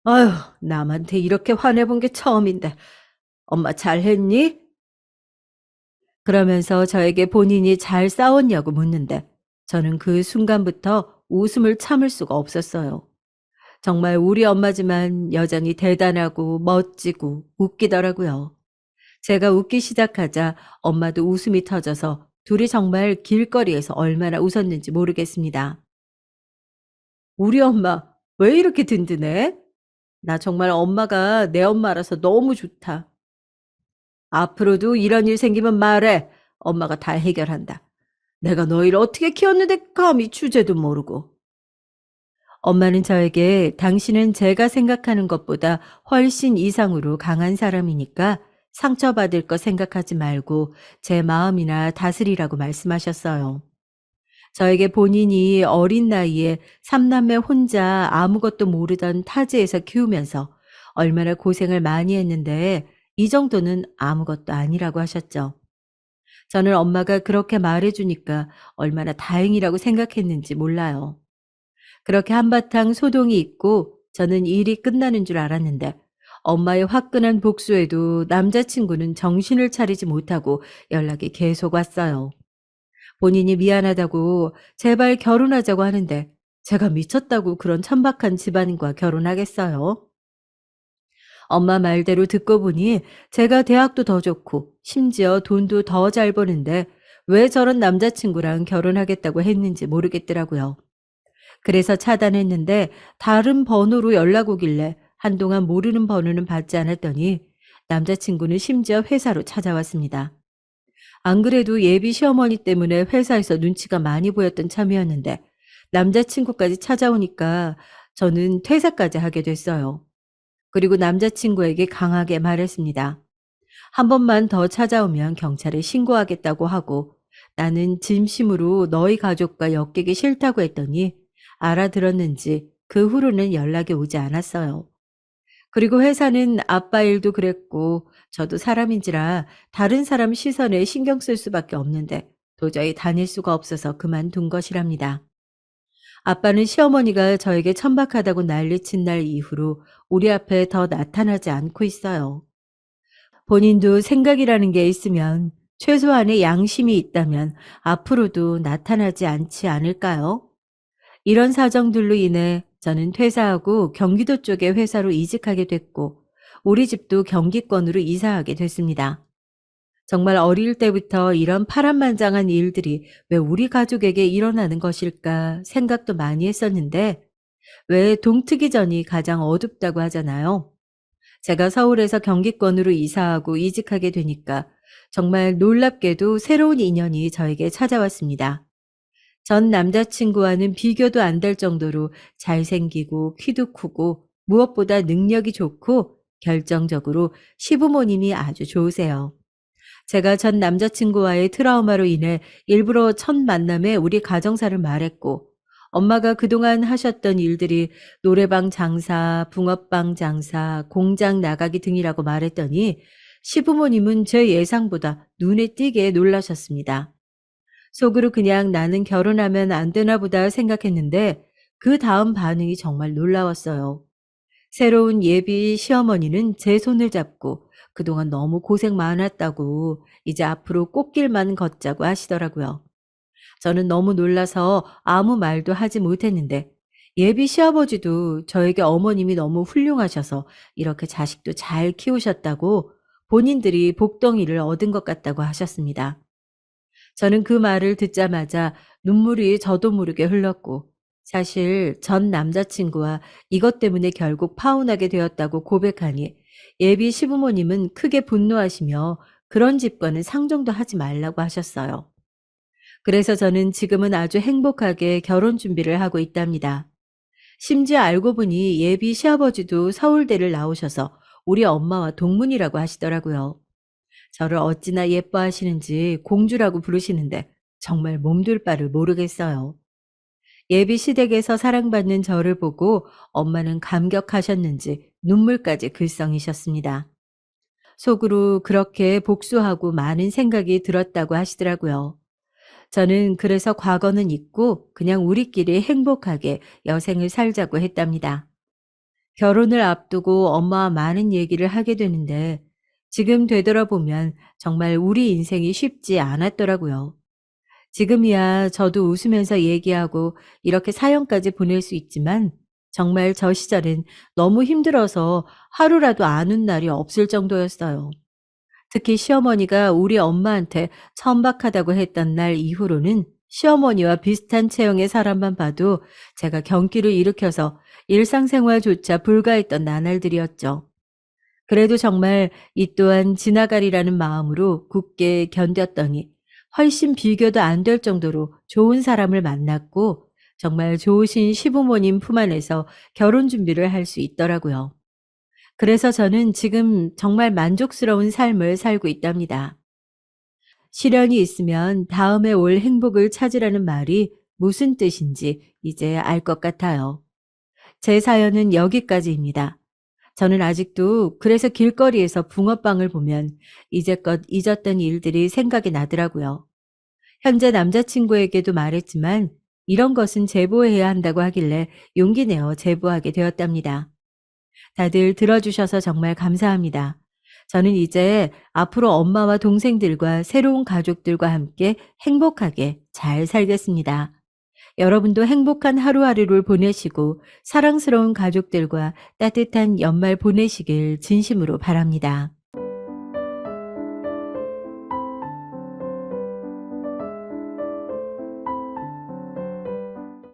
아휴, 남한테 이렇게 화내본 게 처음인데. 엄마 잘했니? 그러면서 저에게 본인이 잘 싸웠냐고 묻는데 저는 그 순간부터 웃음을 참을 수가 없었어요. 정말 우리 엄마지만 여전히 대단하고 멋지고 웃기더라고요. 제가 웃기 시작하자 엄마도 웃음이 터져서 둘이 정말 길거리에서 얼마나 웃었는지 모르겠습니다. 우리 엄마 왜 이렇게 든든해? 나 정말 엄마가 내 엄마라서 너무 좋다. 앞으로도 이런 일 생기면 말해. 엄마가 다 해결한다. 내가 너희를 어떻게 키웠는데 감히 주제도 모르고. 엄마는 저에게 당신은 제가 생각하는 것보다 훨씬 이상으로 강한 사람이니까 상처받을 거 생각하지 말고 제 마음이나 다스리라고 말씀하셨어요. 저에게 본인이 어린 나이에 삼남매 혼자 아무것도 모르던 타지에서 키우면서 얼마나 고생을 많이 했는데 이 정도는 아무것도 아니라고 하셨죠. 저는 엄마가 그렇게 말해주니까 얼마나 다행이라고 생각했는지 몰라요. 그렇게 한바탕 소동이 있고 저는 일이 끝나는 줄 알았는데 엄마의 화끈한 복수에도 남자친구는 정신을 차리지 못하고 연락이 계속 왔어요. 본인이 미안하다고 제발 결혼하자고 하는데 제가 미쳤다고 그런 천박한 집안과 결혼하겠어요? 엄마 말대로 듣고 보니 제가 대학도 더 좋고 심지어 돈도 더 잘 버는데 왜 저런 남자친구랑 결혼하겠다고 했는지 모르겠더라고요. 그래서 차단했는데 다른 번호로 연락 오길래 한동안 모르는 번호는 받지 않았더니 남자친구는 심지어 회사로 찾아왔습니다. 안 그래도 예비 시어머니 때문에 회사에서 눈치가 많이 보였던 참이었는데 남자친구까지 찾아오니까 저는 퇴사까지 하게 됐어요. 그리고 남자친구에게 강하게 말했습니다. 한 번만 더 찾아오면 경찰에 신고하겠다고 하고 나는 진심으로 너희 가족과 엮이기 싫다고 했더니 알아들었는지 그 후로는 연락이 오지 않았어요. 그리고 회사는 아빠 일도 그랬고 저도 사람인지라 다른 사람 시선에 신경 쓸 수밖에 없는데 도저히 다닐 수가 없어서 그만둔 것이랍니다. 아빠는 시어머니가 저에게 천박하다고 난리친 날 이후로 우리 앞에 더 나타나지 않고 있어요. 본인도 생각이라는 게 있으면 최소한의 양심이 있다면 앞으로도 나타나지 않지 않을까요? 이런 사정들로 인해 저는 퇴사하고 경기도 쪽의 회사로 이직하게 됐고 우리 집도 경기권으로 이사하게 됐습니다. 정말 어릴 때부터 이런 파란만장한 일들이 왜 우리 가족에게 일어나는 것일까 생각도 많이 했었는데 왜 동트기 전이 가장 어둡다고 하잖아요. 제가 서울에서 경기권으로 이사하고 이직하게 되니까 정말 놀랍게도 새로운 인연이 저에게 찾아왔습니다. 전 남자친구와는 비교도 안 될 정도로 잘생기고 키도 크고 무엇보다 능력이 좋고 결정적으로 시부모님이 아주 좋으세요. 제가 전 남자친구와의 트라우마로 인해 일부러 첫 만남에 우리 가정사를 말했고 엄마가 그동안 하셨던 일들이 노래방 장사, 붕어빵 장사, 공장 나가기 등이라고 말했더니 시부모님은 제 예상보다 눈에 띄게 놀라셨습니다. 속으로 그냥 나는 결혼하면 안 되나 보다 생각했는데 그 다음 반응이 정말 놀라웠어요. 새로운 예비 시어머니는 제 손을 잡고 그동안 너무 고생 많았다고 이제 앞으로 꽃길만 걷자고 하시더라고요. 저는 너무 놀라서 아무 말도 하지 못했는데 예비 시아버지도 저에게 어머님이 너무 훌륭하셔서 이렇게 자식도 잘 키우셨다고 본인들이 복덩이를 얻은 것 같다고 하셨습니다. 저는 그 말을 듣자마자 눈물이 저도 모르게 흘렀고, 사실 전 남자친구와 이것 때문에 결국 파혼하게 되었다고 고백하니 예비 시부모님은 크게 분노하시며 그런 집과는 상종도 하지 말라고 하셨어요. 그래서 저는 지금은 아주 행복하게 결혼 준비를 하고 있답니다. 심지어 알고 보니 예비 시아버지도 서울대를 나오셔서 우리 엄마와 동문이라고 하시더라고요. 저를 어찌나 예뻐하시는지 공주라고 부르시는데 정말 몸둘 바를 모르겠어요. 예비 시댁에서 사랑받는 저를 보고 엄마는 감격하셨는지 눈물까지 글썽이셨습니다. 속으로 그렇게 복수하고 많은 생각이 들었다고 하시더라고요. 저는 그래서 과거는 잊고 그냥 우리끼리 행복하게 여생을 살자고 했답니다. 결혼을 앞두고 엄마와 많은 얘기를 하게 되는데 지금 되돌아보면 정말 우리 인생이 쉽지 않았더라고요. 지금이야 저도 웃으면서 얘기하고 이렇게 사연까지 보낼 수 있지만 정말 저 시절엔 너무 힘들어서 하루라도 안 운 날이 없을 정도였어요. 특히 시어머니가 우리 엄마한테 천박하다고 했던 날 이후로는 시어머니와 비슷한 체형의 사람만 봐도 제가 경기를 일으켜서 일상생활조차 불가했던 나날들이었죠. 그래도 정말 이 또한 지나가리라는 마음으로 굳게 견뎠더니 훨씬 비교도 안 될 정도로 좋은 사람을 만났고 정말 좋으신 시부모님 품 안에서 결혼 준비를 할 수 있더라고요. 그래서 저는 지금 정말 만족스러운 삶을 살고 있답니다. 시련이 있으면 다음에 올 행복을 찾으라는 말이 무슨 뜻인지 이제 알 것 같아요. 제 사연은 여기까지입니다. 저는 아직도 그래서 길거리에서 붕어빵을 보면 이제껏 잊었던 일들이 생각이 나더라고요. 현재 남자친구에게도 말했지만 이런 것은 제보해야 한다고 하길래 용기 내어 제보하게 되었답니다. 다들 들어주셔서 정말 감사합니다. 저는 이제 앞으로 엄마와 동생들과 새로운 가족들과 함께 행복하게 잘 살겠습니다. 여러분도 행복한 하루하루를 보내시고 사랑스러운 가족들과 따뜻한 연말 보내시길 진심으로 바랍니다.